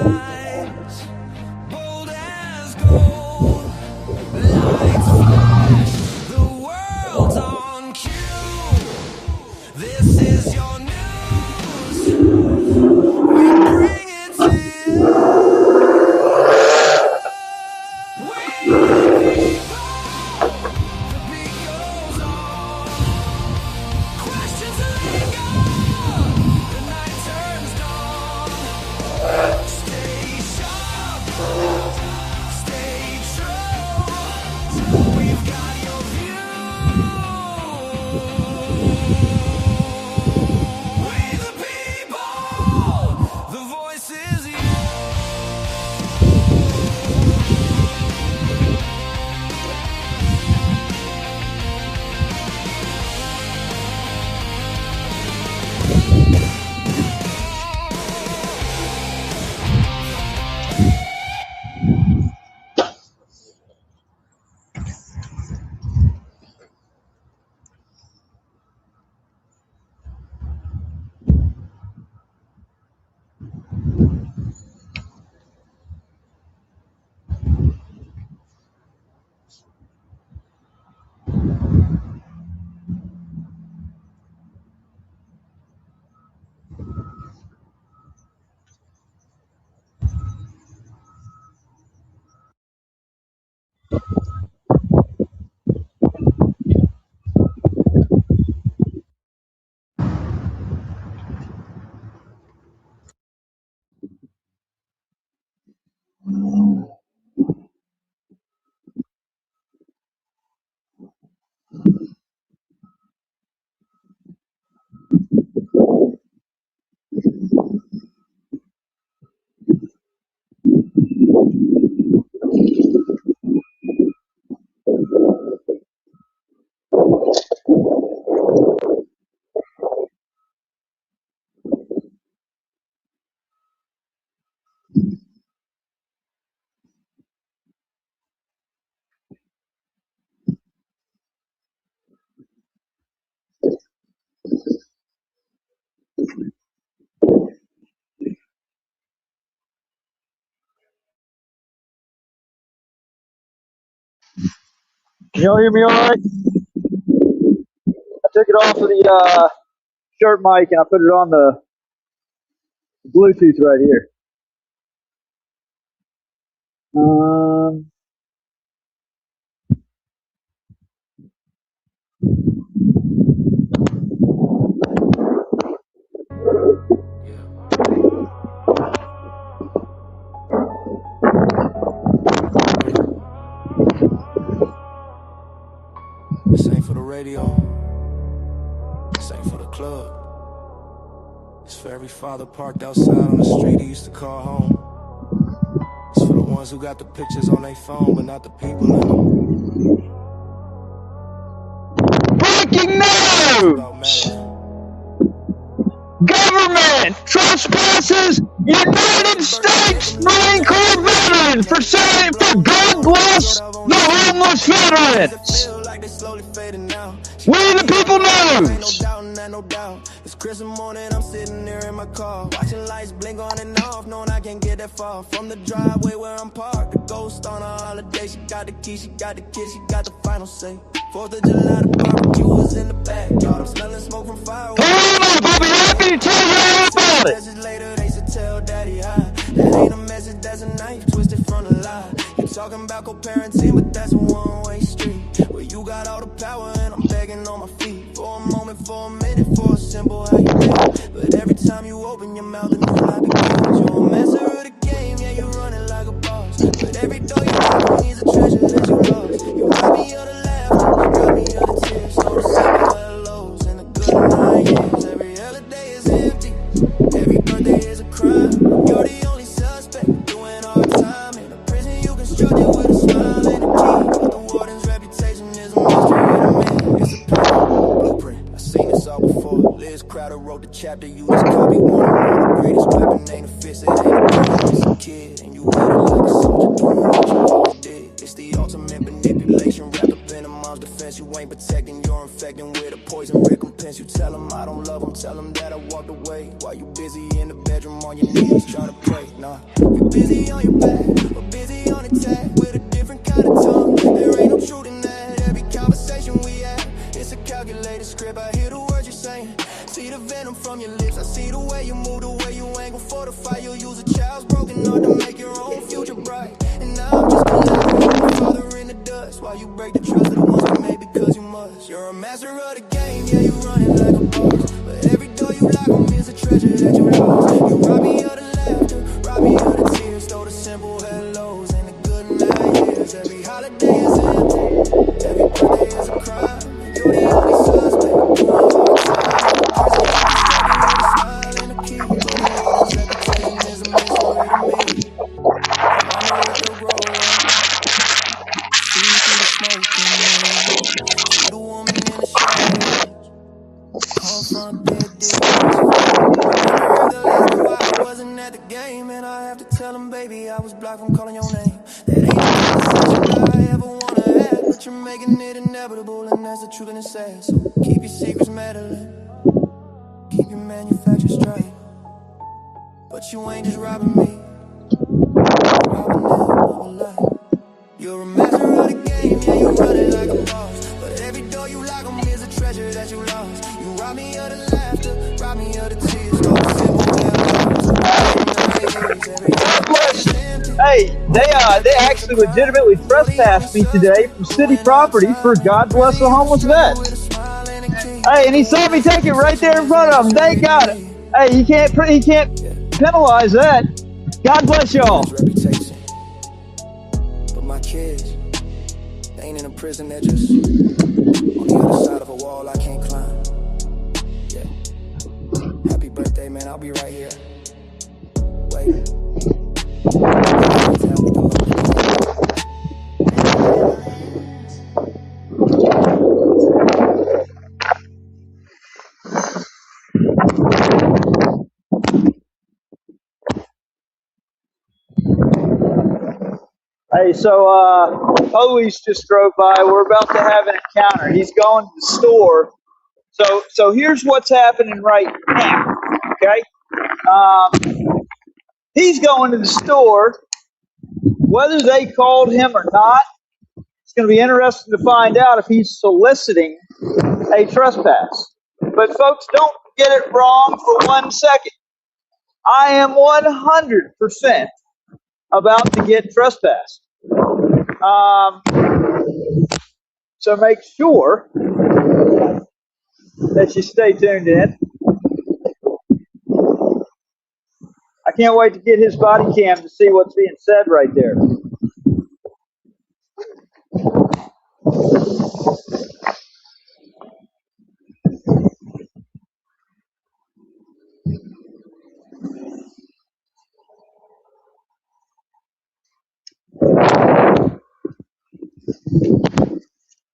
lights, bold as gold. Lights flash, the world's on cue. This is your news. We bring it to you. We the people. The beat goes on. Questions linger. The night turns dawn. Stay sharp. Stay true. We've got your view. We the people. The voice is you. Can y'all hear me all right? I took it off of the shirt mic and I put it on the Bluetooth right here. This ain't for the radio. This ain't for the club. It's for every father parked outside on the street he used to call home. It's for the ones who got the pictures on their phone, but not the people in them. Breaking news! Government trespasses United States Marine Corps veteran for saying for God bless the homeless veterans. We the people news. No doubt. It's Christmas morning, I'm sitting there in my car, watching lights blink on and off, knowing I can't get that far from the driveway where I'm parked. The ghost on a holiday, she got the key, she got the kid, she got the final say. 4th of July, the barbecue was in the backyard. I'm smelling smoke from fireworks. I'll be happy to tell you all about it. Message later, they should tell daddy hi. That ain't a message, that's a knife twisted from a lie. You talking about co-parenting, but that's a one-way street where you got all the power and I'm begging on my feet. For a moment, for a minute, for a simple how you doing. But every time you open your mouth, a new lie begins. You're a master of the game, yeah, you running like a boss. But every door you open needs a treasure that you lost. You got me of the laughter, got me of the tears. Know the simple hellos and the good night years. Every holiday is empty, every birthday is a crime. You're the only suspect doing hard time in a prison you constructed with a smile and a key. But the warden's reputation is a mystery to me. It's a blueprint, I've seen this all before. Liz Crowder wrote the chapter, you just copy one. The greatest weapon ain't a fist, it ain't a gun. It's a kid, and you hit it like a soldier doing what you always did. It's the ultimate manipulation wrapped up in a mom's defense. You ain't protecting, you're infecting with a poison recompense. pants, you tell them I don't love them. Tell them that I walked away while you busy in the bedroom on your knees trying to pray. Nah, you busy on your back, or busy on the tag with a different kind of tongue. There ain't no truth in that. Every conversation we have, it's a calculated script. I hear the words you're saying, see the venom from your lips. I see the way you move, the way you angle for the fight. You'll use a child's broken heart to make your own future bright. And now I'm just a father in the dust while you break the trust of the ones we made because you must. You're a master of the game, yeah, you run it like a boss. But every door you lock on me is a treasure that you lost. You rob me of the laughter, rob me of the tears, throw the simple hellos and the good night years. Every holiday is empty, every birthday is a crime. You're the only suspect, you a hard time. Prison life is struggle with a smile and a key, but the warden's reputation is a mystery to me. And I know that you'll grow up, see through the smoke in me, see the woman in the shadows, confront their disbelief. Wonder if they'll ask me why I wasn't at the game, and I have to tell them, baby, I was blocked from calling your name. That ain't the conversation I ever wanna have, but you're making it inevitable, and that's the truth and it's sad. So keep your secrets, Madeline, keep your manufacture straight. But you ain't just robbing me, you're robbing them of a life. You're a master of the game, yeah, you run it like a boss. But every door you lock on me is a treasure that you lost. You rob me of the laughter, rob me of the tears, throw the simple hellos and the good night years. Every Hey, they actually legitimately trespassed me today from city property for God bless the homeless vets. Hey, and he saw me take it right there in front of him. They got it. Hey, he can't penalize that. God bless y'all. But my kids, they ain't in a prison, they're just on the other side of a wall I can't climb. Yeah. Happy birthday, man, I'll be right here. Wait. Hey, so Ollie's just drove by. We're about to have an encounter. He's going to the store. So here's what's happening right now. Okay, he's going to the store. Whether they called him or not, it's going to be interesting to find out if he's soliciting a trespass. But folks, don't get it wrong for 1 second. I am 100% about to get trespassed. So make sure that you stay tuned in. I can't wait to get his body cam to see what's being said right there.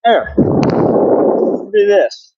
There. Do this.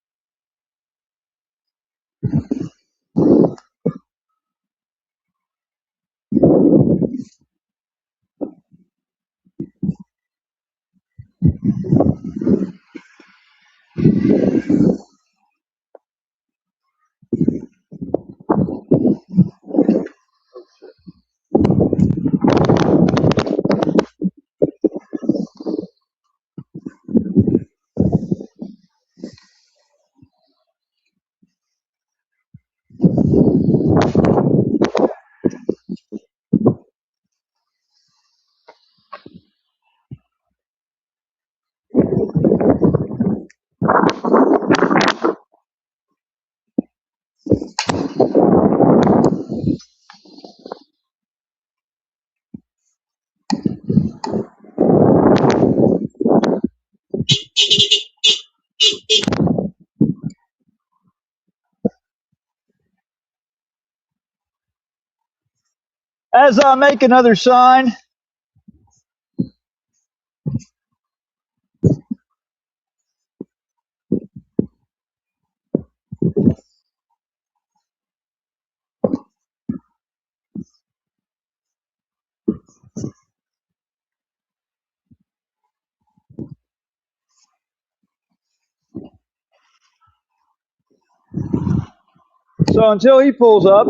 As I make another sign, So until he pulls up,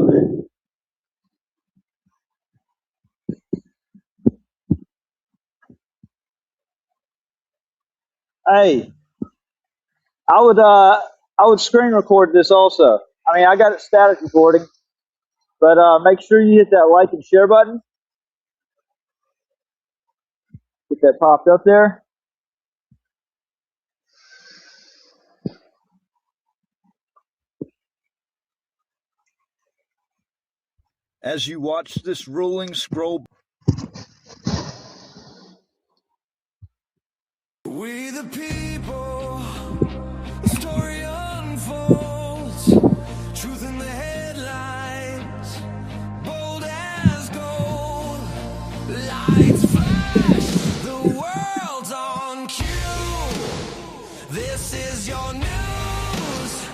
hey, I would screen record this also. I mean, I got it static recording, but make sure you hit that like and share button. Get that popped up there. As you watch this rolling scroll. We the people, the story unfolds, truth in the headlines, bold as gold, lights flash, the world's on cue, this is your news,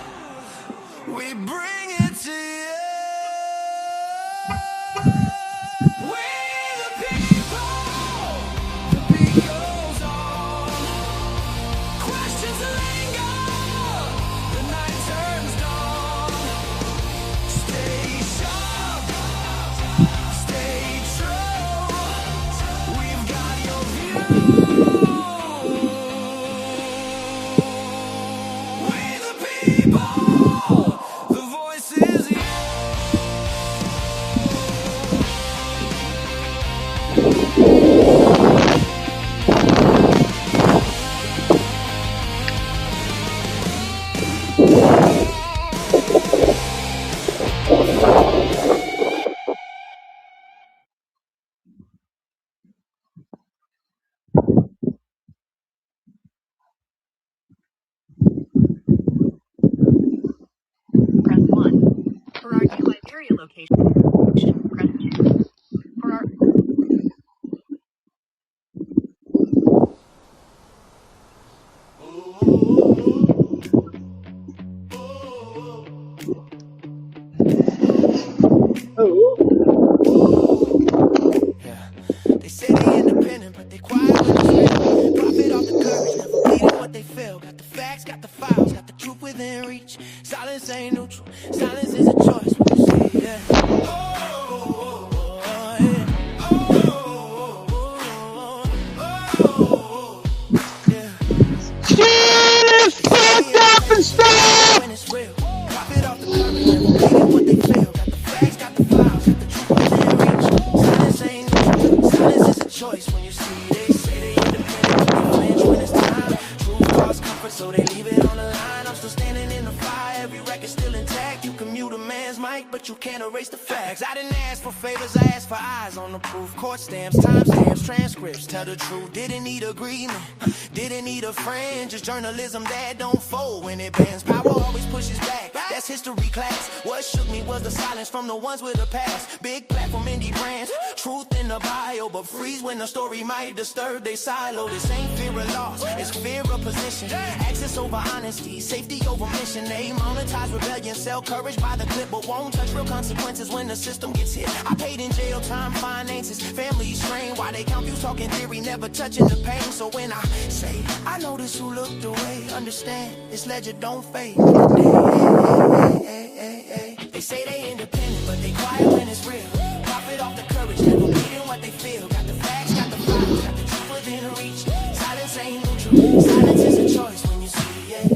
we bring it to you. Press 1. For our new Iberia location, press 2. For our Yeah. They say they independent, but they quiet when it's real. Profit off the courage, never bleeding what they feel. Got the facts, got the files, got the truth within reach. Silence ain't neutral, silence is a choice when you see it. Yeah. Fucked up and stuff! When it's real, profit off the courage, never bleeding what they feel. Got the facts, got the files, got the truth within reach. Silence ain't neutral, silence is a choice when you see it. They say they independent, but they flinch when it's time. Truth cause comfort, so they leave it on the line. I'm still standing in the fire, every record's still intact. You can mute a man's mic, but you can't erase the facts. I didn't ask for favors, I asked for eyes on the proof. Court stamps, timestamps, transcripts, tell the truth. Didn't need agreement, didn't need a friend. Just journalism that don't fold when it bends. Power always pushes back, that's history class. What shook me was the silence from the ones with the past. Big platform, indie brands, truth in the bio, but freeze when the story might disturb they silo. This ain't fear of loss, it's fear of position. Access over honesty, safety over mission. They monetize rebellion, sell courage by the clip, but won't touch real consequences when the system gets hit. I paid in jail time, finances, families strain. Why they count views, talking theory, never touching the pain. So when I say, I notice who looked away, understand, this ledger don't fade. They say they independent, but they quiet when it's real. Profit off the courage, never bleeding what they feel. Got the facts, got the files, got the truth within reach. Silence ain't neutral, silence is a choice when you see it.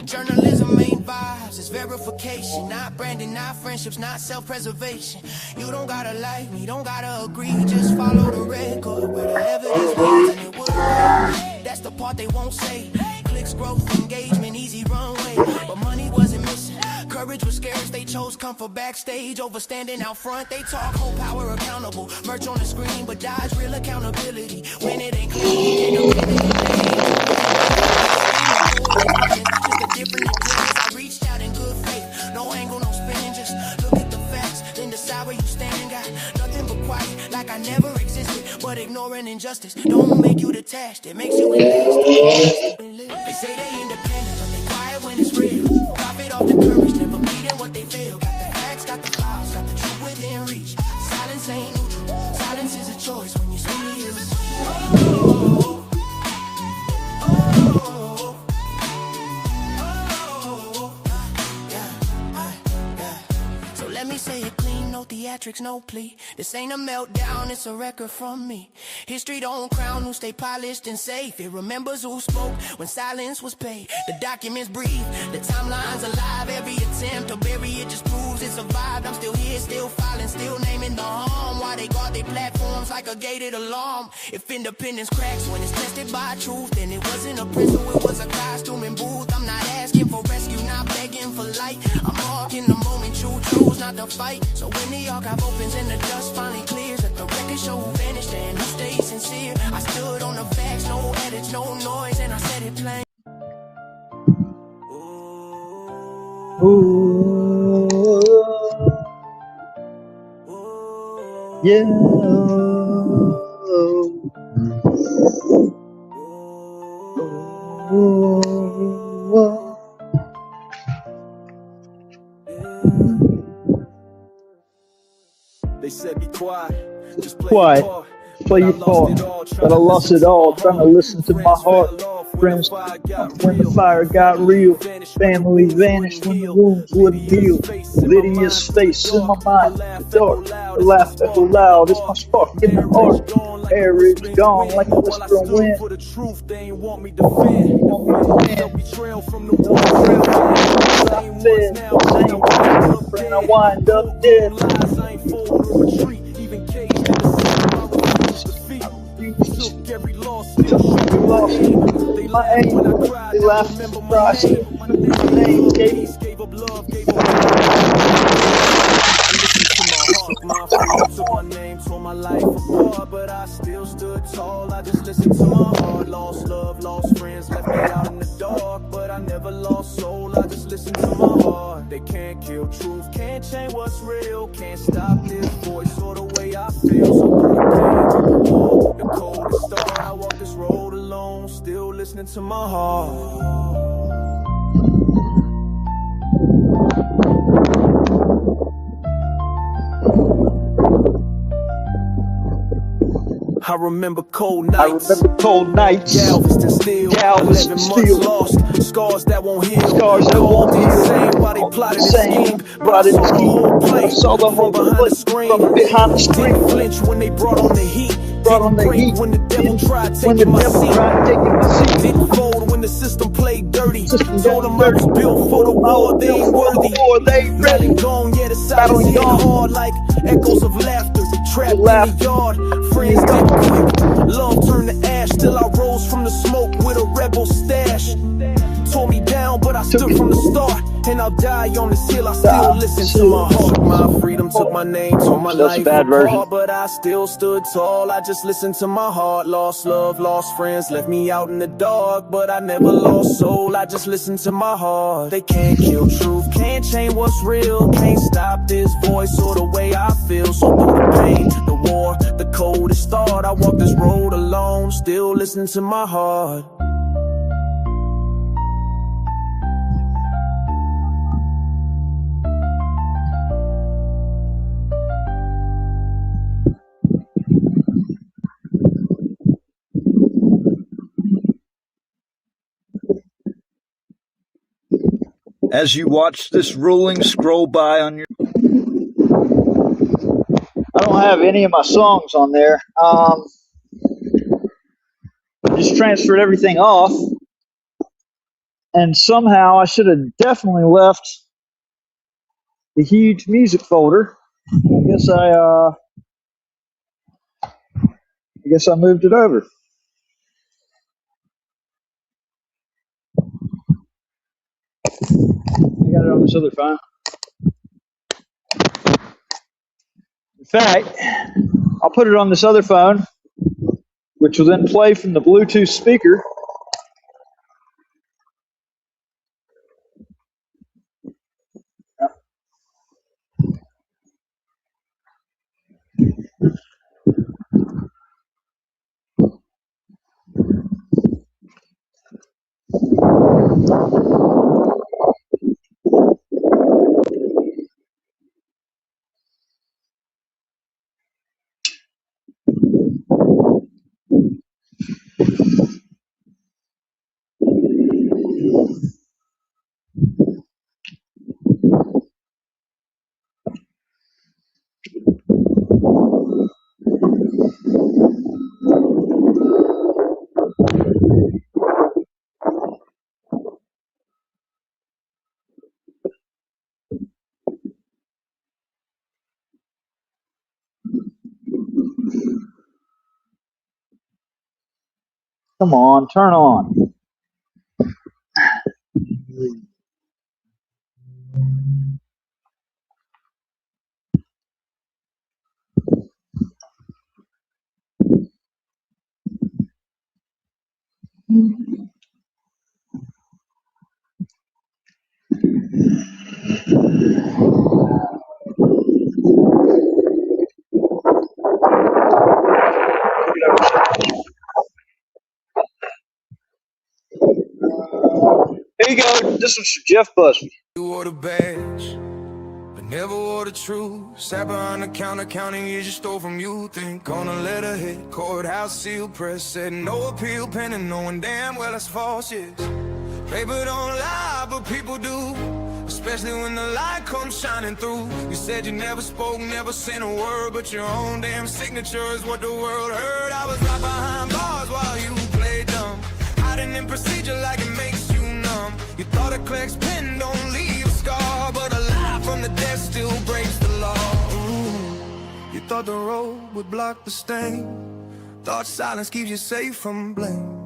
Journalism ain't vibes, it's verification. Not branding, not friendships, not self-preservation. You don't gotta like me, don't gotta agree. Just follow the record where the evidence leads, and it would work. That's the part they won't say. Clicks, growth, engagement, easy runway. But money wasn't missing, courage was scarce. They chose comfort backstage over standing out front. They talk whole power accountable, merch on the screen, but dodge real accountability when it ain't clean. Just a different appearance. I reached out in good faith, no angle, no spin. Just look at the facts, then decide where you stand. Got nothing but quiet, like I never existed. But ignoring injustice don't make you detached, it makes you invest. They say they independent, but they quiet when it's real. Profit off the courage, never bleeding what they feel. Got the facts, got the files, got the truth within reach. Silence ain't neutral, silence is a choice when you see it. theatrics, no plea. This ain't a meltdown, it's a record from me. History don't crown who stay polished and safe. It remembers who spoke when silence was paid. The documents breathe, the timeline's alive. Every attempt to bury it just proves it survived. I'm still here, still filing, still naming the harm. Why they guard their platforms like a gated alarm. If independence cracks when it's tested by truth, then it wasn't a prison, it was a costume and booth. I'm not asking for rescue, not begging for light. I'm marking the moment you choose not to fight. So when the archive opens and the dust finally clears, let the record show who vanished and who stayed sincere. I stood on the facts, no edits, no noise, and I said it plain. Ooh, yeah. Ooh, They said be quiet, just play quiet. your part. Play your part, but I lost it all trying to listen to my heart. Friends, when the fire got real, family vanished when the wounds wouldn't heal. Lydia's face in my mind, the dark, the laugh echo loud. It's my spark in the heart. Air is gone like a whisper of wind. For the truth, they ain't want me to defend. Betrayal from the war. Friend, I wind up dead. Lies, I ain't forward or retreat. Even caged in the system, I refuse to defeat. Took every loss, still Lost they my laughed aim. when I cried. They laughed and Remember my surprised. name. My name, Peace, gave up love, gave up I listened to my heart, my freedom took my name, tore my life apart, but I still stood tall. I just listened to my heart. Lost love, lost friends, left me out in the dark, but I never lost soul. I just listened to my heart. They can't kill truth, can't change what's real, can't stop this voice or the way I feel. So through the pain, the war, the coldest start, I walk this road alone, still listening to my heart. I remember cold nights. Galveston Steel. 11 months lost. Scars that won't heal. Scars that won't heal. Same body plotted and schemed. But I saw the whole play. Saw the whole from behind the screen. From behind the screen. Didn't flinch when they brought on the heat. Brought on the heat. When the devil tried taking my seat. Didn't fold when the system played dirty. Told them I was built for the war. They ain't worthy. Rally gone, yeah, the silence hit hard like echoes of laughter. Trapped in the yard. Friends didn't quit. Love turned to ash. Still I rose from the smoke with a rebel stash. Tore me down, but I stood from the start. And I'll die on this hill. I still listen to my heart. My freedom took my name, tore my life apart, but I still stood tall. I just listened to my heart. Lost love, lost friends, left me out in the dark, but I never lost soul. I just listened to my heart. They can't kill truth, can't change what's real, can't stop this voice or the way I feel. So through the pain, the war, the coldest start, I walk this road alone, still listening to my heart. As you watch this ruling scroll by on your... I don't have any of my songs on there. Just transferred everything off, and somehow I should have definitely left the huge music folder. I guess I moved it over. I got it on this other phone. In fact, I'll put it on this other phone, which will then play from the Bluetooth speaker. Come on, turn on. Here you go. This was Jeff Busby. You wore the badge, but never wore the truth. Sat behind the counter counting years you stole from you. Think on a letterhead, courthouse seal press, said no appeal pending, knowing damn well that's false, yes. Paper don't lie, but people do, especially when the light comes shining through. You said you never spoke, never sent a word, but your own damn signature is what the world heard. I was right behind bars while you played dumb, hiding in procedure like it makes you numb. You thought a clerk's pen don't leave a scar, but a lie from the desk still breaks the law. You thought the road would block the stain, thought silence keeps you safe from blame.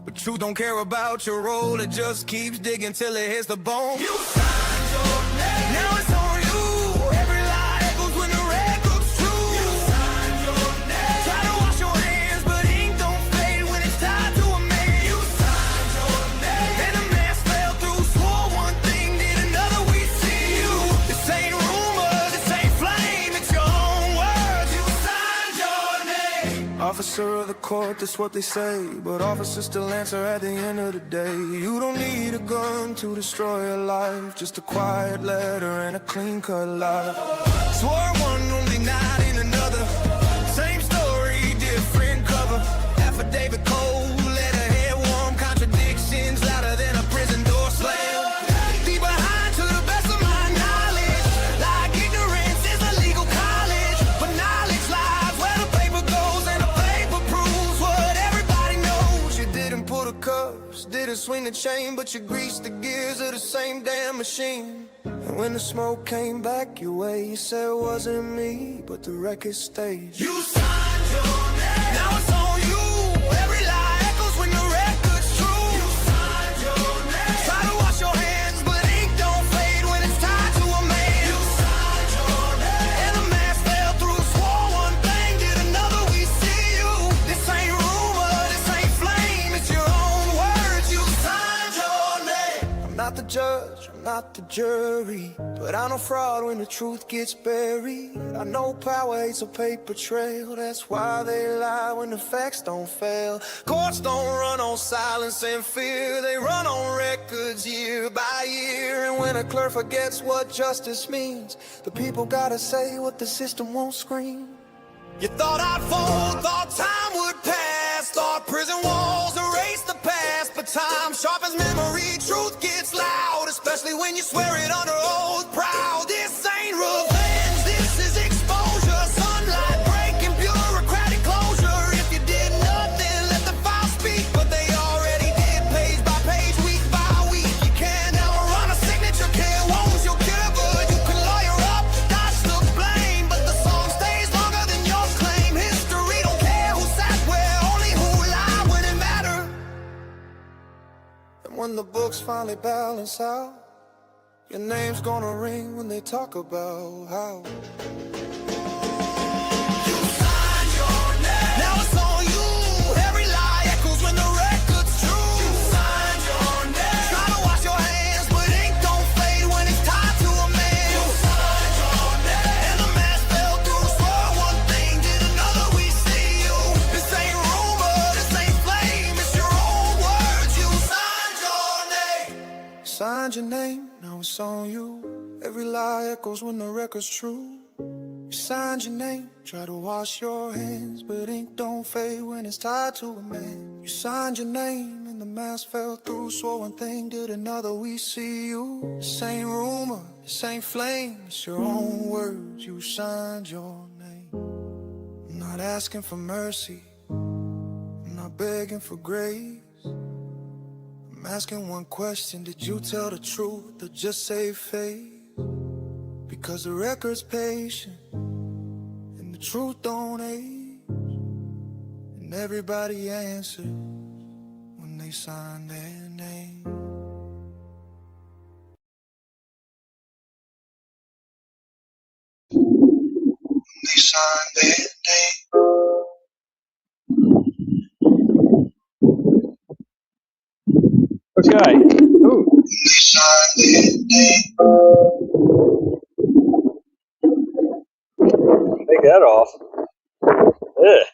But truth don't care about your role, it just keeps digging till it hits the bone. You signed your name, now it's on you. Every lie echoes when the record's true. You signed your name, try to wash your hands, but ink don't fade when it's tied to a man. You signed your name, and the mask fell through, swore one thing, did another, we see you. This ain't rumor, this ain't flame, it's your own words. You signed your name. Officer of the court, that's what they say, but officers still answer at the end of the day. You don't need a gun to destroy a life, just a quiet letter and a clean-cut life. Swore one, only not in another. Same story, different cover. Affidavit cold, letterhead warm. Contradictions louder than a prison door slam. Deep behind to the best of my knowledge, like ignorance is a legal college, but knowledge lies where the paper goes, and the paper proves what everybody knows. You didn't pull the cuffs, didn't swing the chain, but you greased the gears of the same damn machine. And when the smoke came back your way, you said it wasn't me, but the record stayed. You signed your name, now it's on you. Every lie echoes when the record's true. You signed your name, try to wash your hands, but ink don't fade when it's tied to a man. You signed your name, and the mask fell through, swore one thing, did another, we see you. This ain't rumor, this ain't flame, it's your own words. You signed your name. I'm not the judge, I'm not the jury, but I know fraud when the truth gets buried. I know power hates a paper trail, that's why they lie when the facts don't fail. Courts don't run on silence and fear, they run on records year by year. And when a clerk forgets what justice means, the people gotta say what the system won't scream. You thought I'd fold, thought time would pass, thought prison walls erased the past, but time sharpens memory, truth gets loud, especially when you swear it under oath proud. This ain't revenge, this is exposure, sunlight breaking bureaucratic closure. If you did nothing, let the file speak, but they already did page by page, week by week. You can't ever run a signature, care wounds you'll cure, but you can lawyer up, dodge the blame, but the song stays longer than your claim. History don't care who sat where, only who lied when it mattered. And when the books finally balance out, your name's gonna ring when they talk about how you signed your name, now it's on you. Every lie echoes when the record's true. You signed your name, try to wash your hands, but ink don't fade when it's tied to a man. You signed your name, and the mask fell through, swore one thing, did another, we see you. This ain't rumor, this ain't flame, it's your own words. You signed your name, signed your name, now it's on you. Every lie echoes when the record's true. You signed your name, try to wash your hands, but ink don't fade when it's tied to a man. You signed your name and the mask fell through, swore one thing, did another, we see you. This ain't rumor, this ain't flame, it's your own words. You signed your name. I'm not asking for mercy, I'm not begging for grace. I'm asking one question, did you tell the truth or just save face? Because the record's patient and the truth don't age, and everybody answers they sign their name. They sign their name. Okay. Ooh. They sign their name. Take that off. Ugh.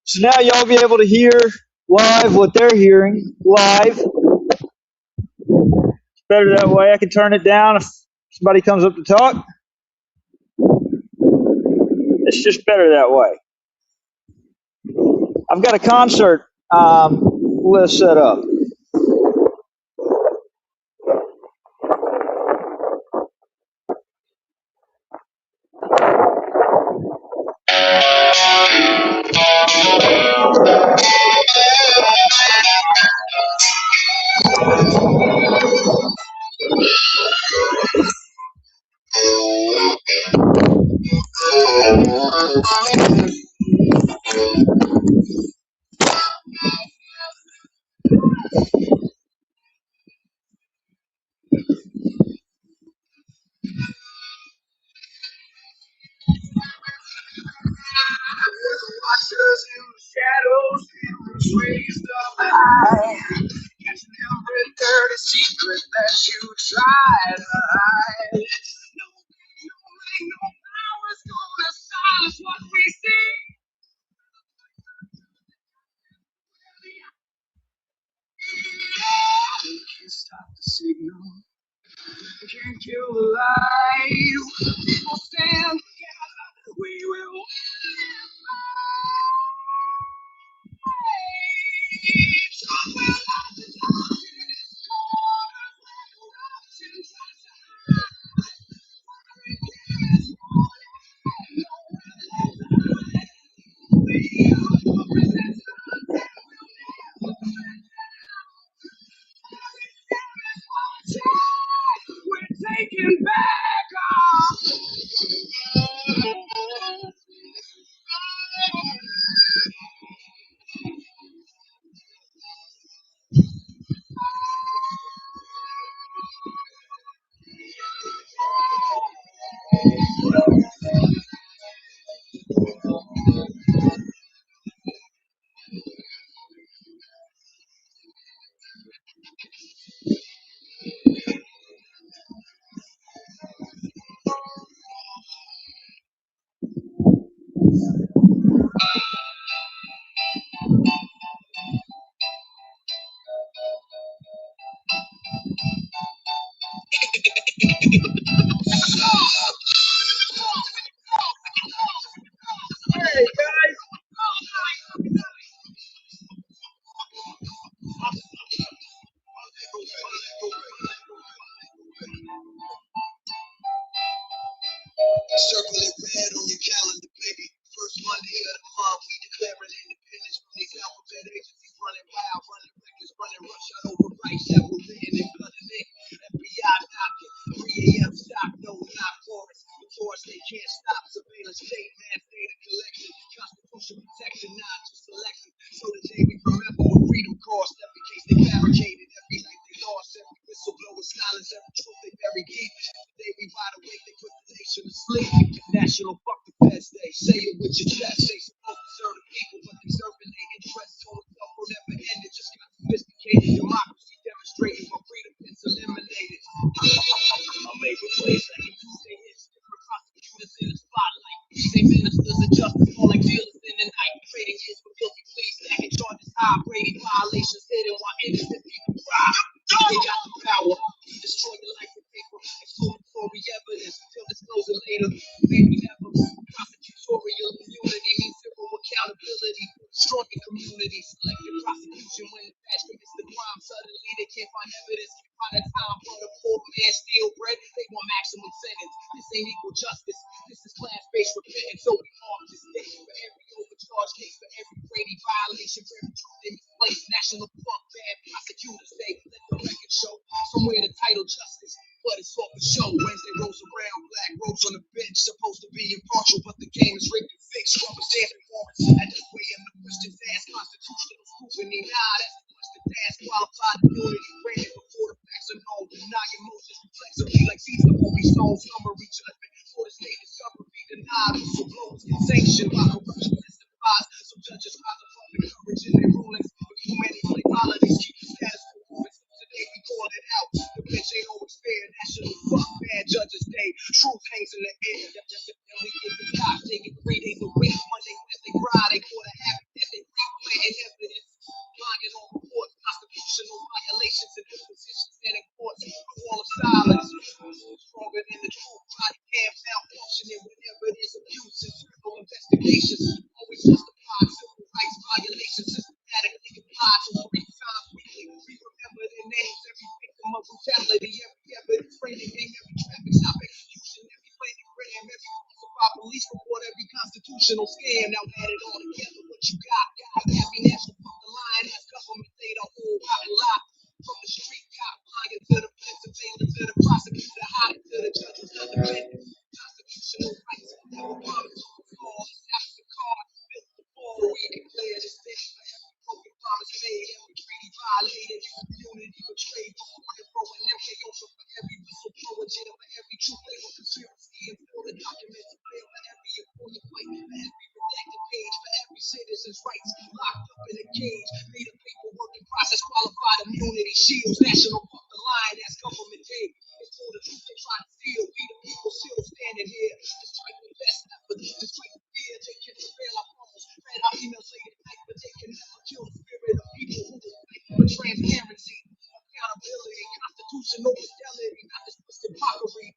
So now y'all be able to hear live what they're hearing live. It's better that way. I can turn it down if somebody comes up to talk. It's just better that way. I've got a concert list set up. Watchers in the shadows, heroes raised up high, catching every dirty secret that you try to hide. No power's gonna silence what we see. We can't stop the signal, we can't kill the light. People stand together, we will we're taking back our circle it red on your calendar, baby. First Monday of the month, we declaring independence from these alphabet agencies running wild, running records, running rush out over rights that were written in blood and ink. FBI knocking, 3 a.m. stop, no not forest. The force they can't stop, surveillance, state mass data collection, constitutional protection, not just selection. So that they remember the freedom course, every case they fabricated, every night they lost, every whistleblower silence, every truth they buried deep. They we wide awake, they put the nation to sleep. National fuck the feds, they say it with your chest. They supposed to serve the people, but they serving their interests. So it's up for never ended. Just got sophisticated democracy demonstrating for freedom is eliminated. I'm made with place like a Tuesday hits. Different prosecutors in the spotlight. Same ministers of justice falling dealers in the night. Trading years for guilty pleas, stacking charges high. Brady violations hidden while innocent people cry. They got the power, destroy your life with paper. Exculpatory evidence until disclosure later. Maybe never. Prosecutorial immunity means zero accountability. Strong in community, selective prosecution when the patch commits the crime. Suddenly they can't find evidence, can't find a time for the poor man steal bread. They want maximum sentence. This ain't equal justice. This is class-based repentance. So we arm this day for every overcharge case, for every Brady violation, for every truth they misplaced. National fuck bad prosecutors say, let the record show. Somewhere the title justice, but it's off the show. Wednesday rolls around, black robes on the bench, supposed to be impartial, but the game is rigged and fixed. investigations. Always justified civil rights violations, systematically applied to every time weekly. We remember their names, every victim of brutality, every evidence, framing game, every traffic stop execution, every planogram, every falsified police report, every constitutional scam. Now add it all together, what you got? Every national fuck the line, that's government data, whole rotten lie. From the street cop lying to the Pennsylvania to the prosecutor, hiding to the judges, to the defendant. Constitutional rights will never promise to fall. That's the card built to fall. We declare this day for every broken promise made, every treaty violated, every unity betrayed. Before the road and every ocean for every whistleblower, jail for every true label conspiracy, and for the documents to bail for every important fight, for every redacted page, for every citizen's rights locked up in a cage. Made a paperwork and process qualified immunity shields. National fuck the line, that's government day. It's for the truth they try to steal. We the people still standing here. Despite the best effort, despite the fear, they can prevail our phones. Read our emails late at night, but they can never kill the spirit of people who will fight for transparency, accountability, constitutional fidelity, not this twisted mockery.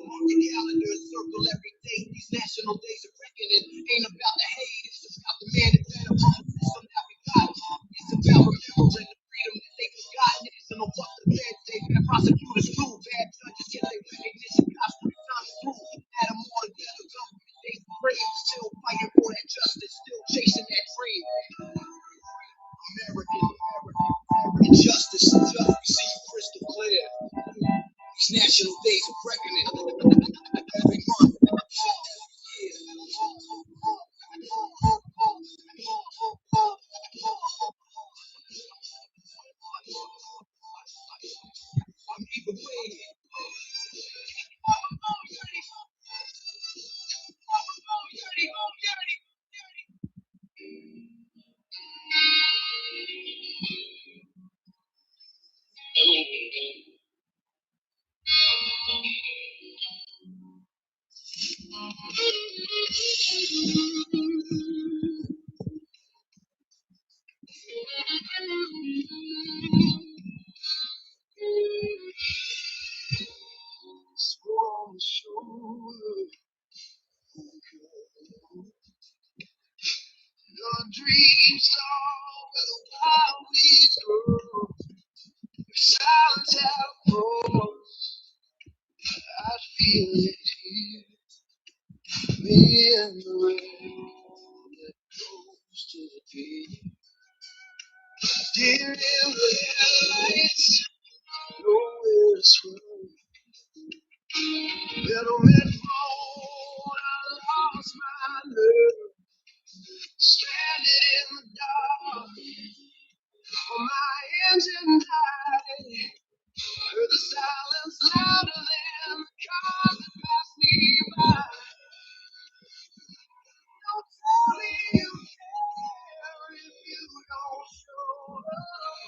Mark your calendar and circle every day. These national days of reckoning ain't about the hate, it's about the man that better from the system that we got. It's about remembering the freedom that they forgot. It's no what the bad day, bad prosecutors do, bad judges get their recognition. Cops three times through, add them all together, government they brave, still fighting for that justice, still chasing that dream. American justice, we see you crystal clear. These national days of reckoning every month, every year. I'm either way. On the shoulder, your dreams are where the wild weeds grow. Silence out close, I feel it here. Me and the rain that goes to the deep. Deer in the headlights, nowhere to swim. Middleman phone, I lost my nerve. Stranded in the dark, my engine died. Heard the silence louder than the cars that passed me by. Don't tell me you care if you don't show up.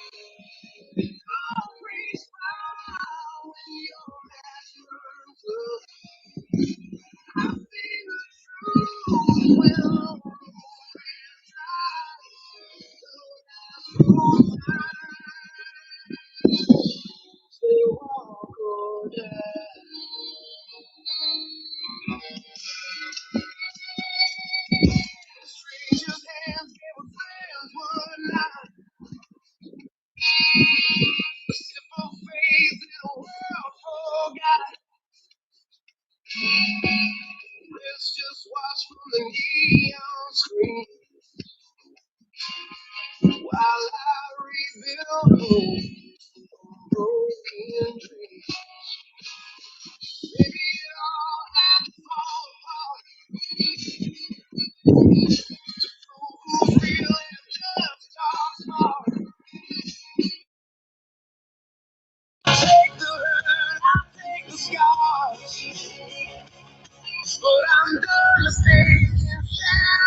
Always smile when your mask burns up. I feel the truth when I'm say walk or die. Strangers' hands gave a friends one night. A simple faith in a world forgot. Let's just watch from the neon screen while I rebuild hope from broken dreams. Maybe it all had to fall apart. Who's real and just our smart. Take the hurt, I take the scars. But I'm done mistaking shadows.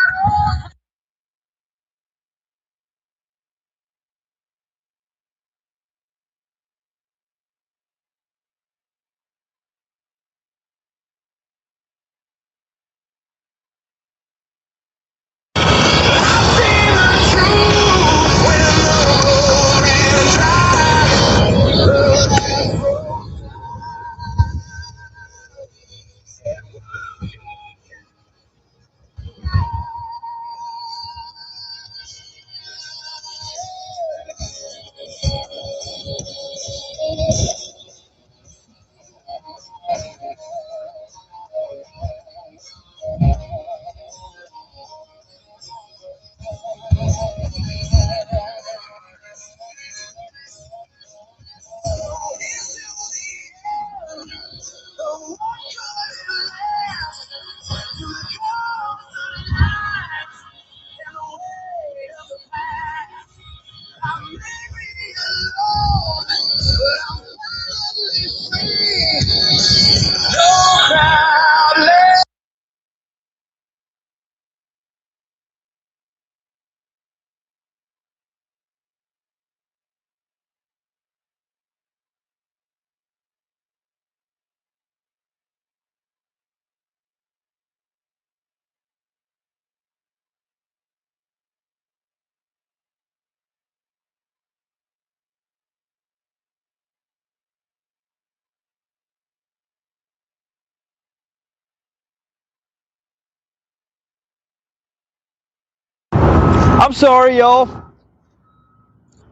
I'm sorry, y'all.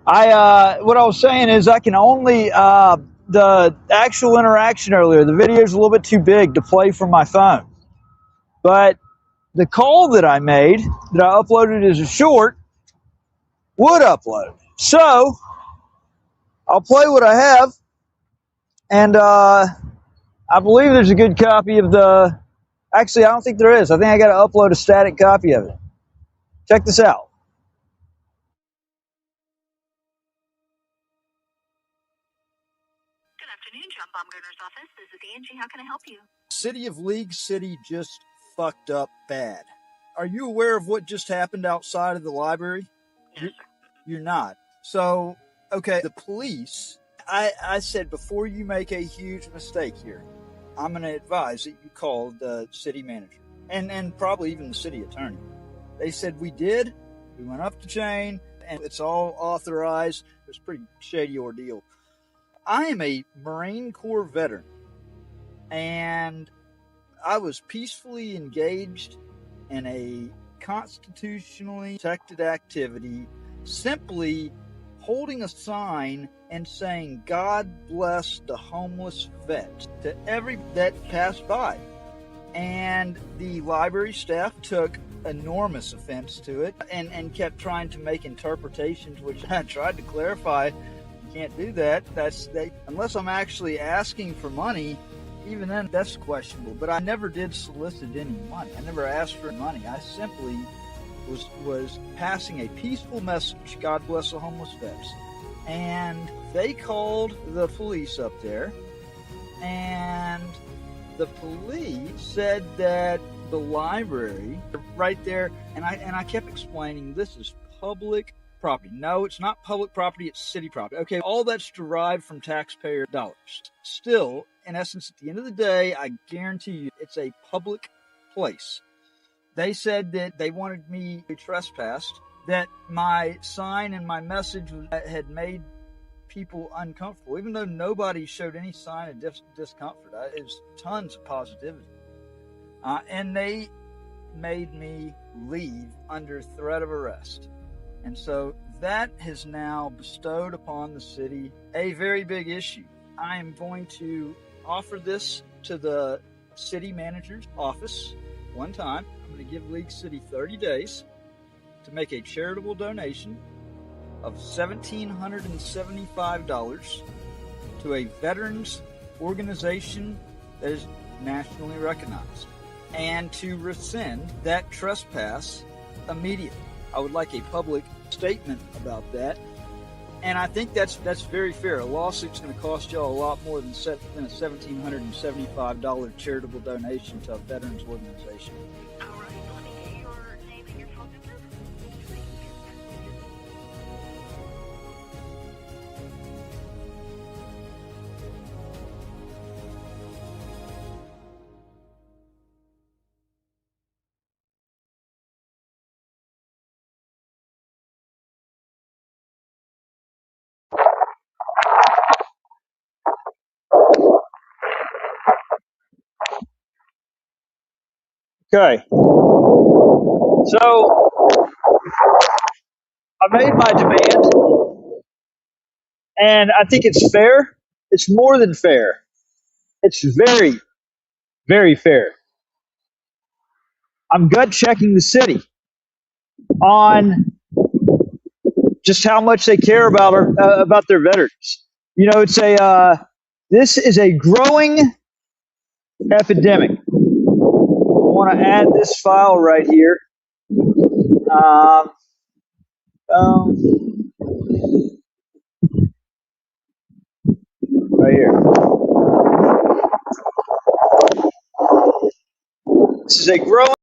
What I was saying is I can only the actual interaction earlier. The video is a little bit too big to play from my phone, but the call that I made that I uploaded as a short would upload. So I'll play what I have, and I believe there's a good copy of the. Actually, I don't think there is. I think I got to upload a static copy of it. Check this out. Good afternoon, John Baumgartner's office. This is Angie. How can I help you? City of League City just fucked up bad. Are you aware of what just happened outside of the library? No, sir. You're not. So, okay, the police, I said before you make a huge mistake here, I'm going to advise that you call the city manager and probably even the city attorney. They said we did. We went up the chain and it's all authorized. It was a pretty shady ordeal. I am a Marine Corps veteran and I was peacefully engaged in a constitutionally protected activity, simply holding a sign and saying, "God bless the homeless vets," to every that passed by. And the library staff took enormous offense to it and kept trying to make interpretations, which I tried to clarify. You can't do that. Unless I'm actually asking for money. Even then, that's questionable. But I never did solicit any money. I never asked for money. I simply was passing a peaceful message. God bless the homeless vets. And they called the police up there, and the police said that the library right there, and I kept explaining this is public property. No, it's not public property, it's city property. Okay, all that's derived from taxpayer dollars. Still, in essence, at the end of the day, I guarantee you it's a public place. They said that they wanted me to be trespassed, that my sign and my message had made people uncomfortable, even though nobody showed any sign of discomfort. It was tons of positivity. And they made me leave under threat of arrest. And so that has now bestowed upon the city a very big issue. I am going to offer this to the city manager's office one time. I'm going to give League City 30 days to make a charitable donation of $1,775 to a veterans organization that is nationally recognized, and to rescind that trespass immediately. I would like a public statement about that. And I think that's very fair. A lawsuit's going to cost y'all a lot more than a $1,775 charitable donation to a veterans organization. All right. Let me get your name and your phone number. Okay. So I made my demand, and I think it's fair. It's more than fair. It's very, very fair. I'm gut checking the city on just how much they care about their veterans. You know, it's a this is a growing epidemic. I want to add this file right here. Um, um, This is a growing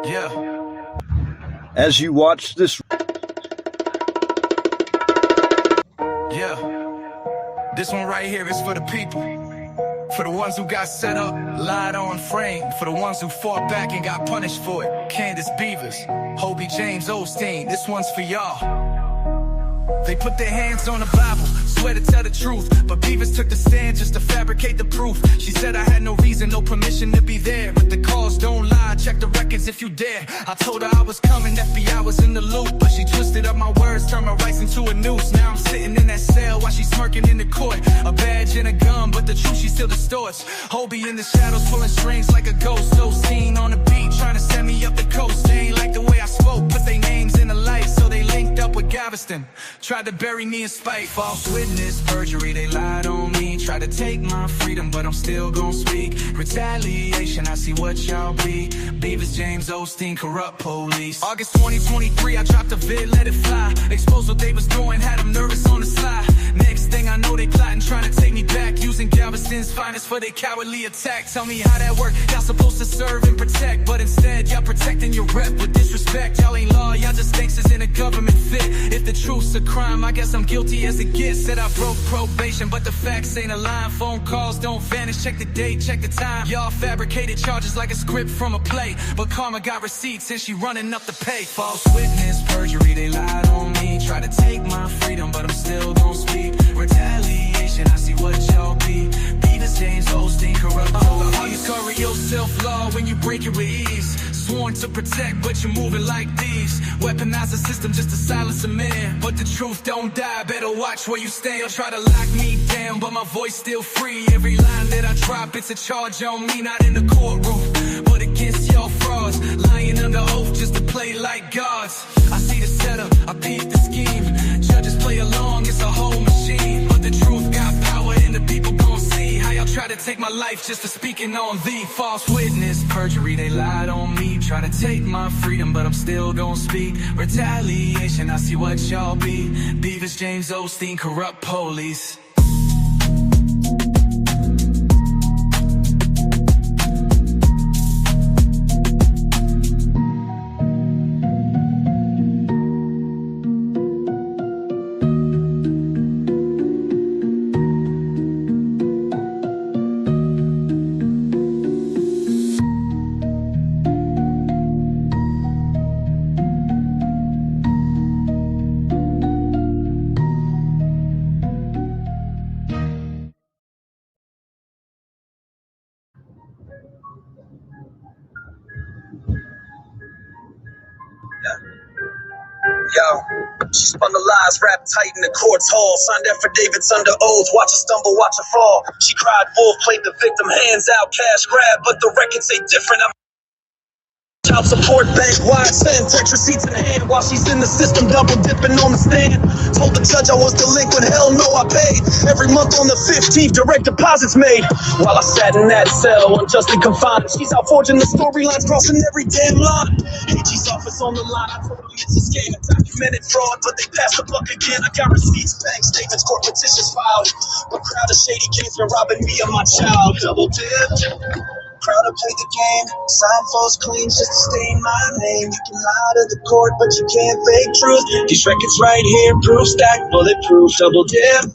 Yeah. As you watch this, yeah. This one right here is for the people. For the ones who got set up, lied on, framed. For the ones who fought back and got punished for it. Candace Beavers, Hobie James Osteen, this one's for y'all. They put their hands on the Bible, swear to tell the truth, but Beavers took the stand just to fabricate the proof. She said I had no reason, no permission to be there, but the calls don't lie, check the records if you dare. I told her I was coming, FBI was in the loop, but she twisted up my words, turned my rights into a noose. Now I'm sitting in that cell while she's smirking in the court, a badge and a gun, but the truth she still distorts. Hobie in the shadows pulling strings like a ghost, so seen on the beat, trying to send me up the coast. They ain't like the way I spoke, put their names in the light, so they linked up with Galveston. Tried to bury me in spite, false witness, perjury, they lied on me. Tried to take my freedom, but I'm still gon' speak. Retaliation, I see what y'all be. Beavers, James Osteen, corrupt police. August 2023, I dropped a vid, let it fly. Exposed what they was doing, had them nervous on the slide. Next thing I know, they plotting, trying to take me back, using Galveston's finest for their cowardly attack. Tell me how that work, y'all supposed to serve and protect, but instead, y'all protecting your rep with disrespect. Y'all ain't law, y'all just gangsters in a government fit. If the truth's a crime, I guess I'm guilty as it gets. Said I broke probation, but the facts ain't aligned. Phone calls don't vanish, check the date, check the time. Y'all fabricated charges like a script from a play, but karma got receipts and she running up the pay. False witness, perjury, they lied on me. Try to take my freedom, but I'm still gon' speak. Retaliation, I see what y'all be. Beavers, James Osteen, corrupt police. How you cover your self-law when you break it with ease? Sworn to protect, but you're moving like thieves. Weaponize the system just to silence a man, but the truth don't die, better watch where you stand. You'll try to lock me down, but my voice still free. Every line that I drop, it's a charge on me, not in the courtroom, but against your frauds. Lying under oath just to play like gods. I see the setup, I peep the scheme. Judges play along, it's a whole machine, but the truth got power and the people gon' see. How y'all try to take my life just for speaking on thee. False witness, perjury, they lied on me. Try to take my freedom, but I'm still gon' speak. Retaliation, I see what y'all be. Beavers, James Osteen, corrupt police. Yo, she spun the lies, wrapped tight in the court's hall. Signed affidavits under oath, watch her stumble, watch her fall. She cried wolf, played the victim, hands out, cash grab. But the records say different. Child support bank wide send, text receipts in hand while she's in the system, double dipping on the stand. Told the judge I was delinquent, hell no, I paid. Every month on the 15th, direct deposits made. While I sat in that cell, unjustly confined, she's out forging the storylines, crossing every damn line. AG's office on the line, I told them it's a scam, a documented fraud, but they passed the buck again. I got receipts, bank statements, court petitions filed. A crowd of shady kids been robbing me and my child. Double dip. Proud to play the game, sign false claims just to stain my name. You can lie to the court, but you can't fake truth. These records right here, proof stacked, bulletproof, double dip.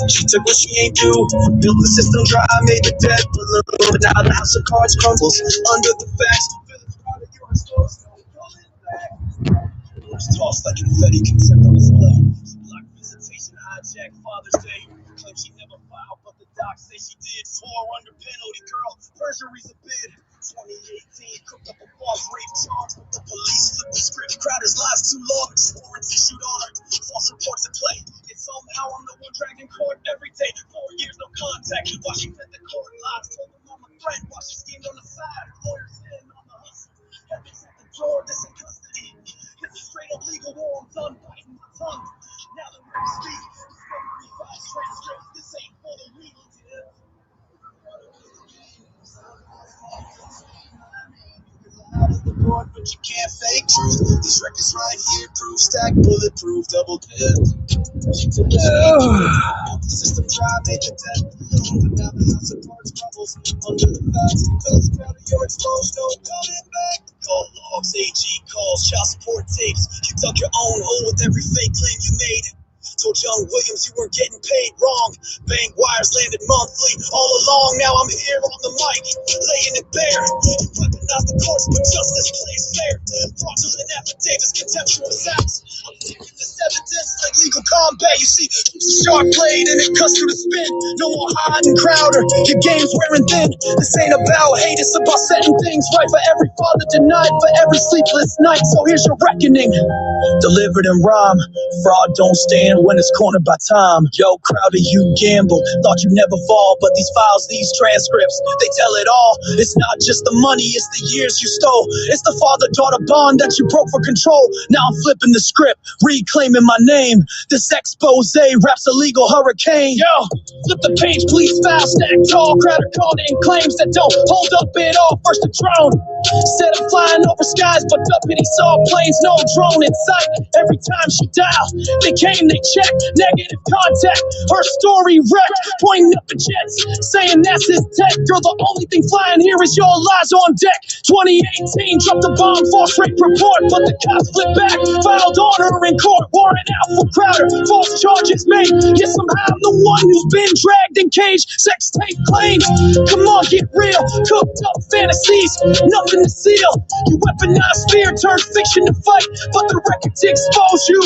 She took what she ain't do, built the system dry, made the debt balloon. But now the house of cards crumbles under the facts. Words tossed like confetti, contempt on display. She blocked visitation, hijacked Father's Day. Claims she never filed, but the doc say she did. Swore under penalty, girl, perjury's a bid. 2018, cooked up a false rape charge, but the police flipped the script. Crowder's lies too long, warrants issued on her. False reports at play. And somehow I'm the one dragging court every day. 4 years, no contact. While she fed the court lies, told them I'm a threat. While she schemed on the side, lawyers in on the hustle. Heaven's at the door, this in custody. It's a straight up legal war, I'm done biting my tongue. Now that we speak, discovery files transcript. This ain't for the legal tip. The court, but you can't fake truth. These records right here, proof stack, bulletproof, double dip. She took the system dry, made the debt. But now the house of cards crumbles under the facts. Fellas crowd of your exposed, no coming back. Call logs, AG calls, child support tapes. You dug your own hole with every fake claim you made. Told Young Williams you weren't getting paid wrong. Bank wires landed monthly all along. Now I'm here on the mic, laying it bare. You weaponize the courts, but justice plays fair. Fraudulent affidavits, contemptuous acts. I'm taking this evidence like legal combat. You see, it's a sharp blade and it cuts through the spin. No more hiding Crowder, your game's wearing thin. This ain't about hate, it's about setting things right. For every father denied, for every sleepless night. So here's your reckoning, delivered in rhyme. Fraud don't stand when it's cornered by time. Yo, Crowder, you gambled, thought you never fall. But these files, these transcripts, they tell it all. It's not just the money, it's the years you stole. It's the father-daughter bond that you broke for control. Now I'm flipping the script, reclaiming my name. This expose raps a legal hurricane. Yo, flip the page, please, file stack tall. Crowder called in claims that don't hold up at all. First the throne, instead of flying over skies, but up and he saw planes, no drone in sight. Every time she dialed, they came, they checked, negative contact. Her story wrecked, pointing up at jets, saying that's his tech. Girl, the only thing flying here is your lies on deck. 2018, dropped a bomb, false rape report, but the cops flipped back, filed order in court, warrant out for Crowder. False charges made, yet somehow I'm the one who's been dragged in cage. Sex tape claims, come on, get real. Cooked up fantasies, nothing to seal. You weaponize fear, turn fiction to fight, but the record to expose you,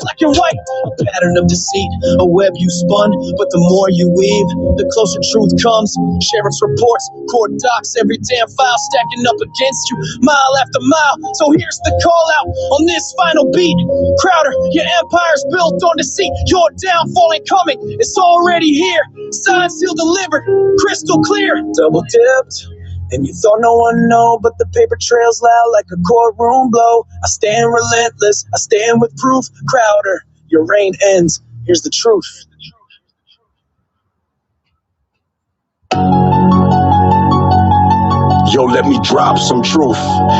black and white. A pattern of deceit, a web you spun, but the more you weave, the closer truth comes. Sheriff's reports, court docs, every damn file stacking up against you, mile after mile. So here's the call out on this final beat. Crowder, your empire's built on deceit. Your downfall ain't coming, it's already here. Signed, sealed, delivered, crystal clear. Double dipped, and you thought no one know, but the paper trails loud like a courtroom blow. I stand relentless, I stand with proof. Crowder, your reign ends, here's the truth. Yo, let me drop some truth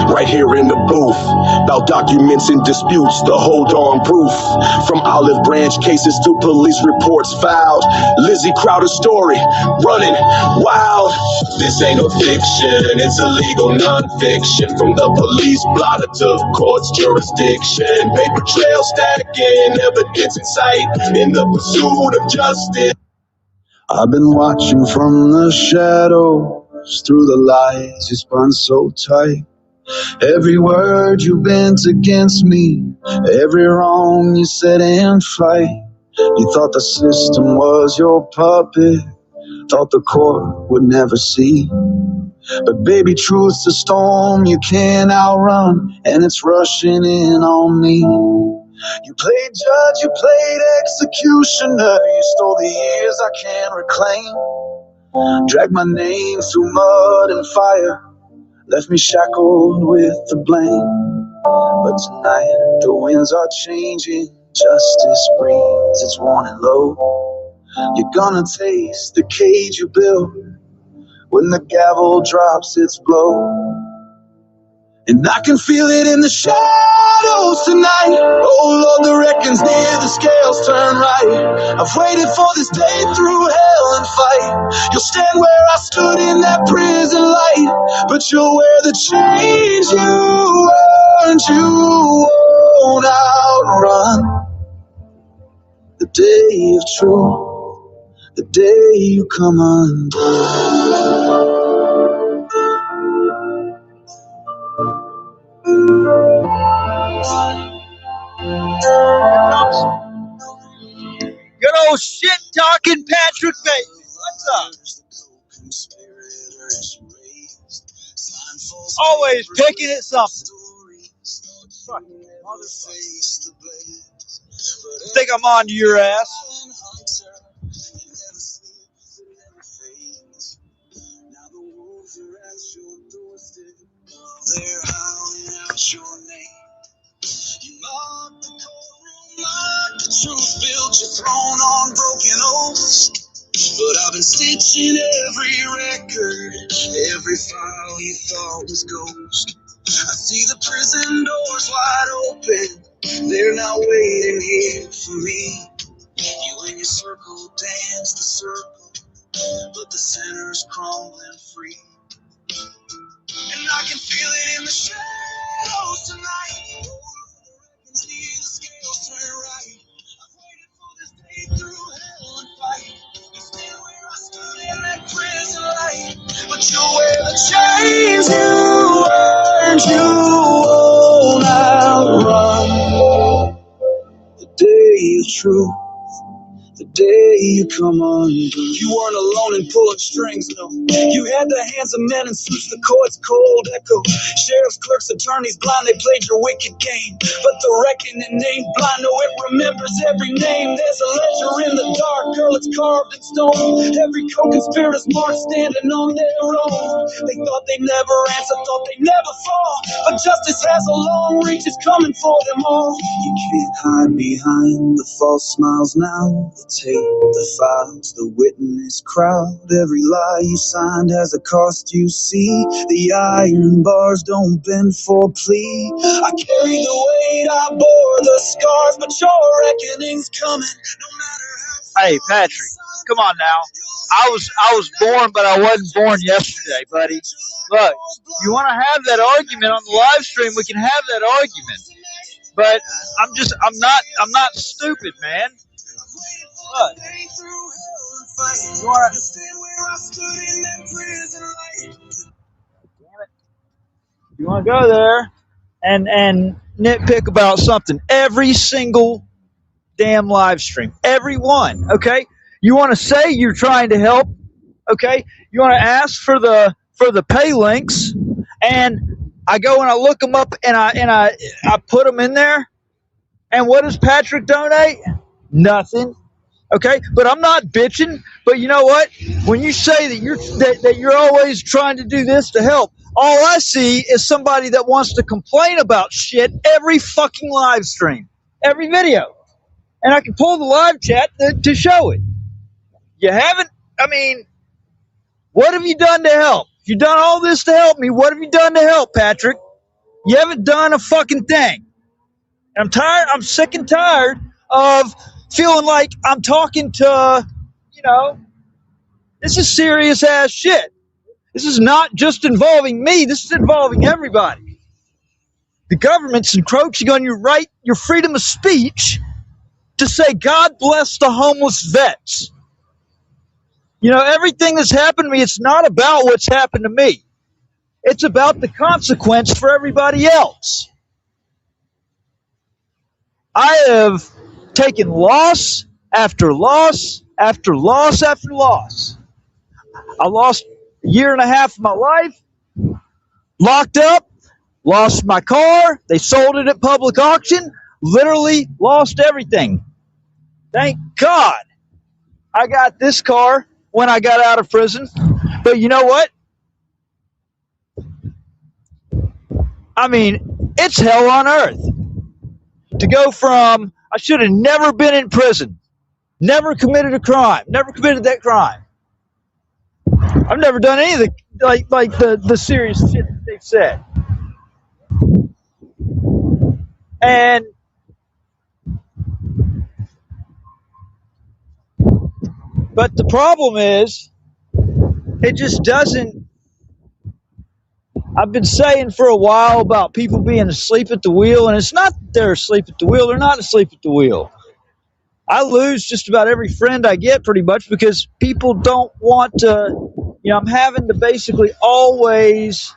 right here in the booth about documents and disputes, the hold on proof. From olive branch cases to police reports filed, Lizzie Crowder's story running wild. This ain't no fiction, it's a legal nonfiction. From the police blotter to court's jurisdiction, paper trail stacking, evidence in sight in the pursuit of justice. I've been watching from the shadows, through the lies you spun so tight. Every word you bent against me, every wrong you said in flight. You thought the system was your puppet, thought the court would never see. But baby, truth's a storm you can't outrun, and it's rushing in on me. You played judge, you played executioner, you stole the years I can't reclaim. Dragged my name through mud and fire, left me shackled with the blame. But tonight the winds are changing, justice breathes its warning low. You're gonna taste the cage you built when the gavel drops its blow. And I can feel it in the shadows tonight. Oh Lord, the reckon's near, the scales turn right. I've waited for this day through hell and fight. You'll stand where I stood in that prison light, but you'll wear the chains you earned. You won't outrun the day of truth, the day you come undone. Good old shit talking Patrick Bateman. What's up? Always picking at something. Fucking motherfucker. Think I'm on to your ass? They're howling out your name. You mock the courtroom, mock the truth, built your throne on broken oaths. But I've been stitching every record, every file you thought was ghost. I see the prison doors wide open, they're not waiting here for me. You and your circle dance the circle, but the center's crumbling free. And I can feel it in the shadows tonight. Can see the scales turn right. I've waited for this day through hell and fight. You stand where I stood in that prison light. But you'll wear the chains you earned. You won't outrun the day of truth. The day you come undone. You weren't alone in pulling strings, no. You had the hands of men and suits, the court's cold echo. Sheriff's clerks, attorneys, blind, they played your wicked game. But the reckoning ain't blind, no, it remembers every name. There's a ledger in the dark, girl, it's carved in stone. Every co-conspirator's marked standing on their own. They thought they never answer, thought they never fall. But justice has a long reach, it's coming for them all. You can't hide behind the false smiles now. The tape, the files, the witness crowd. Every lie you signed has a cost, you see. The iron bars don't bend for plea. I carry the weight, I bore the scars, but your reckoning's coming, no matter how. Hey, Patrick, come on now. I was born, but I wasn't born yesterday, buddy. Look, you want to have that argument on the live stream, we can have that argument. But I'm not stupid, man. Look, you want to, you want to go there and nitpick about something every single damn live stream, every one. Okay, you want to say you're trying to help. Okay, you want to ask for the pay links, and I go and I look them up and I put them in there. And what does Patrick donate? Nothing. Okay, but I'm not bitching. But you know what? When you say that you're always trying to do this to help, all I see is somebody that wants to complain about shit every fucking live stream, every video, and I can pull the live chat to show it. You haven't. I mean, what have you done to help? You've done all this to help me. What have you done to help, Patrick? You haven't done a fucking thing. I'm tired. I'm sick and tired of feeling like I'm talking to, this is serious ass shit. This is not just involving me. This is involving everybody. The government's encroaching on your right, your freedom of speech to say, God bless the homeless vets. Everything that's happened to me, it's not about what's happened to me. It's about the consequence for everybody else. I have taken loss after loss after loss after loss. I lost a year and a half of my life, locked up, lost my car. They sold it at public auction, literally lost everything. Thank God I got this car when I got out of prison. But you know what? I mean, it's hell on earth. To go from, I should have never been in prison, never committed a crime, never committed that crime. I've never done any of the serious shit that they've said. But the problem is, it just doesn't. I've been saying for a while about people being asleep at the wheel, and it's not that they're asleep at the wheel. They're not asleep at the wheel. I lose just about every friend I get pretty much because people don't want to, I'm having to basically always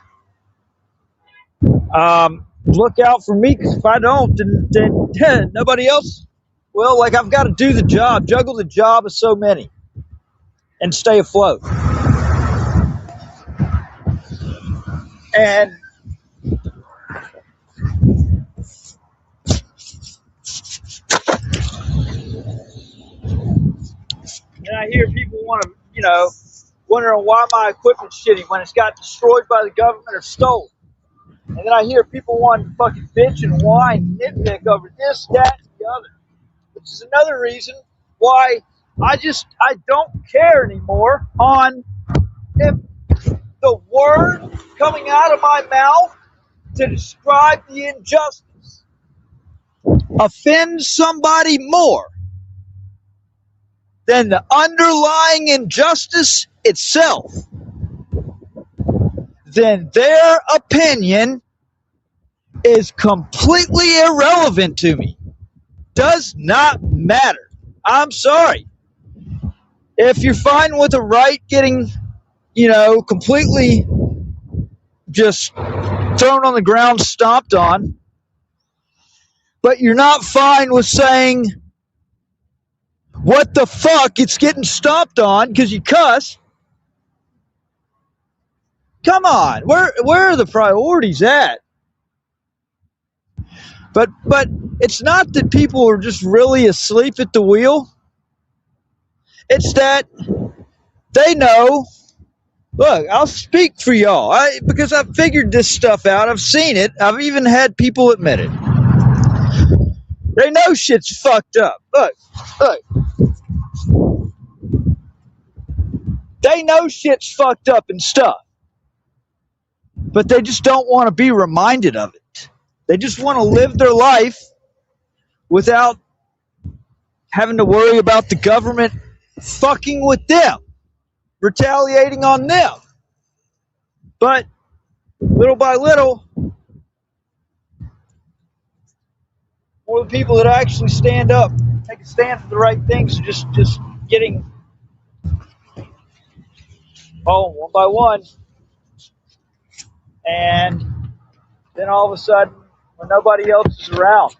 look out for me, because if I don't, then nobody else will. Like, I've got to do the job, juggle the job of so many, and stay afloat. And I hear people want to, wondering why my equipment's shitty when it's got destroyed by the government or stolen. And then I hear people wanting to fucking bitch and whine and nitpick over this, that, and the other. Which is another reason why I don't care anymore on if the word coming out of my mouth to describe the injustice offends somebody more than the underlying injustice itself, then their opinion is completely irrelevant to me. Does not matter. I'm sorry. If you're fine with the right getting, completely just thrown on the ground, stomped on, but you're not fine with saying, what the fuck, it's getting stomped on because you cuss. Come on, where are the priorities at? But it's not that people are just really asleep at the wheel. It's that they know. Look, I'll speak for y'all because I've figured this stuff out. I've seen it. I've even had people admit it. They know shit's fucked up. Look. They know shit's fucked up and stuff. But they just don't want to be reminded of it. They just want to live their life without having to worry about the government fucking with them, retaliating on them. But little by little, more the people that actually stand up, take a stand for the right things, are just getting one by one. And then all of a sudden, when nobody else is around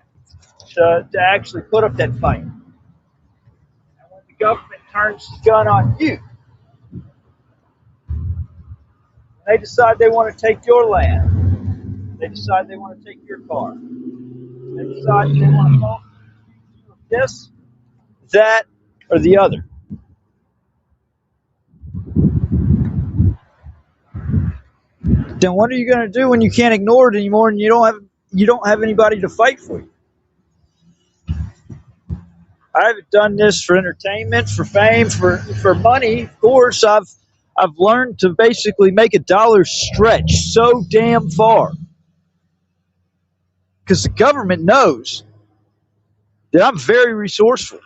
to actually put up that fight, and when the government turns the gun on you, they decide they want to take your land, they decide they want to take your car, they decide they want to vote this, that, or the other. Then what are you going to do when you can't ignore it anymore and you don't have anybody to fight for you? I haven't done this for entertainment, for fame, for money. Of course, I've learned to basically make a dollar stretch so damn far because the government knows that I'm very resourceful.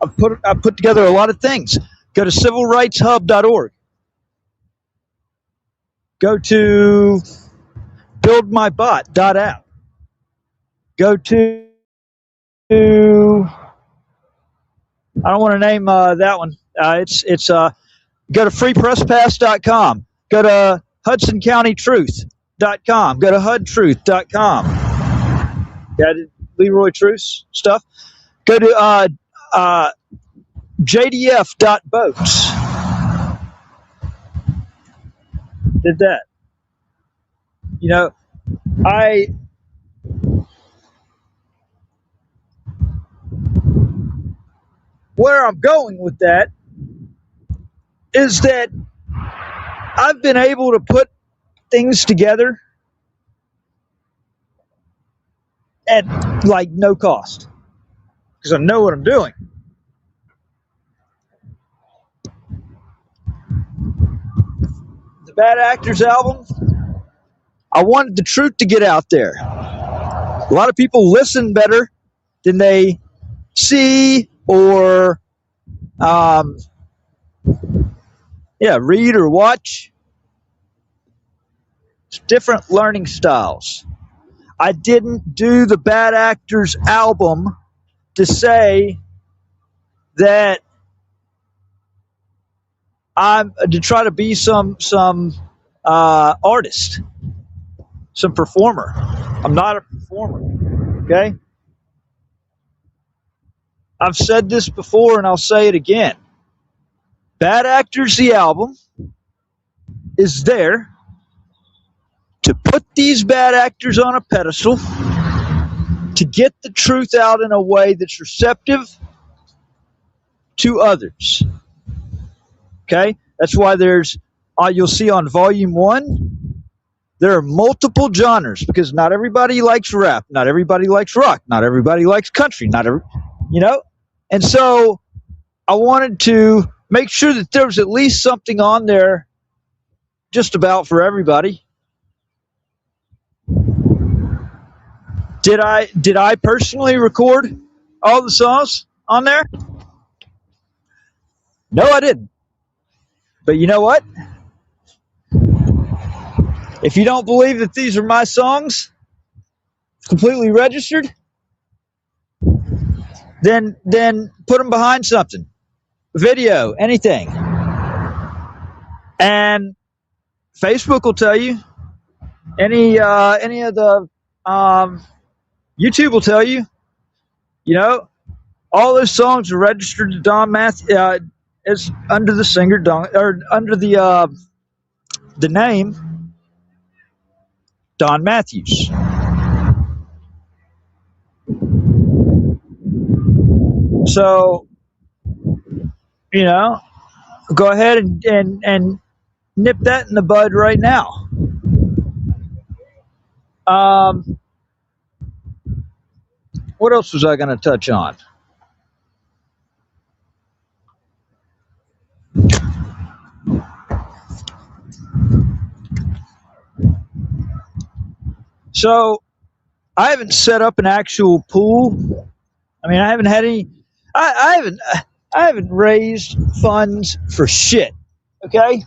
I've put together a lot of things. Go to civilrightshub.org. Go to buildmybot.app. Go to, I don't want to name that one. It's go to freepresspass.com. Go to hudsoncountytruth.com. Go to hudtruth.com. Yeah, Leroy Truth's stuff. Go to jdf.boats. Did that. Where I'm going with that is that I've been able to put things together at like no cost because I know what I'm doing. The Bad Actors album, I wanted the truth to get out there. A lot of people listen better than they see or read or watch. It's different learning styles. I didn't do the Bad Actors album to say that I'm to try to be some artist, some performer. I'm not a performer, okay? I've said this before and I'll say it again. Bad Actors, the album, is there to put these bad actors on a pedestal, to get the truth out in a way that's receptive to others. Okay? That's why there's, you'll see on volume 1, there are multiple genres because not everybody likes rap, not everybody likes rock, not everybody likes country, And so I wanted to make sure that there was at least something on there just about for everybody. Did I personally record all the songs on there? No, I didn't. But you know what? If you don't believe that these are my songs, completely registered, then put them behind something, video, anything, and Facebook will tell you. Any of the YouTube will tell you. You know, all those songs are registered to Don Matthews as under the singer Don, or under the name Don Matthews. So, you know, go ahead and nip that in the bud right now. What else was I going to touch on? So, I haven't set up an actual pool. I mean, I haven't had any. I haven't raised funds for shit. Okay,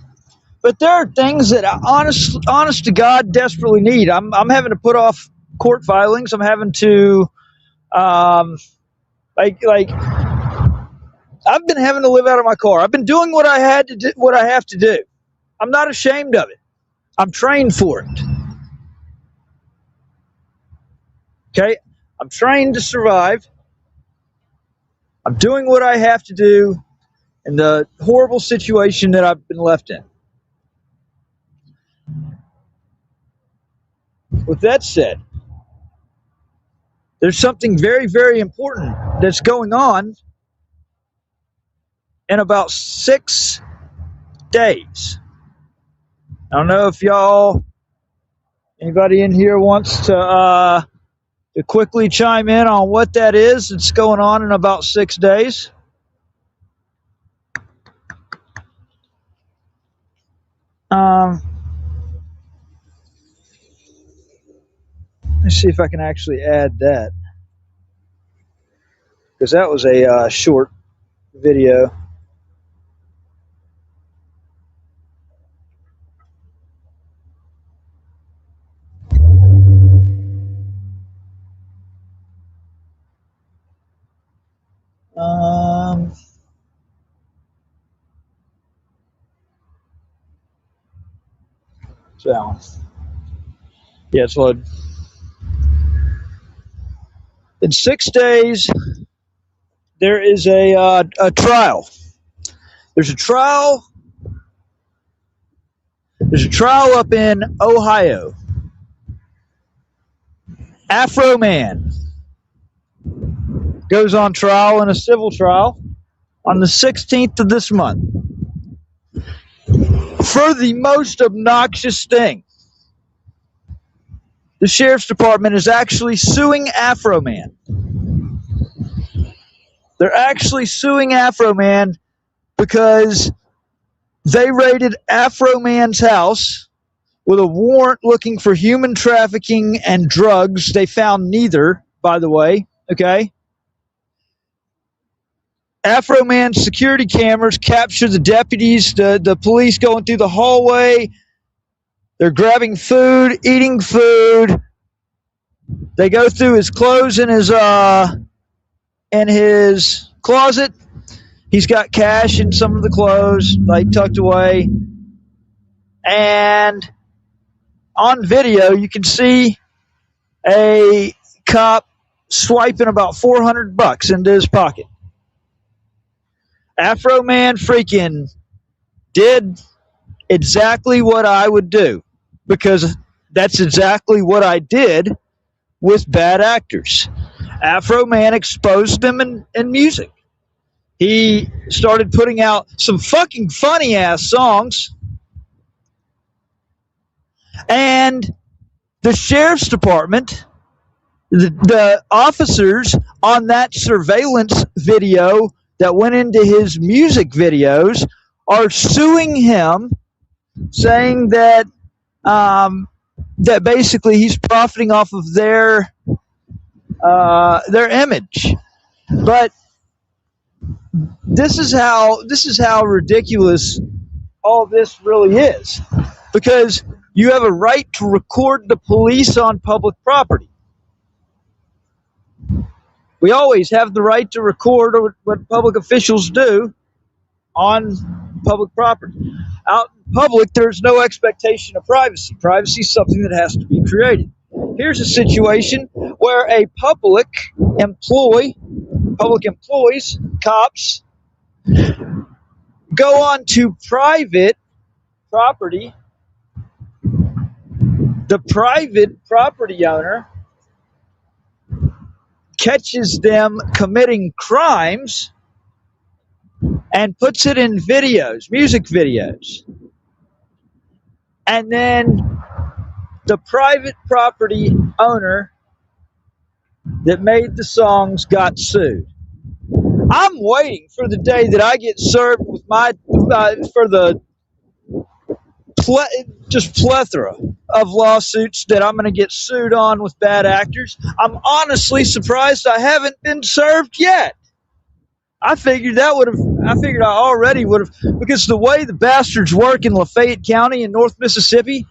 but there are things that I honest to God, desperately need. I'm having to put off court filings. I'm having to, like, I've been having to live out of my car. I've been doing what I had to do, what I have to do. I'm not ashamed of it. I'm trained for it. Okay, I'm trained to survive. I'm doing what I have to do in the horrible situation that I've been left in. With that said, there's something very, very important that's going on in about 6 days. I don't know if anybody in here wants to quickly chime in on what that is. It's going on in about 6 days. Let's see if I can actually add that, because that was a short video. So, yeah, it's loaded. In 6 days, there is a trial. There's a trial. There's a trial up in Ohio. Afro Man goes on trial in a civil trial on the 16th of this month for the most obnoxious thing. The sheriff's department is actually suing Afro Man. They're actually suing Afro Man because they raided Afro Man's house with a warrant looking for human trafficking and drugs. They found neither, by the way, okay? Afro Man's security cameras capture the deputies, the police going through the hallway. They're grabbing food, eating food. They go through his clothes in his closet. He's got cash in some of the clothes, like tucked away. And on video, you can see a cop swiping about $400 into his pocket. Afro Man freaking did exactly what I would do, because that's exactly what I did with bad actors. Afro Man exposed them in music. He started putting out some fucking funny ass songs, and the sheriff's department, the officers on that surveillance video that went into his music videos are suing him, saying that that basically he's profiting off of their image. But this is how ridiculous all this really is, because you have a right to record the police on public property. We always have the right to record what public officials do on public property. Out in public, there's no expectation of privacy. Privacy is something that has to be created. Here's a situation where a public employees, cops, go onto private property. The private property owner catches them committing crimes and puts it in videos, music videos. And then the private property owner that made the songs got sued. I'm waiting for the day that I get served with my for the just plethora of lawsuits that I'm going to get sued on with bad actors. I'm honestly surprised I haven't been served yet. I figured I already would have, because the way the bastards work in Lafayette County in North Mississippi.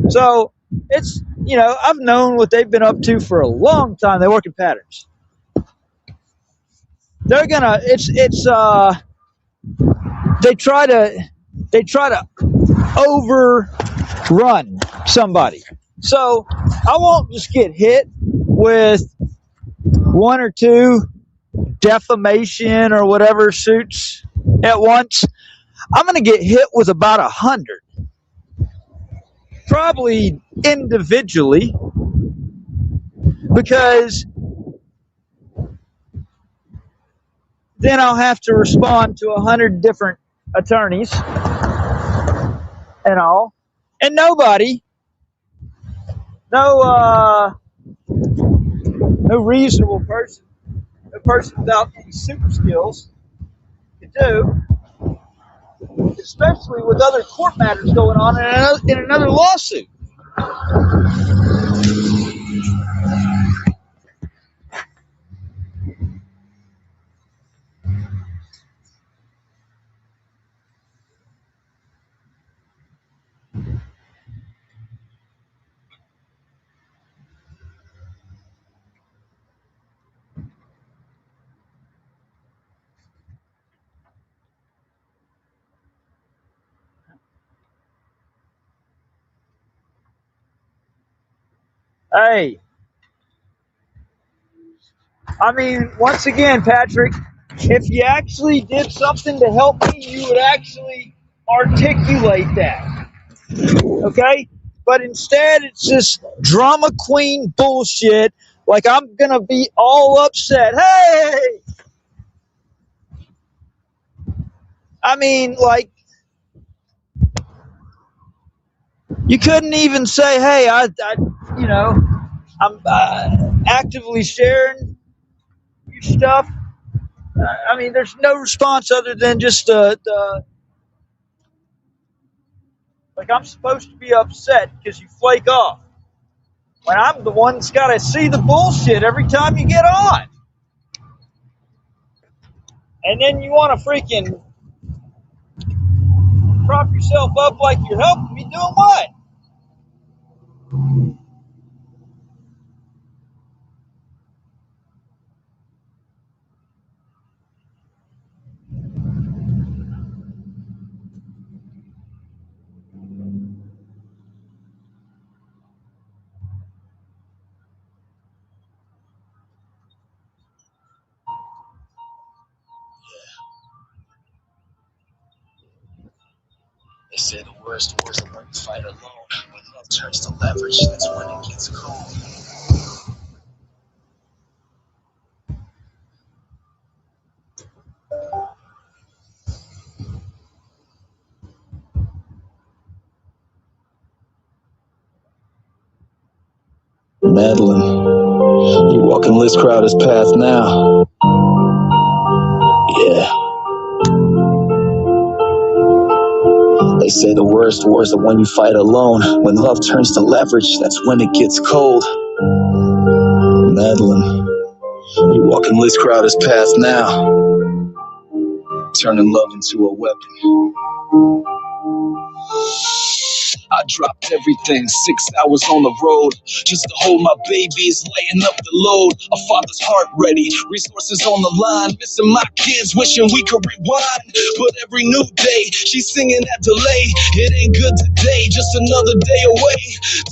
So it's, I've known what they've been up to for a long time. They work in patterns. They're gonna, they try to overrun somebody. So I won't just get hit with one or two defamation or whatever suits at once. I'm going to get hit with about 100, probably individually, because then I'll have to respond to 100 different attorneys and all, and nobody, no reasonable person, a person without any super skills, can do, especially with other court matters going on in another lawsuit. Hey, I mean, once again, Patrick, if you actually did something to help me, you would actually articulate that. Okay? But instead, it's this drama queen bullshit. Like, I'm going to be all upset. Hey! I mean, like, you couldn't even say, hey, I'm actively sharing your stuff. I mean, there's no response other than just like, I'm supposed to be upset because you flake off, when I'm the one that's got to see the bullshit every time you get on. And then you want to freaking prop yourself up like you're helping me. Doing what? They say the worst wars are when you fight alone. When love turns to leverage, that's when it gets cold. Madeline, you walking Liz Crowder's path now. Yeah. They say the worst wars are when you fight alone. When love turns to leverage, that's when it gets cold. Madeline, you walking Liz Crowder's path now. turning love into a weapon. I dropped everything, 6 hours on the road, just to hold my babies, laying up the load. A father's heart ready, resources on the line, missing my kids, wishing we could rewind. But every new day, she's singing that delay. It ain't good today, just another day away.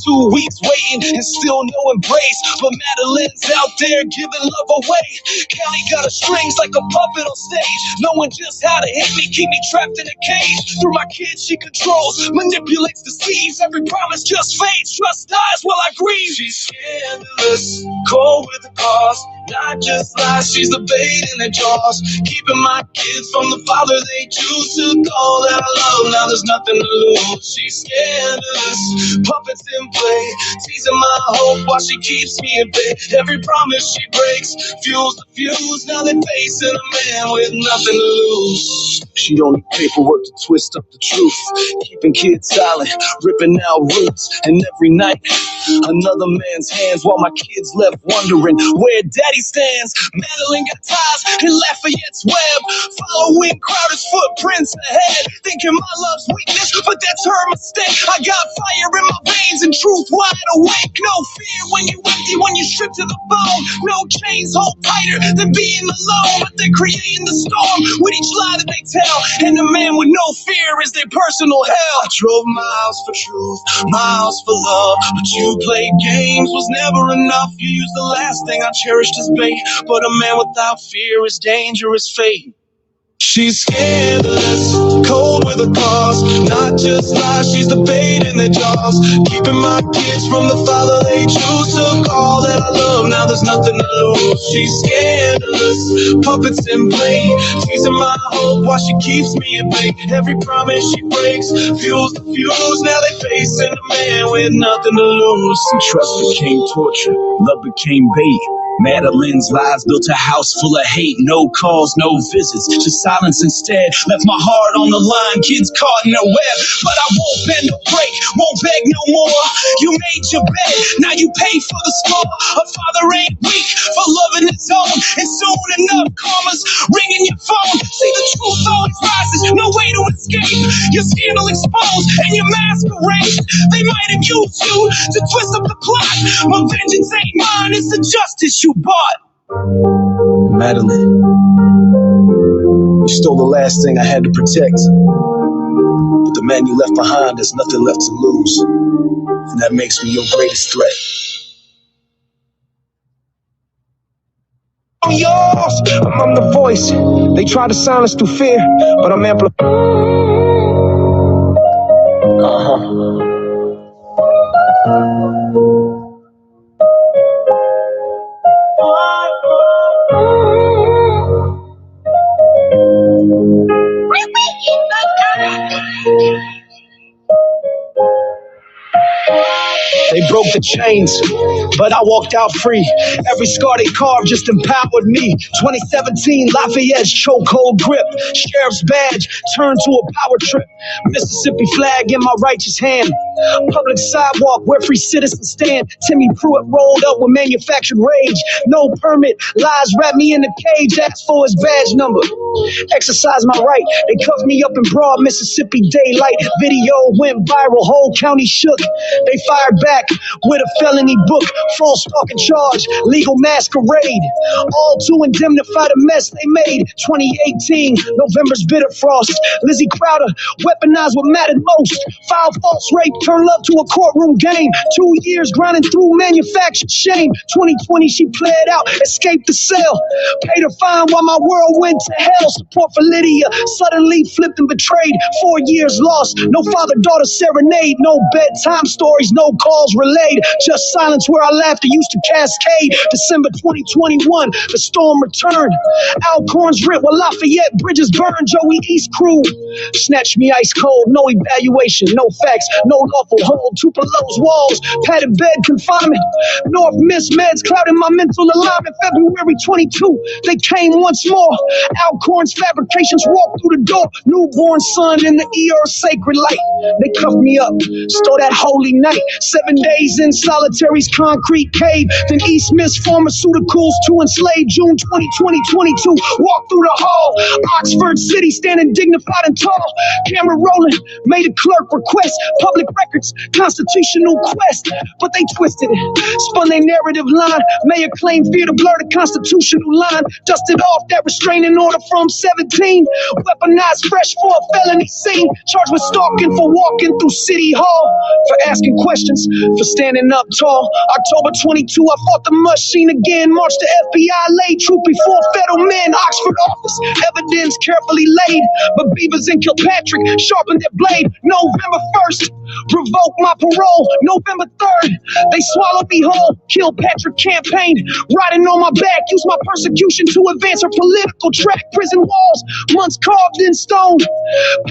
2 weeks waiting and still no embrace. But Madeline's out there giving love away. County got her strings like a puppet on stage, knowing just how to hit me, keep me trapped in a cage. Through my kids she controls, manipulates the seas. Every promise just fades, trust dies while I grieve. She's scandalous, cold with the cause, not just lies, she's the bait in their jaws. Keeping my kids from the father they choose to call that I love. Now there's nothing to lose. She's scandalous, puppets in play, teasing my hope while she keeps me at bay. Every promise she breaks fuels the fuse. Now they're facing a man with nothing to lose. She don't need paperwork to twist up the truth, keeping kids silent, ripping out roots. And every night, another man's hands, while my kids left wondering where daddy stands. Madeline got ties in Lafayette's web, following Crowder's footprints ahead, thinking my love's weakness, but that's her mistake. I got fire in my veins and truth wide awake. No fear when you empty, when you strip to the bone. No chains hold tighter than being alone, but they're creating the storm with each lie that they tell. And the man with no fear is their personal hell. I drove miles for truth, miles for love, but you played games, was never enough. You used the last thing I cherished as bait, but a man without fear is dangerous fate. She's scandalous, cold with a cause, not just lies, she's the bait in their jaws. Keeping my kids from the father they choose to call that I love. Now there's nothing to lose. She's scandalous, puppets in play, teasing my hope while she keeps me at bay. Every promise she breaks fuels the fuse. Now they facing a man with nothing to lose. And trust became torture, love became bait. Madeline's lies built a house full of hate. No calls, no visits, just silence instead. Left my heart on the line, kids caught in a web. But I won't bend or break, won't beg no more. You made your bed, now you pay for the score. A father ain't weak for loving his own, and soon enough karma's ringing your phone. See, the truth always rises, no way to escape. Your scandal exposed and your masquerade. They might have used you to twist up the plot, but vengeance ain't mine, it's the justice you bought. Madeline, you stole the last thing I had to protect, but the man you left behind has nothing left to lose, and that makes me your greatest threat. I'm yours, I'm the voice. They try to silence through fear, but I'm amplified. They broke the chains, but I walked out free. Every scar they carved just empowered me. 2017, Lafayette's chokehold grip. Sheriff's badge turned to a power trip. Mississippi flag in my righteous hand. Public sidewalk where free citizens stand. Timmy Pruitt rolled up with manufactured rage. No permit, lies wrapped me in the cage. Asked for his badge number. Exercise my right. They cuffed me up in broad Mississippi daylight. Video went viral, whole county shook. They fired back with a felony book, fraud stalking charge, legal masquerade, all to indemnify the mess they made. 2018, November's bitter frost. Lizzie Crowder weaponized what mattered most. Filed false rape, turned love to a courtroom game. 2 years grinding through manufactured shame. 2020, she played out, escaped the cell, paid her fine while my world went to hell. Support for Lydia suddenly flipped and betrayed. 4 years lost, no father-daughter serenade, no bedtime stories, no calls relayed, just silence where our laughter used to cascade. December 2021, the storm returned. Alcorns ripped while Lafayette bridges burned. Joey East crew snatched me ice cold. No evaluation, no facts, no lawful hold. Tupelo's walls, padded bed confinement. North Miss meds clouding my mental alignment. February 22, they came once more. Alcorns fabrications walked through the door. Newborn son in the ER sacred light. They cuffed me up, stole that holy night. 7 days in solitary's con. concrete cave. Then East Miss Pharmaceuticals to enslave. June 2020, 22. Walk through the hall. Oxford City standing dignified and tall. Camera rolling. Made a clerk request. Public records. Constitutional quest. But they twisted it. Spun their narrative line. Mayor claimed fear to blur the constitutional line. Dusted off that restraining order from 17. Weaponized fresh for a felony scene. Charged with stalking for walking through City Hall. For asking questions. For standing up tall. October 22, I fought the machine again. Marched the FBI, laid truth before federal men. Oxford office, evidence carefully laid. But Beavers and Kilpatrick sharpened their blade. November 1st, revoked my parole. November 3rd, they swallowed me whole. Kilpatrick campaign, riding on my back. Used my persecution to advance her political track. Prison walls, months carved in stone.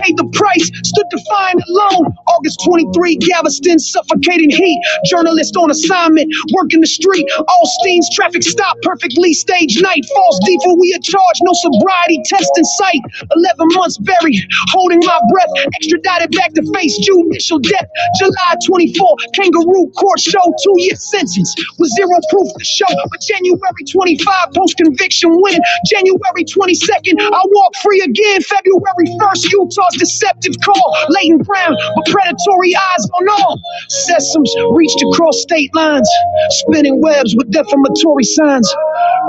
Paid the price, stood defiant alone. August 23, Galveston, suffocating heat. Journalist on assignment, working the street. Allstein's traffic stop, perfectly staged night. False default, we are charged, no sobriety test in sight. 11 months buried, holding my breath. Extradited back to face judicial death. July 24, kangaroo court show. 2-year sentence with zero proof to show. But January 25, post-conviction win. January 22nd, I walk free again. February 1st, Utah's deceptive call. Latent brown, but predatory eyes on all. Sesams reached across state lines, spinning webs with defamatory signs.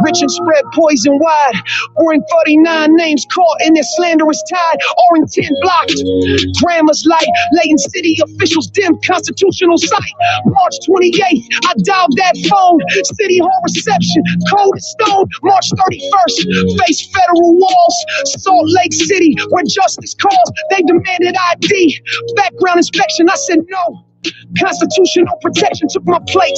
Rich and spread poison wide. Or in 39 names caught in their slanderous tide. Or in 10 blocked. Grammar's light. Layton City officials dim constitutional sight. March 28th, I dialed that phone. City Hall reception, cold as stone. March 31st, face federal walls. Salt Lake City, where justice calls. They demanded ID. Background inspection, I said no. Constitutional protection took my place.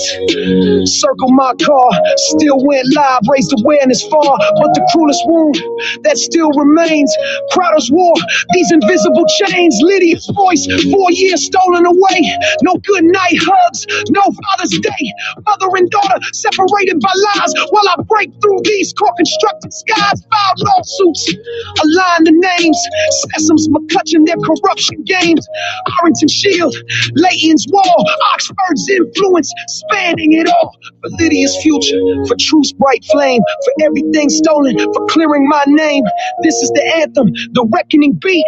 Circle my car, still went live, raised awareness far. But the cruelest wound that still remains. Crowder's war, these invisible chains. Lydia's voice, 4 years stolen away. No good night hugs, no Father's Day. Mother and daughter separated by lies. While I break through these core-constructed skies. Filed lawsuits, align the names. Sesams, McCutcheon, their corruption games. Arrington Shield, Layton's wall, Oxford's influence, spanning it all. For Lydia's future, for truth's bright flame, for everything stolen, for clearing my name. This is the anthem, the reckoning beat.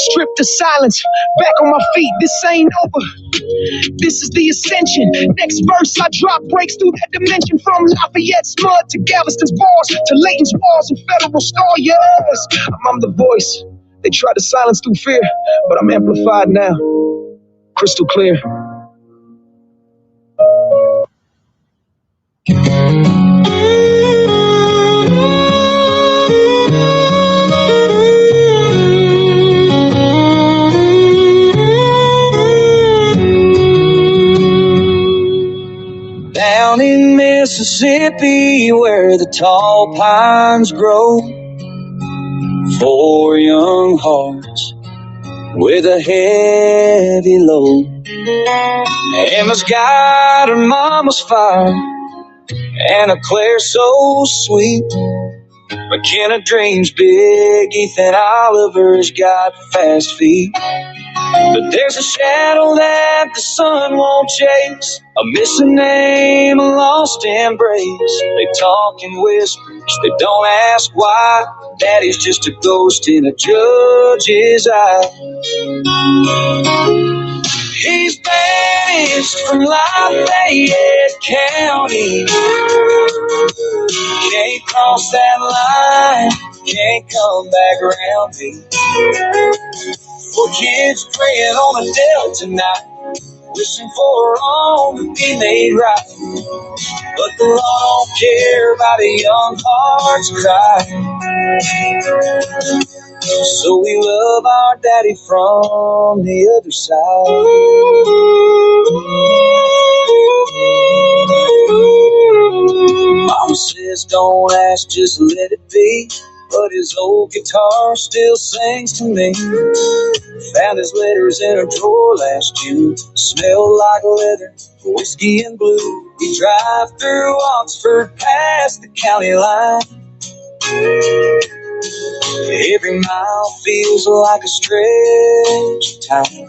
Stripped to silence, back on my feet. This ain't over. This is the ascension. Next verse I drop breaks through that dimension. From Lafayette's mud to Galveston's bars to Layton's walls and Federal Star. Yes, I'm the voice. They tried to silence through fear, but I'm amplified now. Crystal clear. Down in Mississippi where the tall pines grow, 4 young hearts with a heavy load. Emma's got her mama's fire and a Claire so sweet. McKenna dreams big, Ethan Oliver's got fast feet. But there's a shadow that the sun won't chase, a missing name, a lost embrace. They talk in whispers, they don't ask why. Daddy's just a ghost in a judge's eye. He's banished from Lafayette County. Can't cross that line, can't come back around me. For kids praying on a dell tonight, wishing for a wrong to be made right. But the law don't care about a young heart's cry. So we love our daddy from the other side. Mama says don't ask, just let it be. But his old guitar still sings to me. Found his letters in a drawer last June. Smelled like leather, whiskey and blue. We drive through Oxford past the county line. Every mile feels like a stretch of time.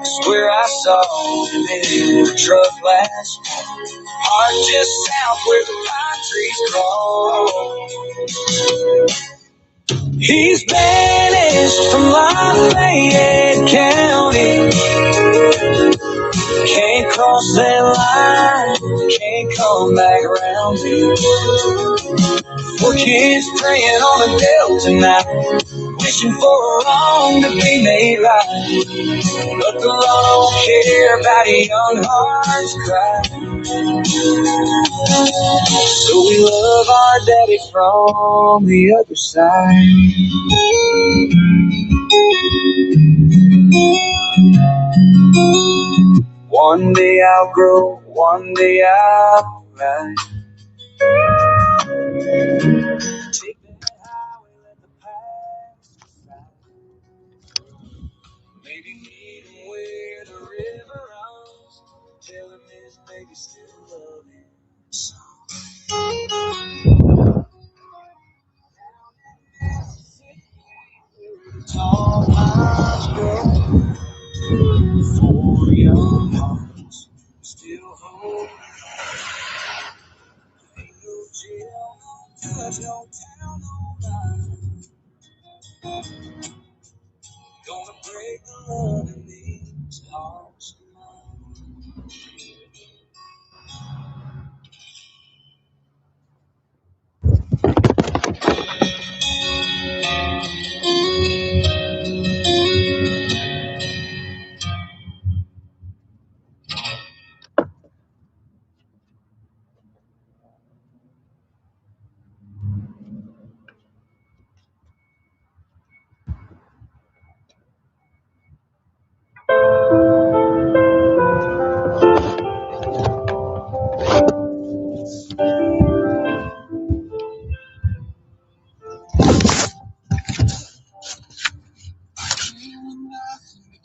Swear I saw him in a truck last night, parked just south where the pine trees grow. He's banished from Lafayette County. Can't cross that line, can't come back around me. Poor kids praying on a bell tonight, wishing for a wrong to be made right. But the law don't care about a young heart's cry. So we love our daddy from the other side. One day I'll grow, one day I'll rise. Take that highway, let the past decide. Maybe meet him where the river runs. Tell him his baby still love him. Tall pines grow for young hearts still hold. Ain't no jail, no judge, no town, no line. Gonna break the love in these hearts of mine.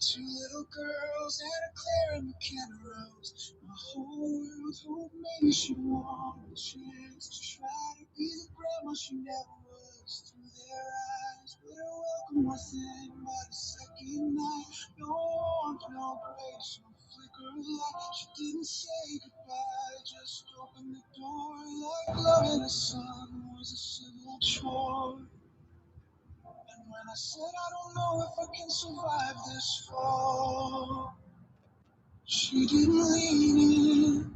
Two little girls and a Claire and McKenna Rose. My whole world hoped maybe she want a chance to try to be the grandma she never was. Through their eyes, but her welcome wasn't by the second night. No warmth, no grace, no flicker of light. She didn't say goodbye, just opened the door like loving a son was a civil chore. And when I said I don't know if I can survive this fall, she didn't lean in,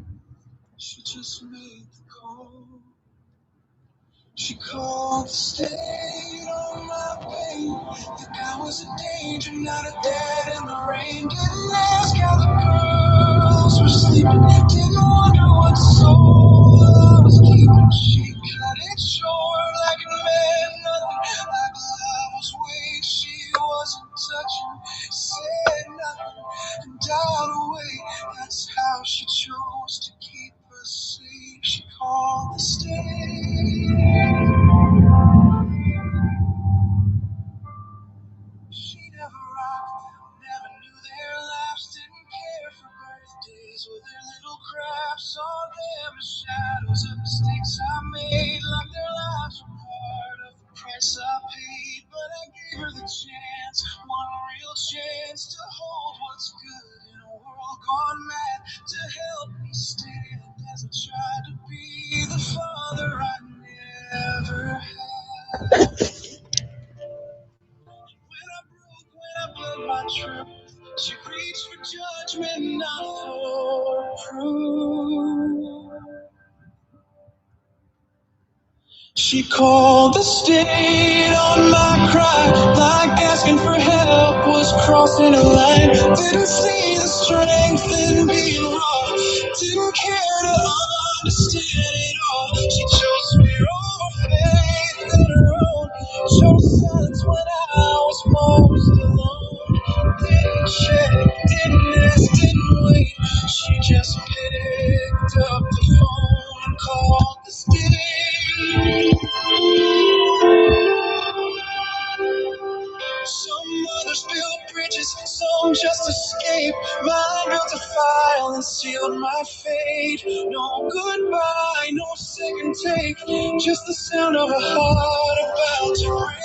she just made the call. She called the state on my pain. The guy was a danger, not a dad in the rain. Didn't ask how the girls were sleeping. Didn't wonder what soul I was keeping. She cut it short like it meant nothing. Like love was weak, she wasn't touching. Said nothing and dialed away. That's how she chose to keep us safe. She called the state. She never rocked them, never knew their lives, didn't care for birthdays or their little crafts. Saw them as shadows of mistakes I made, like their lives were part of the price I paid. But I gave her the chance, one real chance to hold what's good in a world gone mad, to help me stand as I tried to be the father I never had. When I bled my truth, she reached for judgment, not for proof. She called the state on my cry, like asking for help was crossing a line. Didn't see the strength in being raw, didn't care to understand it all. She chose fear over faith in her own, chose silence when I was most alone. Didn't check, didn't ask, didn't wait. She just picked up the phone and called the state. Some others built bridges, some just escaped. Mine built a file and sealed my fate. No goodbye, no second take, just the sound of a heart about to break.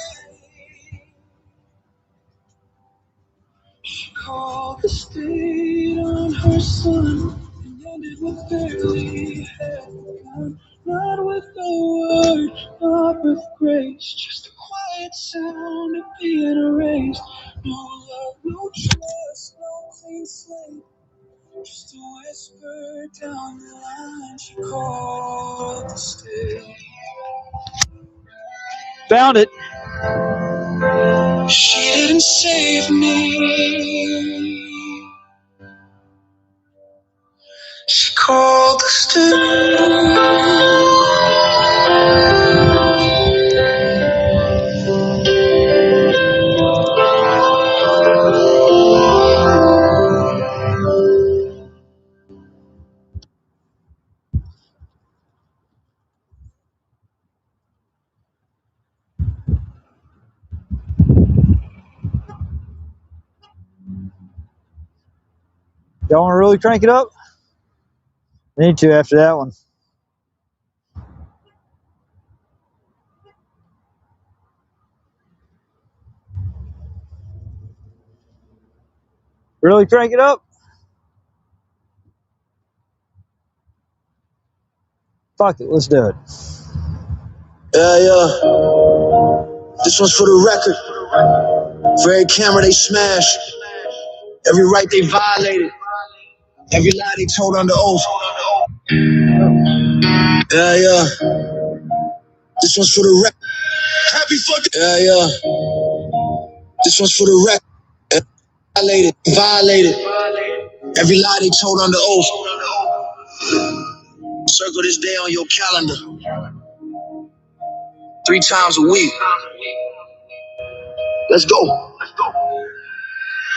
called the state on her son and ended with barely had begun. Not with a word, not with grace, just a quiet sound of being erased. No love, no trust, no clean slate, just a whisper down the line. She called the state. Found it. She didn't save me. She called the state. Y'all want to really crank it up? Need to after that one. Really crank it up? Fuck it, let's do it. Yeah. This one's for the record. For every camera they smashed, every right they violated, every lie they told under oath. Yeah. This one's for the record. Happy fucking. Yeah. This one's for the record. Violated. Every lie they told under oath. Circle this day on your calendar. 3 times a week. Let's go.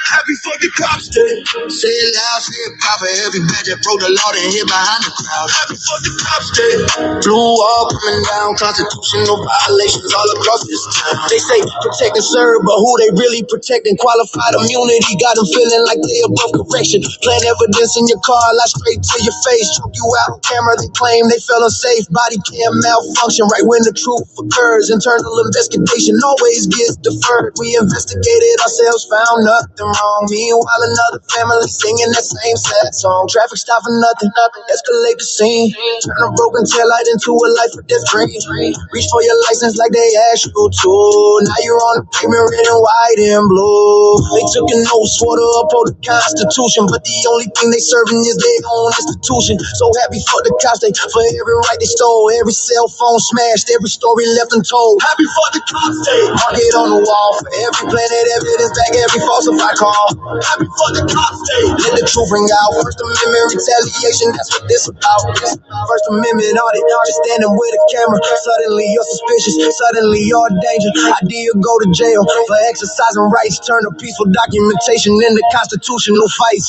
Happy fucking cops day. Say it loud, say it proper. Every badge that broke the law and hid behind the crowd. Happy fucking cops day. Flew up and down, constitutional violations all across this town. They say protect and serve, but who they really protecting? Qualified immunity got them feeling like they above correction. Plant evidence in your car, lie straight to your face. Choke you out on camera, they claim they feel unsafe. Body cam malfunction right when the truth occurs. Internal investigation always gets deferred. We investigated ourselves, found nothing wrong. Meanwhile, another family singing that same sad song. Traffic stop for nothing, escalate the scene. Turn a broken taillight into a life or death dream. Reach for your license like they asked you to. Now you're on the pavement, red and white and blue. They took an oath, swore to uphold the Constitution, but the only thing they serving is their own institution. So happy for the cops, they for every right they stole, every cell phone smashed, every story left untold. Happy for the cops, they mark it on the wall for every planted evidence back, every falsified call. Happy for the cops, they let the truth ring out. First Amendment retaliation, that's what this about. First Amendment audit, just standing with a camera. Suddenly you're suspicious, suddenly you're a danger. Idea go to jail for exercising rights. Turn a peaceful documentation into constitutional fights.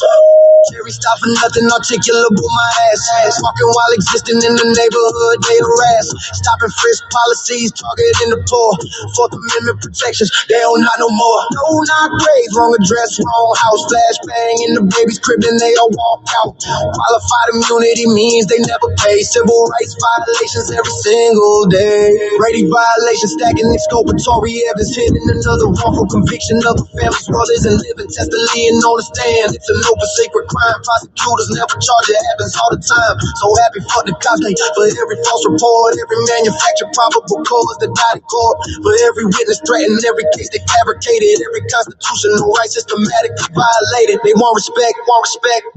Jerry stop for nothing, articulable my ass. Walking while existing in the neighborhood, they harass. Stop and frisk policies, targeting the poor. Fourth Amendment protections, they don't not no more. No, not grave, wrong address, wrong house. Flashbang in the baby's crib, then they all walk out. Qualified immunity means they never pay. Civil rights violations every single day. Brady violations stacking exculpatory evidence, hidden another wrongful conviction of a family's brothers and living testily and on the stand. It's an open secret crime. Prosecutors never charge, it happens all the time. So happy for the cops, they for every false report, every manufactured probable cause that died in court, for every witness threatened, every case they fabricated, every constitutional right systematically violated. They want respect,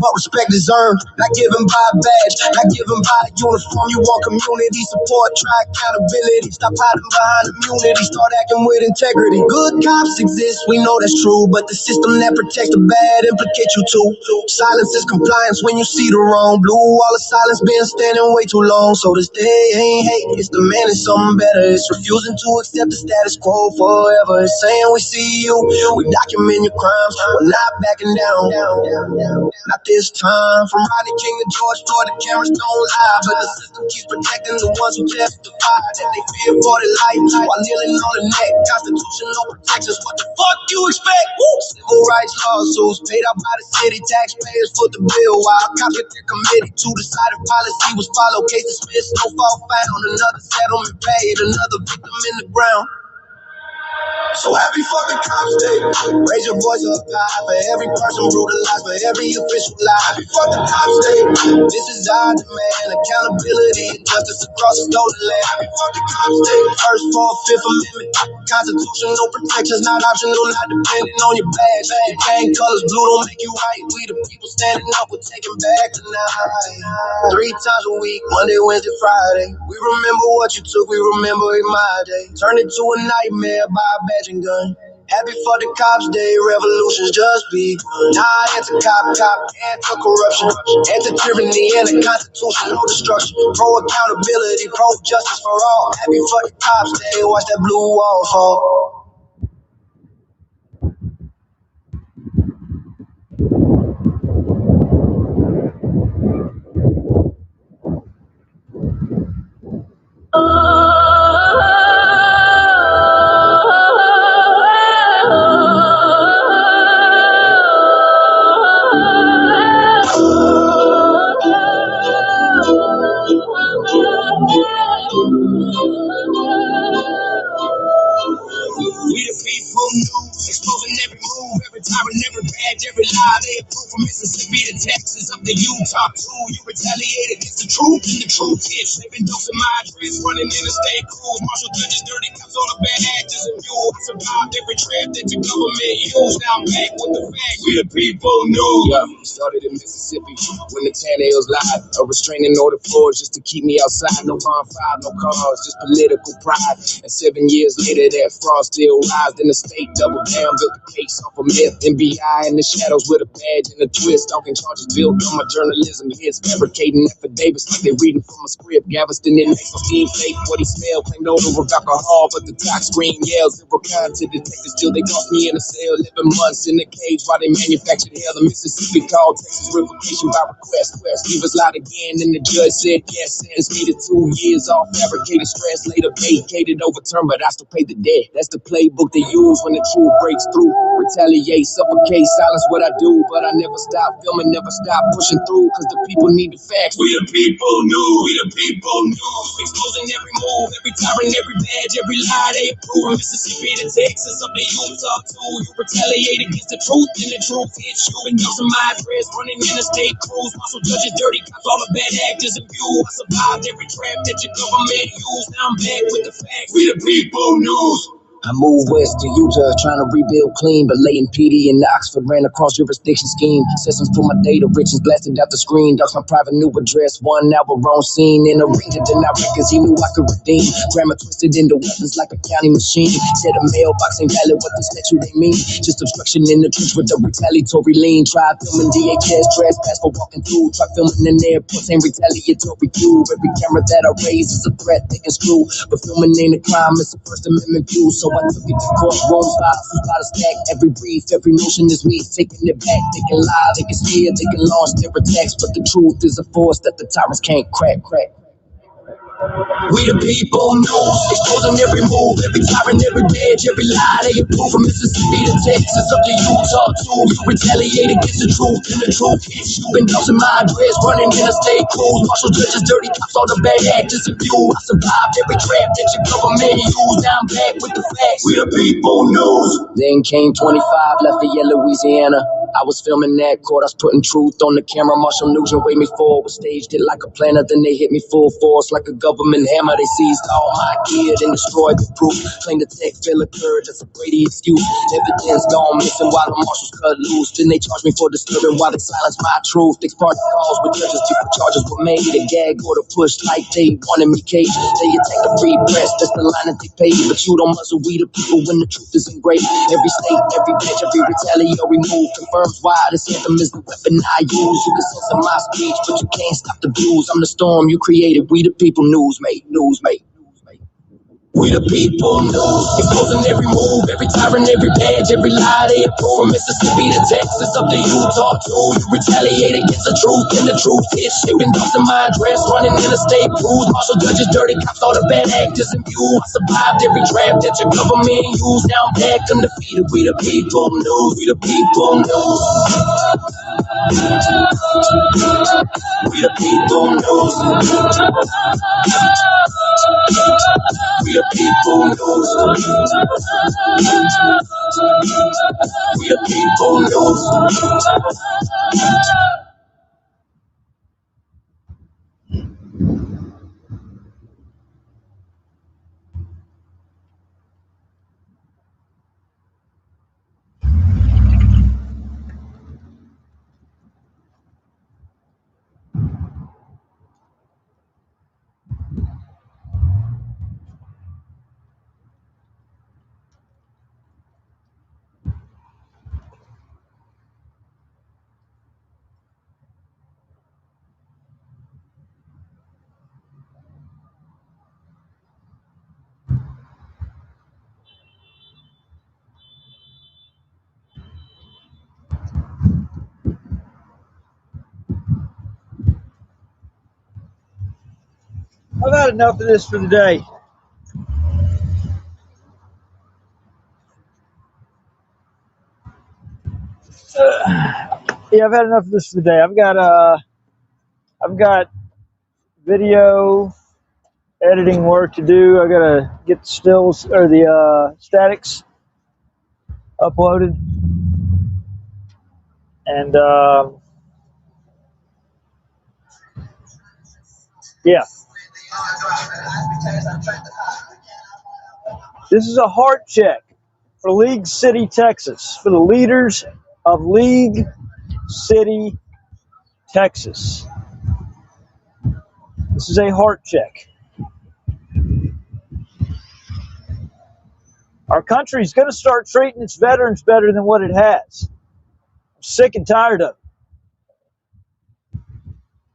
but respect is earned, not given by a badge, not given by a uniform. You want community support, try accountability, stop hiding behind immunity, start acting with integrity. Good cops exist, we know that's true, but the system that protects the bad implicates you too. Silence is compliance when you see the wrong. Blue wall of silence been standing way too long. So this day ain't hate, it's demanding something better. It's refusing to accept the status quo forever. It's saying we see you, we document your crimes, we're not backing down. Not this time. From Rodney King to George Floyd, the cameras don't lie, but the system keeps protecting the ones who testify that they fear for their life while kneeling on the neck. Constitutional protections, what the fuck you expect? Woo! Civil rights lawsuits paid out by the city, taxpayers foot the bill while cops get their committee to decide if policy was followed. Case dismissed, no fault found. Another settlement paid, another victim in the ground. So happy fucking Cops Day. Raise your voice up high for every person brutalized, for every official lie. Happy fucking Cops Day. This is our demand. Accountability and justice across the stolen land. Happy fucking Cops Day. First, fourth, fifth amendment. Constitutional protections not optional, not depending on your badge. Your gang colors blue don't make you right. We the people standing up, we're taking back tonight. 3 times a week, Monday, Wednesday, Friday. We remember what you took, we remember it my day. Turn it to a nightmare by a badging gun. Happy for the Cops Day, revolution's just begun. Nah, anti-cop, anti-corruption, anti-tyranny, and the Constitution, no destruction. Pro-accountability, pro-justice for all. Happy for the Cops Day, watch that blue wall fall. We the people news, exposing every move, every tyrant, every badge, every lie. They approve from Mississippi to Texas, up to Utah too. You retaliate against the truth, and the truth is living dose in my address, running interstate crews, marshal judges, dirty cops, all the bad actors and you. I survived every trap that your government used. Now I'm back with the facts. We the people news. Yeah, started in Mississippi when the Tan Hills lied. A restraining order for us just to keep me outside. No bonfire, no cars, just political pride. And 7 years later, that fraud still rise. Then the state doubled down, built the case off a myth. NBI in the shadows with a badge and a twist. Stalking charges built on my journalism hits. Fabricating affidavits like they reading from a script. Galveston didn't make no steam fake what he smelled. Claimed odor of alcohol, but the tox screen yells. Zero content detectives till they tossed me in a cell. 11 months in the cage while they manufactured hell. The Mississippi called Texas revocation by request. He was lied again and the judge said yes. Sentenced me to 2 years off fabricated stress. Later vacated, overturned, but I still pay the debt. That's the playbook they use when the truth breaks through. Retaliate, suffocate, silence what I do. But I never stop filming, never stop pushing through. Cause the people need the facts. We the people news, we the people news. Exposing every move, every tyrant, every badge, every lie they approve. From Mississippi to Texas, up to Utah too. You retaliate against the truth, and the truth hits you. And those are my address, running interstate crews. Muscle judges, dirty cops, all the bad actors and you. I survived every trap that your government used. Now I'm back with the facts. We the people news. I moved west to Utah, trying to rebuild clean, but laying PD in Oxford ran across jurisdiction scheme. Systems put my data riches blasted out the screen. Dogs my private new address, 1 hour on scene. In a region denied records he knew I could redeem. Grammar twisted into weapons like a county machine. Said a mailbox ain't valid, what the statute they mean. Just obstruction in the trench with the retaliatory lean. Try filming DHS, trespass for walking through. Try filming in airports, ain't retaliatory view. Every camera that I raise is a threat they can screw. But filming ain't a crime, it's a First Amendment view. So I took it to courtrooms, files by the stack. Every brief, every motion is me taking it back. They can lie, they can steal, they can launch their attacks. But the truth is a force that the tyrants can't crack. We the people news, exposing every move, every tyrant, every badge, every lie they approve. From Mississippi to Texas, up to Utah too. You retaliate against the truth, and the truth hits you. Been dosing my address, running interstate crews. Marshal judges, dirty cops, all the bad actors and you. I survived every trap that your government used. Now I'm back with the facts. We the people news. Then came 25, Lafayette, Louisiana. I was filming that court, I was putting truth on the camera. Marshall Nugent waved me forward, staged it like a planner. Then they hit me full force like a government hammer. They seized all my gear, then destroyed the proof. Claimed the tech fail occurred, that's a Brady excuse. Evidence gone missing while the marshals cut loose. Then they charged me for disturbing while they silenced my truth. They sparked calls with judges, different charges were made. A gag order pushed like they wanted me caged. They attack the free press, that's the line that they paid. But you don't muzzle we the people when the truth is engraved. Every state, every bitch, every retaliatory move confirms why this anthem is the weapon I use. You can censor my speech, but you can't stop the views. I'm the storm you created. We the people news, mate. We the people news, exposing every move, every tyrant, every badge, every lie they approve. From Mississippi to Texas, up to Utah too. You retaliate against the truth, and the truth hits you. Been dosing my address, running interstate crews. Marshal judges, dirty cops, all the bad actors and you. I survived every trap that your government used. Now I'm back undefeated. We the people news, we the people news. We the people news. We are people knows. We are people knows. I've had enough of this for the day. Yeah, I've had enough of this for the day. I've got video editing work to do. I gotta get the stills or the statics uploaded, and yeah, this is a heart check for League City, Texas, for the leaders of League City, Texas. This is a heart check. Our country is going to start treating its veterans better than what it has. I'm sick and tired of it.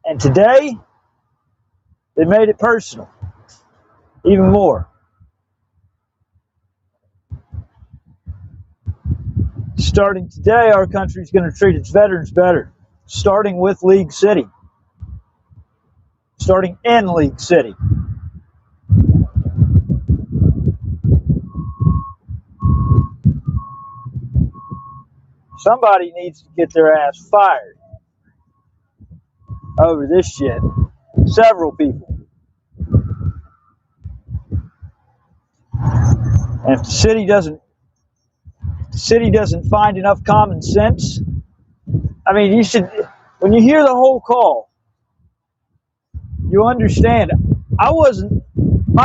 And today, they made it personal, even more. Starting today, our country is going to treat its veterans better, starting with League City, starting in League City. Somebody needs to get their ass fired over this shit. Several people. And if the city doesn't find enough common sense, I mean, you should, when you hear the whole call, you understand. My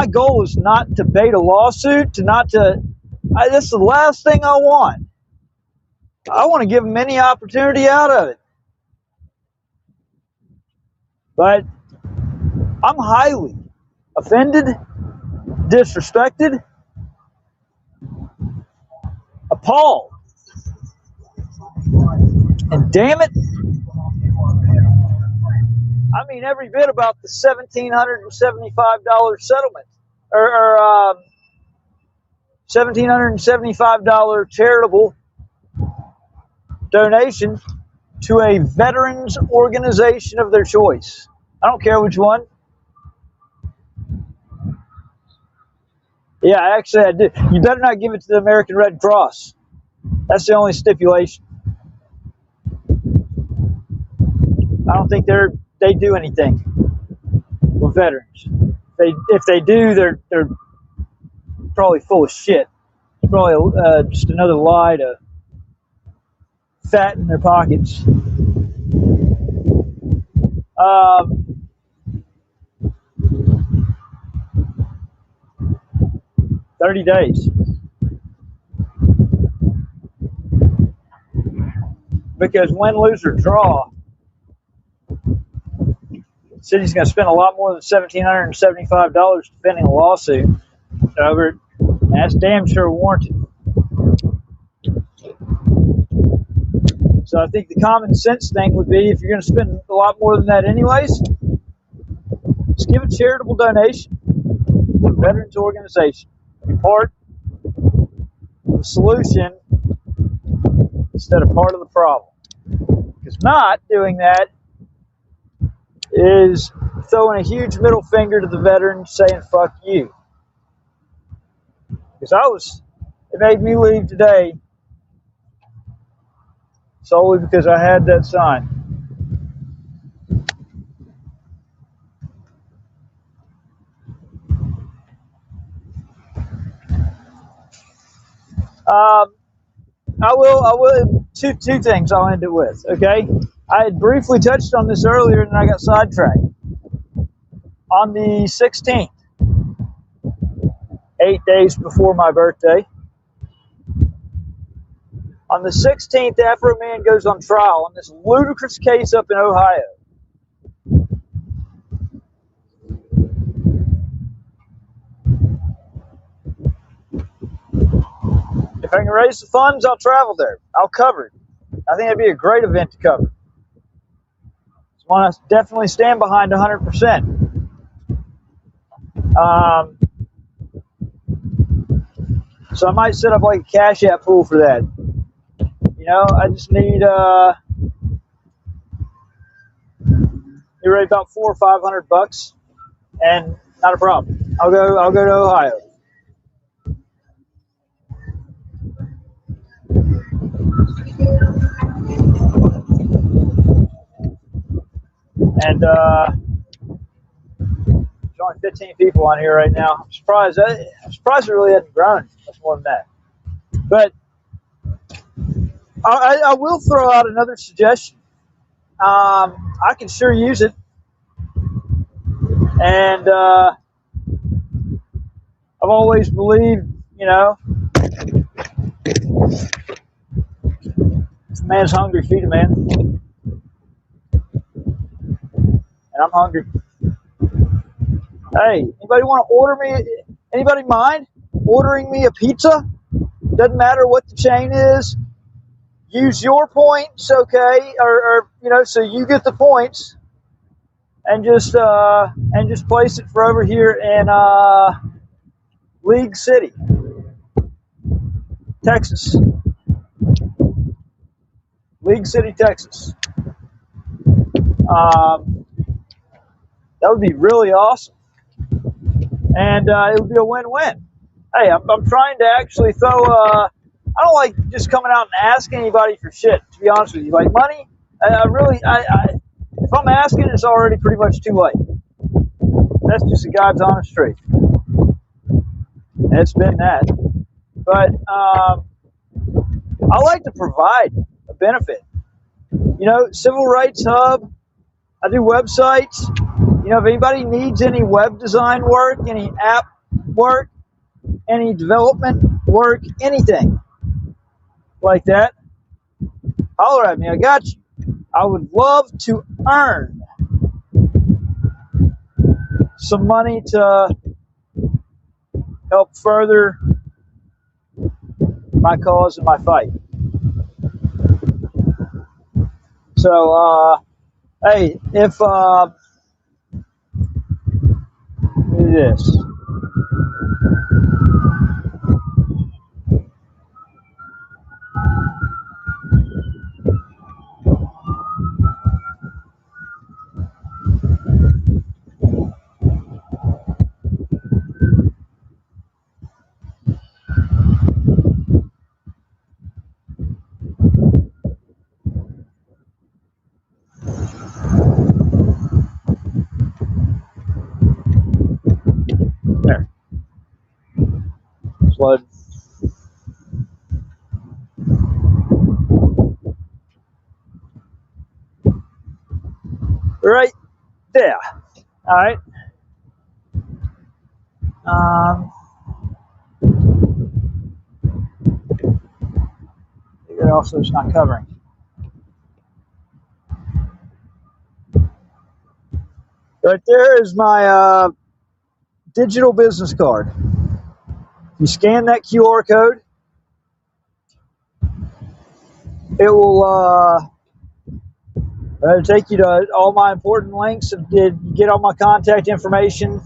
goal is not to bait a lawsuit, that's the last thing I want. I want to give them any opportunity out of it. But I'm highly offended, disrespected, appalled. And damn it, I mean every bit about the $1,775 settlement, or $1,775 charitable donation to a veterans organization of their choice. I don't care which one. Yeah, actually I do. You better not give it to the American Red Cross. That's the only stipulation. I don't think they do anything with veterans. If they do, they're probably full of shit. It's probably just another lie to fatten their pockets. 30 days. Because win, lose, or draw, the city's going to spend a lot more than $1,775 defending a lawsuit over it. That's damn sure warranted. So I think the common sense thing would be, if you're going to spend a lot more than that anyways, just give a charitable donation to a veterans organization. Be part of the solution instead of part of the problem. Because not doing that is throwing a huge middle finger to the veterans, saying fuck you. Because it made me leave today solely because I had that sign. Um, I will. Two things I'll end it with. Okay, I had briefly touched on this earlier, and I got sidetracked. On the 16th, 8 days before my birthday, on the 16th, after a man goes on trial on this ludicrous case up in Ohio. If I can raise the funds, I'll travel there. I'll cover it. I think that'd be a great event to cover. It's one I definitely stand behind 100%. So I might set up like a Cash App pool for that. You know, I just need you raise about $400 or $500, and not a problem. I'll go to Ohio. And there's only 15 people on here right now. I'm surprised it really hasn't grown much more than that. But I will throw out another suggestion. I can sure use it, and I've always believed, you know, if a man's hungry, feed a man, and I'm hungry. Hey, anybody want to order me? Anybody mind ordering me a pizza? Doesn't matter what the chain is. Use your points, okay, or you know, so you get the points, and just place it for over here in League City, Texas. League City, Texas. That would be really awesome, and it would be a win-win. Hey, I'm trying to actually throw. I don't like just coming out and asking anybody for shit. To be honest with you, like money, if I'm asking, it's already pretty much too late. That's just a God's honest truth. And it's been that. But I like to provide a benefit. You know, Civil Rights Hub. I do websites. You know, if anybody needs any web design work, any app work, any development work, anything like that, holler at me. I got you. I would love to earn some money to help further my cause and my fight. So, hey, if do this. There. Flood. Right there. All right. It also is not covering. Right there is my digital business card. You scan that QR code, it will take you to all my important links and get all my contact information,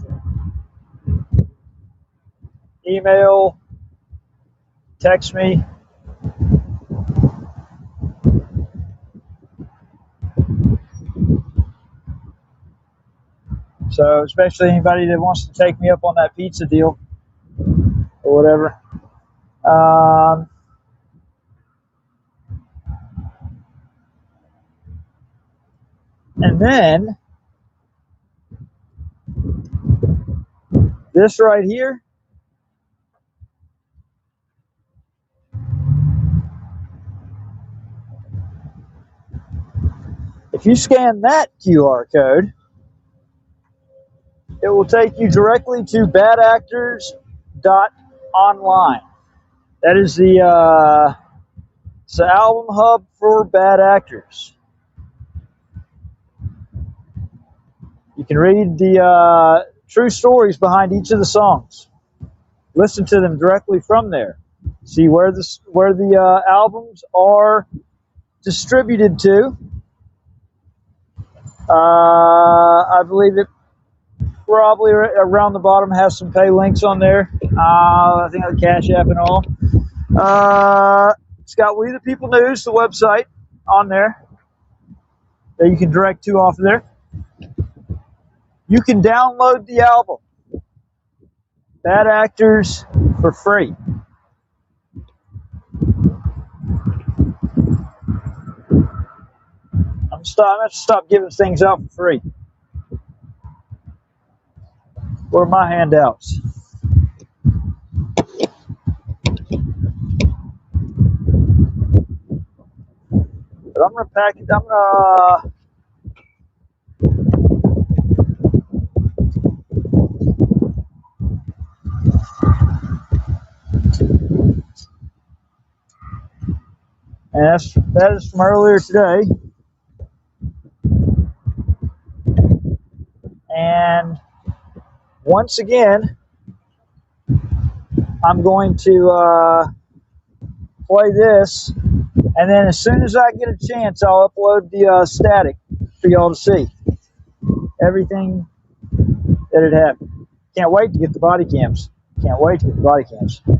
email, text me. So especially anybody that wants to take me up on that pizza deal or whatever. And then this right here If you scan that QR code, it will take you directly to badactors.online. That is it's the album hub for bad actors. You can read the true stories behind each of the songs. Listen to them directly from there. See where the albums are distributed to. I believe it probably around the bottom has some pay links on there. I think the Cash App and all. It's got We the People News, the website, on there that you can direct to off of there. You can download the album, Bad Actors, for free. I'm going to stop giving things out for free. Where are my handouts? But I'm going to pack it. And that is from earlier today. And once again, I'm going to play this, and then as soon as I get a chance, I'll upload the static for y'all to see everything that had happened. Can't wait to get the body cams. Can't wait to get the body cams. Good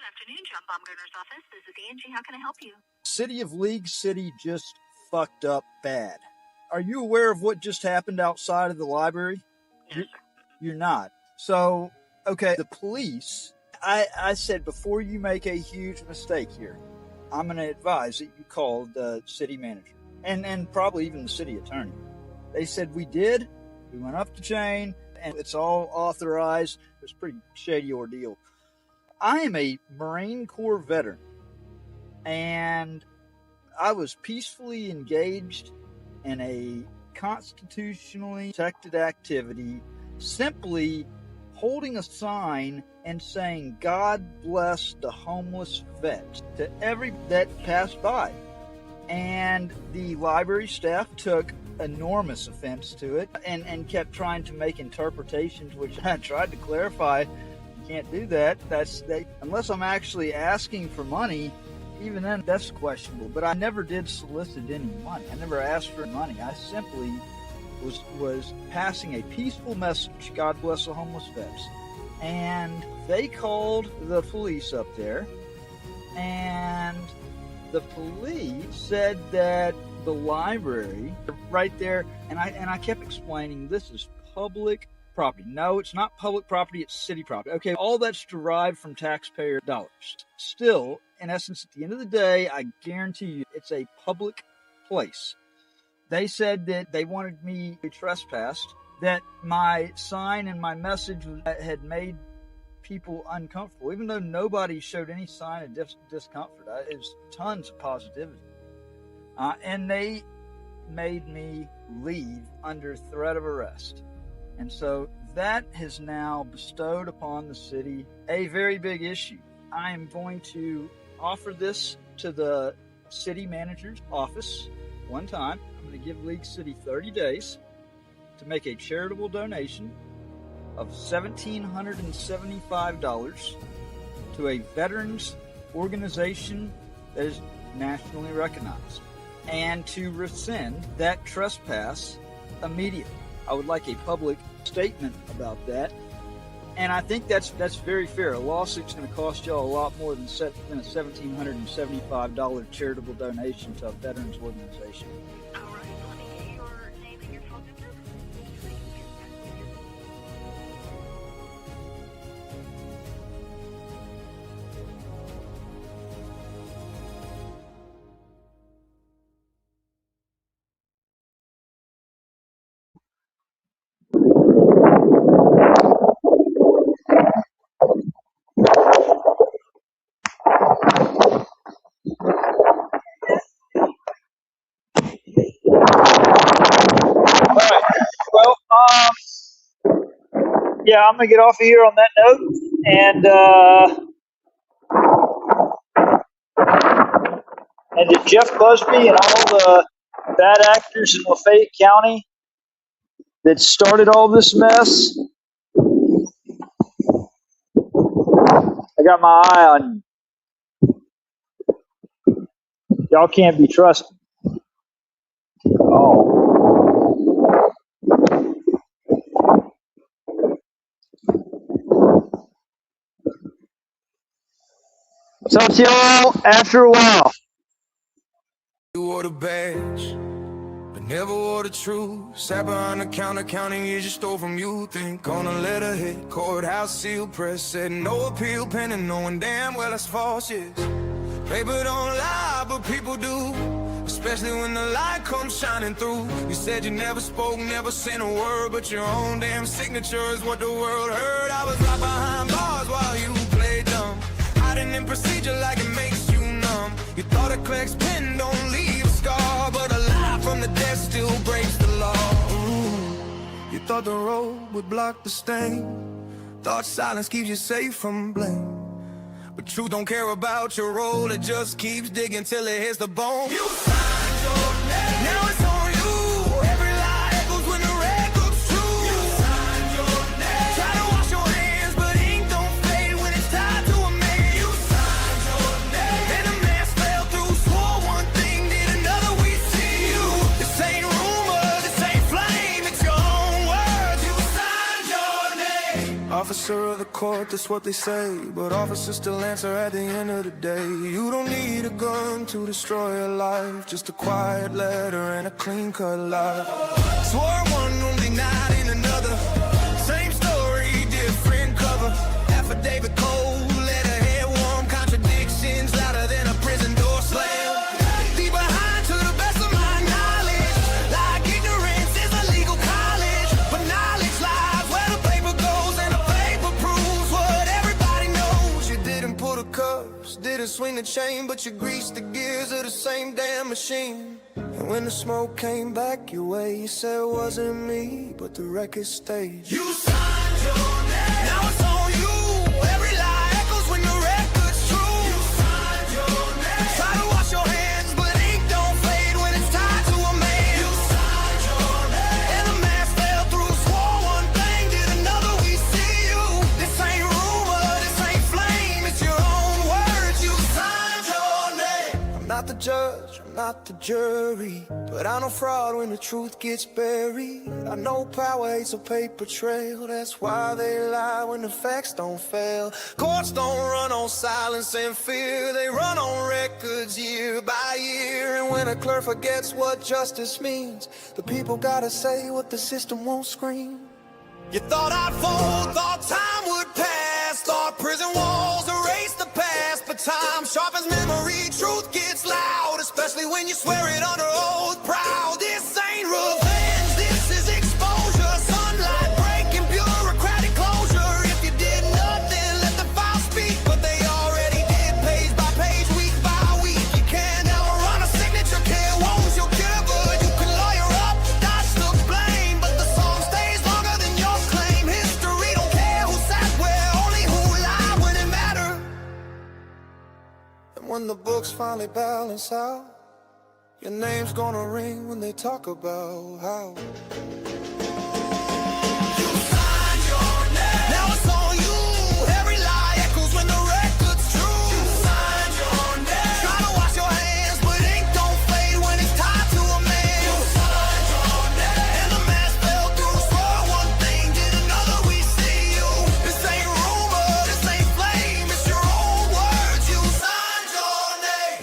afternoon, John Baumgartner's office. This is Angie. How can I help you? City of League City just fucked up bad. Are you aware of what just happened outside of the library? Yes, sir. You're not. So, okay, the police, I said before you make a huge mistake here, I'm going to advise that you call the city manager and probably even the city attorney. They said we did. We went up the chain and it's all authorized. It was a pretty shady ordeal. I am a Marine Corps veteran and I was peacefully engaged in a constitutionally protected activity, simply holding a sign and saying, "God bless the homeless vets," to every that passed by. And the library staff took enormous offense to it and kept trying to make interpretations, which I tried to clarify. You can't do that. Unless I'm actually asking for money. Even then, that's questionable. But I never did solicit any money. I never asked for money. I simply was passing a peaceful message. God bless the homeless vets. And they called the police up there, and the police said that the library right there, and I kept explaining this is public property. No, it's not public property, it's city property. Okay, all that's derived from taxpayer dollars. Still, in essence, at the end of the day, I guarantee you it's a public place. They said that they wanted me to be trespassed, that my sign and my message had made people uncomfortable, even though nobody showed any sign of discomfort. It was tons of positivity. And they made me leave under threat of arrest. And so that has now bestowed upon the city a very big issue. I am going to offer this to the city manager's office one time. I'm going to give League City 30 days to make a charitable donation of $1,775 to a veterans organization that is nationally recognized, and to rescind that trespass immediately. I would like a public statement about that. And I think that's very fair. A lawsuit's going to cost y'all a lot more than a $1,775 charitable donation to a veterans organization. All right, let me get your name and your phone number. yeah, I'm gonna get off of here on that note, and to Jeff Busby and all the bad actors in Lafayette County that started all this mess, I got my eye on you. Y'all can't be trusted. Oh, talk to y'all after a while. You wore the badge, but never wore the truth. Sat behind the counter counting years you stole from you. Think on a letterhead, courthouse seal, press said no appeal pending, knowing damn well that's false, yes. Paper don't lie, but people do, especially when the light comes shining through. You said you never spoke, never sent a word, but your own damn signature is what the world heard. I was right behind bars while you played dumb, hiding in procedure like it makes you numb. You thought a clerk's pen don't leave a scar, but a lie from the dead still breaks the law. You thought the road would block the stain, thought silence keeps you safe from blame. But truth don't care about your role, it just keeps digging till it hits the bone. You signed your name, now it's on you. Every lie echoes when the record's true. You signed your name, try to wash your hands, but ink don't fade when it's tied to a man. You signed your name, and a mask fell through, swore one thing, did another, we see you. This ain't rumor, this ain't flame, it's your own words. You signed your name. Officer of the court, that's what they say, but officers still answer at the end of the day. You don't need a gun to destroy a life, just a quiet letter and a clean-cut life. Swore one only night in another, same story, different cover. Affidavit cold, letterhead warm, contradictions louder than a prison door slam. Leave behind to the best of my knowledge, like ignorance is a legal college, but knowledge lies where the paper goes and the paper proves what everybody knows. You didn't pull the cuffs, didn't swing the chain, but you greased the gears of the same damn machine. And when the smoke came back your way, you said it wasn't me, but the record stayed. You signed your name, now it's on you. Every lie echoes when the record's true. You signed your name, try to wash your hands, but ink don't fade when it's tied to a man. You signed your name, and the mask fell through, swore one thing, did another, we see you. This ain't rumor, this ain't flame, it's your own words. You signed your name. I'm not the judge, I'm not the jury, but I know fraud when the truth gets buried. I know power hates a paper trail, that's why they lie when the facts don't fail. Courts don't run on silence and fear, they run on records year by year. And when a clerk forgets what justice means, the people gotta say what the system won't scream. You thought I'd fold, thought time would pass, thought prison walls erased the past, but time sharpens memory, truth gets loud, especially when you swear it under oath proud. This ain't revenge, this is exposure, sunlight breaking bureaucratic closure. If you did nothing, let the file speak, but they already did page by page, week by week. You can't outrun a signature, care wounds you'll cover. You can lawyer up, dodge the blame, but the song stays longer than your claim. History don't care who sat where, only who lied when it mattered. And when the books finally balance out, your name's gonna ring when they talk about how you signed your name, now it's on you. Every lie echoes when the record's true. You signed your name, try to wash your hands, but ink don't fade when it's tied to a man. You signed your name, and the mask fell through, swore one thing, did another, we see you. This ain't rumor, this ain't flame, it's your own words. You signed your name,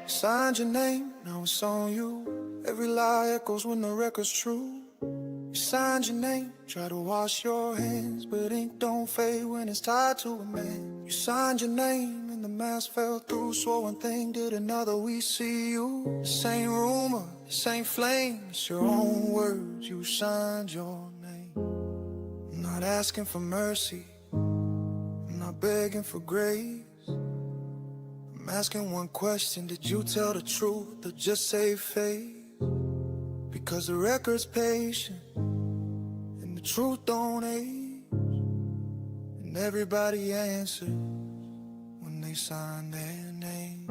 signed your name, now it's on you. Every lie echoes when the record's true. You signed your name, try to wash your hands, but ink don't fade when it's tied to a man. You signed your name and the mask fell through, swore one thing, did another, we see you. This ain't rumor, this ain't flame, it's your own words. You signed your name. I'm not asking for mercy, I'm not begging for grace. I'm asking one question, did you tell the truth or just save face? Because the record's patient and the truth don't age. everybody answers when they sign their name.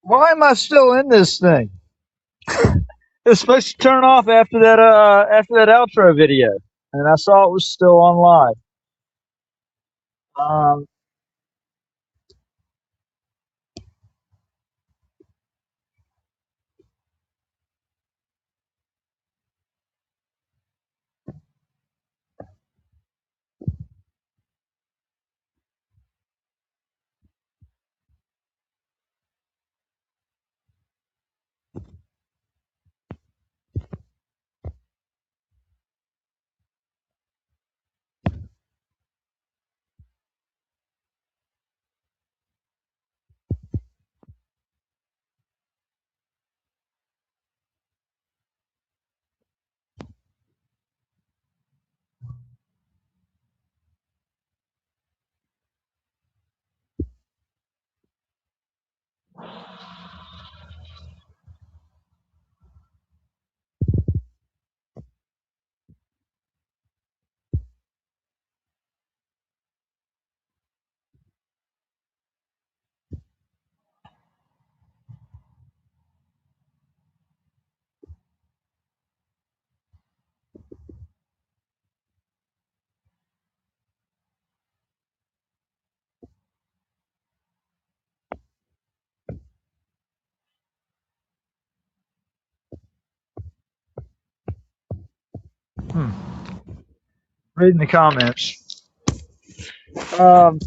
Why am I still in this thing? It's supposed to turn off after that outro video, and I saw it was still on live. Um, Reading the comments. Um,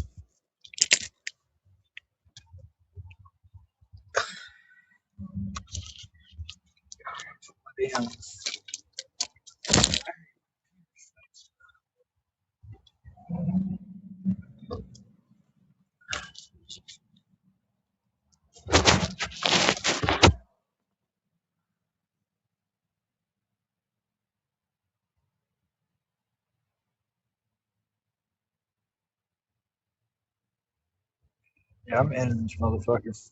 yeah, I'm ending this motherfucker.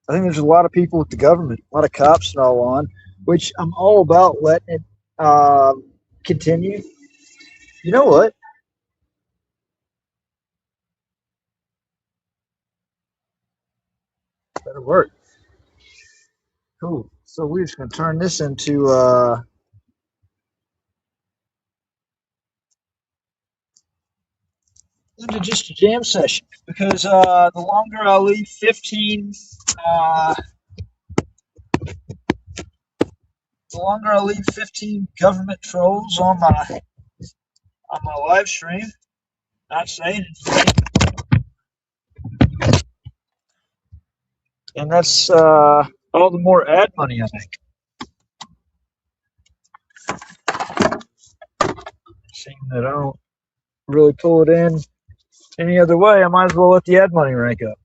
I think there's a lot of people with the government, a lot of cops and all on, which I'm all about letting it continue. You know what? Better work. Cool. So we're just gonna turn this into just a jam session because the longer I leave 15 uh, the longer I leave 15 government trolls on my live stream, not saying anything, and that's all the more ad money I make. Seeing that I don't really pull it in any other way, I might as well let the ad money rank up.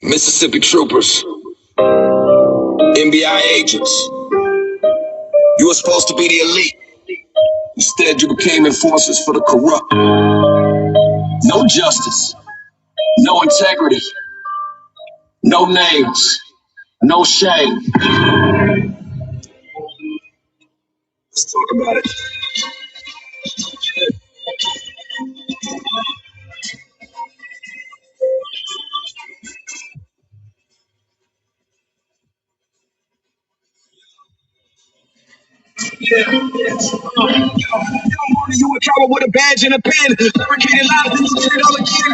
Mississippi troopers, NBI agents. You were supposed to be the elite. Instead, you became enforcers for the corrupt. No justice, no integrity, no names, no shame. Let's talk about it. Yeah. You a coward with a badge and a pen. Fabricated lies, you said it all again.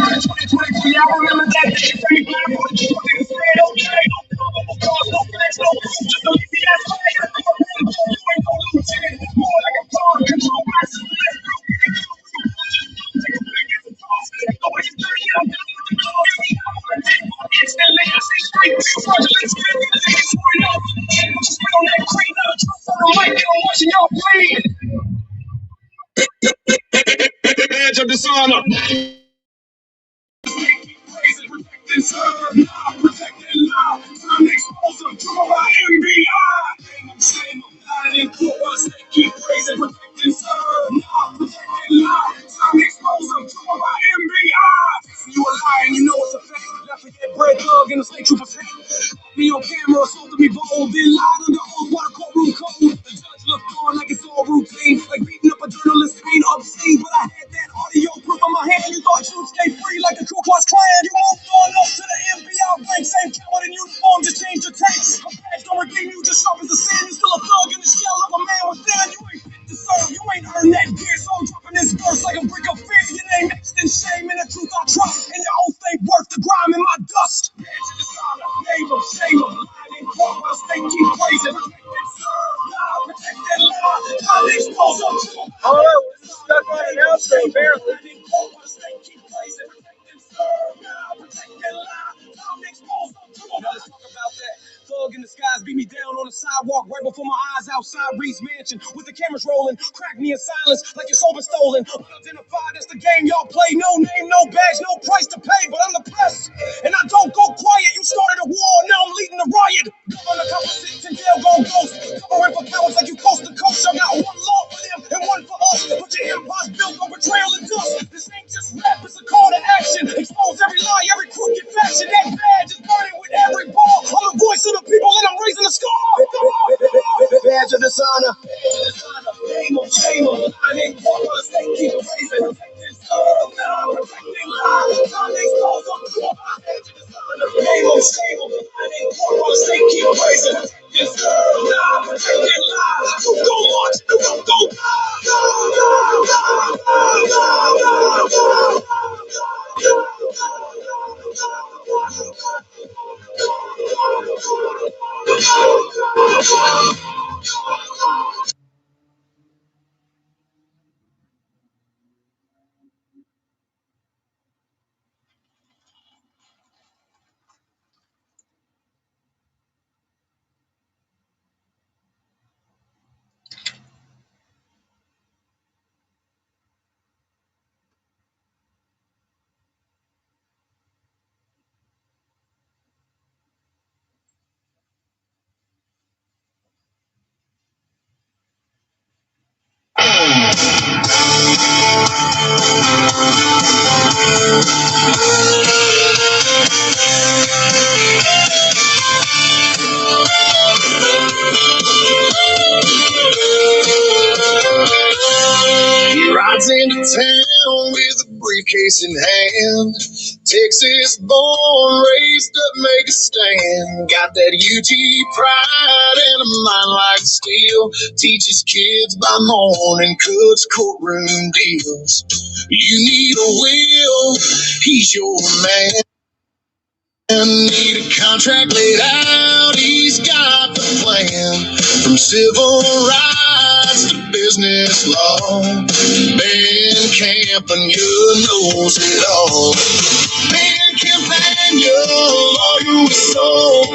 2023, I remember that day. Free black boy, you niggas said okay. No probable cause, no facts, no proof. Just a lazy ass fire. You ain't no lieutenant. More like a pawn. Control myself. Let's go. Take a big ass toss. Go ahead and turn it up. Instantly, I say straight. Fraudulent spin. Niggas swearing up. Put your spit on that crate. Not a truth on the mic. And I'm watching y'all bleed. Edge of dishonor. Protecting serve, now protecting law. Time to expose them to my MBI. Shame them, not in court. They keep praising, protecting serve, now protecting law. Time to expose them to my MBI. You a liar and you know it's a fact. Not forget bread thug and the state troopers hate. Be on camera, so to be bold, then lied under oath by the courtroom code. The judge looked on like it's all routine, like beating up a journalist ain't obscene. But I had that audio proof in my hand. You thought you'd stay free like a Ku Klux Klan. You moved on up to the MPR rank, same coward in uniform, just changed your taste. A badge don't redeem you, just sharp as the sand. You still a thug in the shell of a man within. You ain't fit to serve, you ain't earned that gear. So I'm dropping this verse like a brick of fear. Your name mixed in shame and the truth I trust, and your oath ain't worth the grime in my dust. Name of shame of lying in court while the state keep praising. Protect that serve, now protect that law. Time to expose them. Oh, we're stuck on an outro apparently. sidewalk right before my eyes outside Reed's mansion with the cameras rolling. Crack me in silence like your soul been stolen. Unidentified, that's the game y'all play. No name, no badge, no price to pay, but I'm the best. And I don't go quiet. You started a war, now I'm leading the riot. Governor composites and jail gon' ghost. Covering for cowards like you coast to coast. I got one law for them and one for us. But your empire's built on betrayal and dust. This ain't just rap, it's a call to action. Expose every lie, every crooked faction. That badge is burning with every ball. I'm the voice of the people and I'm raising the scar. Badge of dishonor. Name of shame of lying. Corpus, they keep praising. Protect this earth, now protecting lives. Time they close on the floor. Badge of dishonor. Name of shame of lying. Corpus, they keep praising. Protect this earth, now protecting lives. Who gon' march and who gon' He rides into town with a briefcase in hand. Texas born, raised up, make a stand. Got that UT pride and a mind like steel. Teaches kids by morning, cuts courtroom deals. You need a will, he's your man. Need a contract laid out, he's got the plan. From civil rights to business law, Ben Campagna knows it all. Ben Campagna, lawyer with soul,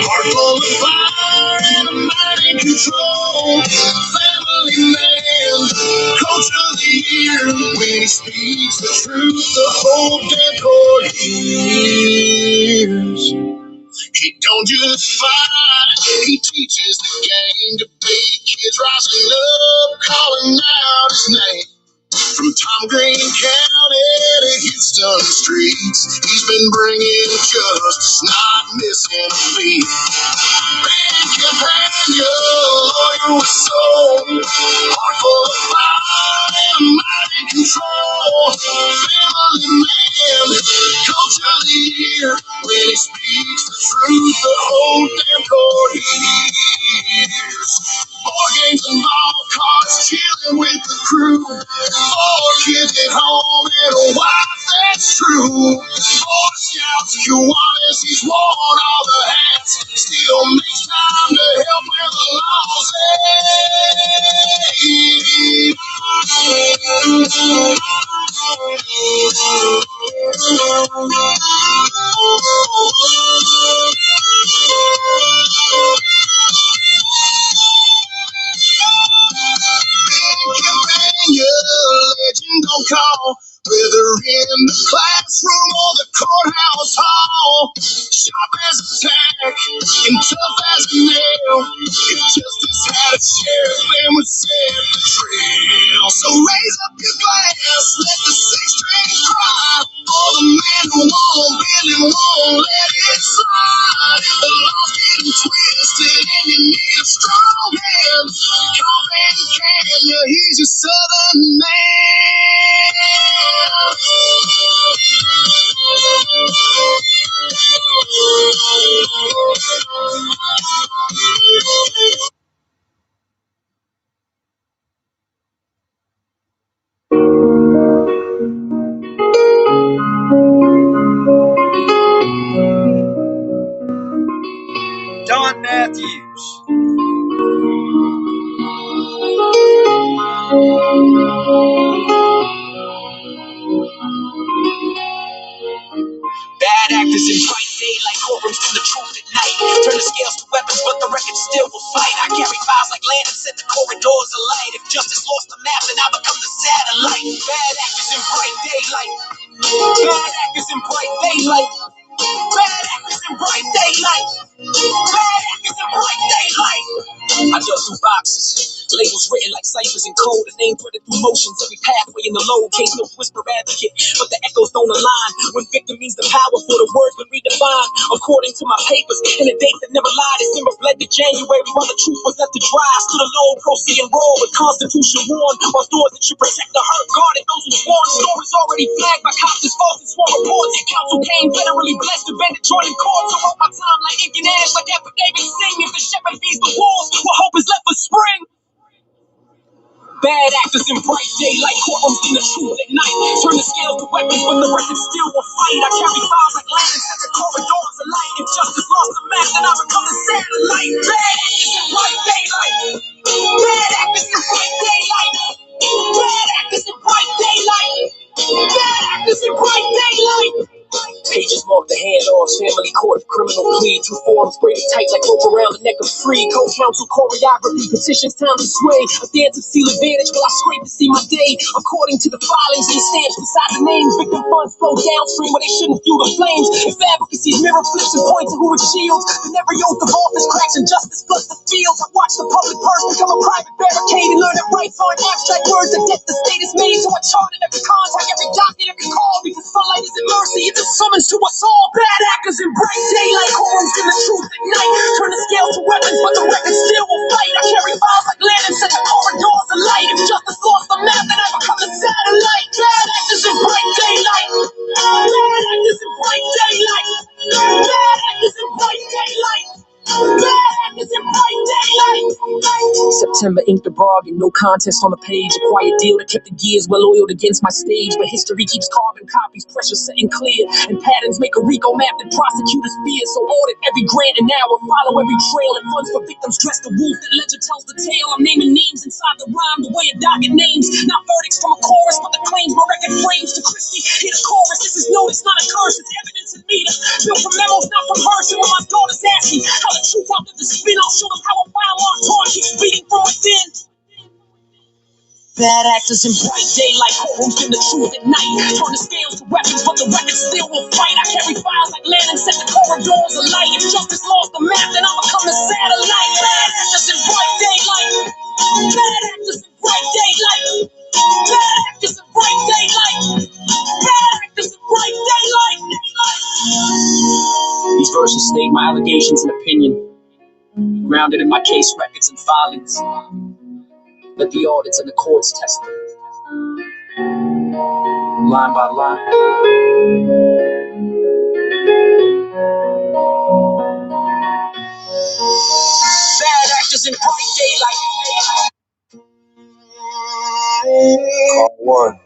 heart full of fire and a mind in control. Family man, coach of the year, when he speaks the truth, the whole damn court hears. He don't just fight, he teaches the game to beat kids rising up, calling out his name. From Tom Green County to Houston streets, he's been bringing justice, not missing a beat. Ben Campagna, lawyer with soul, heart full of fire and mind in control. Family man, coach of the year, when he speaks the truth, the whole damn court hears. More games and ball cards, chilling with the crew. 4 kids at home and a wife that's true. Boy Scouts, Kiwanis, he's worn all the hats. Still makes time to help where the law's Pennsylvania, legend don't call. Whether in the classroom or the courthouse hall, sharp as a tack and tough as a nail. If justice had a sheriff, then would set the trail. So raise up your glass, let the six strings cry for the man who won't bend and won't let it slide. If the law's getting twisted and you need a strong hand, call Ben Campagna, he's your southern man. Don Matthews. Bad actors in fight day like courtrooms from the truth at night. Turn the scales to weapons, but the record still will fight. I carry files like land and set the corridors alight. If justice lost the map, then I become the satellite. Bad actors in bright daylight. Bad actors in bright daylight. Bad actors in bright daylight. Bad actors in bright daylight. I dug through boxes, labels written like ciphers in code, a name printed through motions, every pathway in the low case, no whisper advocate, but the echoes don't align. When victim means the power for the words been redefined, according to my papers, and a date that never lied. December bled to January while the truth was left to dry. I stood alone, proceed and roll with Constitution worn, while doors that should protect the hurt guarded those who sworn. Stories already flagged by cops as false and sworn reports. Council came federally blessed to bend the joint in court. So wrote my time like ink and ash, like affidavits sing. If the shepherd feeds the wolves, what hope is left for spring? Bad actors in bright daylight, courtrooms in the truth at night. Turn the scales to weapons, but the record still will fight. I carry files like land and set the corridors alight. If justice lost the map, then I become a satellite. Bad actors in bright daylight. Bad actors in bright daylight. Bad actors in bright daylight. Bad actors in bright daylight. Pages mark the handoffs, family court, criminal plea. Two forms braided tight like rope around the neck of free. Co-counsel, choreography, petitions, time to sway. A dance of seal advantage while I scrape to see my day. According to the filings and the stamps beside the names, victim funds flow downstream where they shouldn't fuel the flames. If advocacy's mirror flips and points to who it shields, then every oath of office cracks and justice floods the fields. I watch the public purse become a private barricade and learn that rights aren't abstract words. The death the state is made, so I charted every contact, every docket, every call, because sunlight isn't mercy, it's a summons to us all. Bad actors in bright daylight, courtrooms in the truth at night. Turn the scales to weapons, but the record still will fight. I carry files like land and set the corridors alight. If justice lost the map, then I become the satellite. Bad actors in bright daylight. Bad actors in bright daylight. Bad actors in bright daylight. Bad actors in bright daylight. September inked the bargain, no contest on the page. A quiet deal that kept the gears well oiled against my stage. But history keeps carving copies, pressure setting clear. And patterns make a RICO map that prosecutors fear. So audit every grant and hour, follow every trail. And funds for victims dress the wolf, that ledger tells the tale. I'm naming names inside the rhyme, the way a docket names. Not verdicts from a chorus, but the claims my record frames. To Christie, hear the chorus, this is notice, not a curse. It's evidence in me, built from memos, not from hers. And when my daughters ask me how the truth out of the spin, I'll show them how a fire alarm torn keeps beating from within. Bad actors in bright daylight, courtrooms in the truth at night. Turn the scales to weapons, but the record still will fight. I carry files like land and set the corridors alight. If justice lost the map, then I'll become the satellite. Bad actors in bright daylight. Bad actors in bright daylight. Bad actors in bright daylight. Bad actors in bright daylight. These verses state my allegations and opinion, grounded in my case records and filings. Let the audits and the courts test them, line by line. Bad actors in bright daylight. Call one.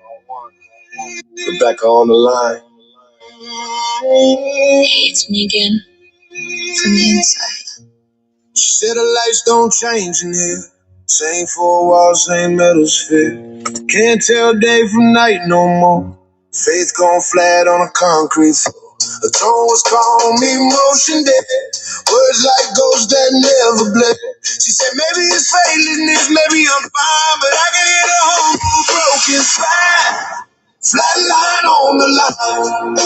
Rebecca on the line. Hey, it's me again. From the inside. She said the lights don't change in here. Same four walls, same metal sphere. Can't tell day from night no more. Faith gone flat on a concrete floor. The tone was calm, emotion dead. Words like ghosts that never bled. She said maybe it's faithlessness, maybe I'm fine, but I can hear the whole broken spine. Flatline on the line.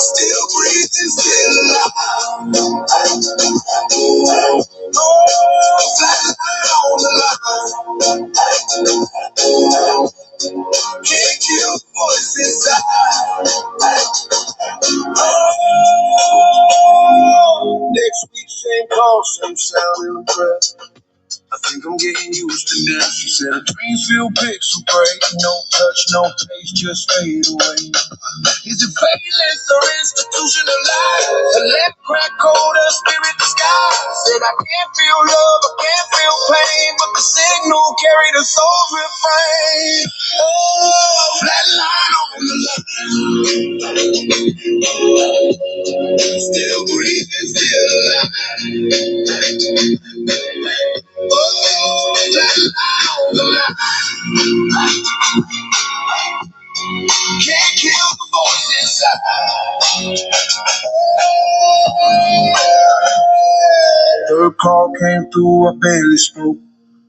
Still breathing, still alive. Oh, flatline on the line. Can't kill the voice inside. Oh, next week, same call, same sound in the breath. I think I'm getting used to this. She said her dreams feel pixel gray. No touch, no taste, just fade away. Is it faithless or institutionalized? A left crack cold, a spirit disguised. Said I can't feel love, I can't feel pain, but the signal carried the soul's refrain. Oh, flat line on the line. Still breathing, still alive. Oh, flat line on the line. Can't kill the voice inside. Third call came through, I barely spoke.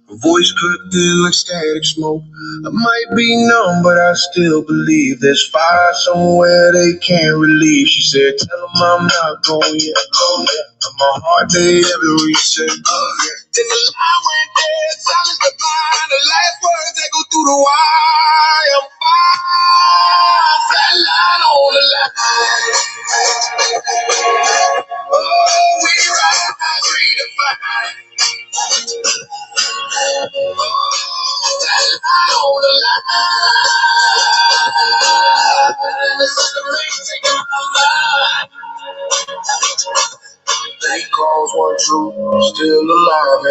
Her voice clipped in like static smoke. I might be numb, but I still believe there's fire somewhere they can't relieve. She said, tell them I'm not going yet. And my heart they ever reset. Then the line went dead, silence divine. The last words that go through the wire. I'm fine, flat line on the line. Oh, we ride, redefine. Three calls, one true, still alive.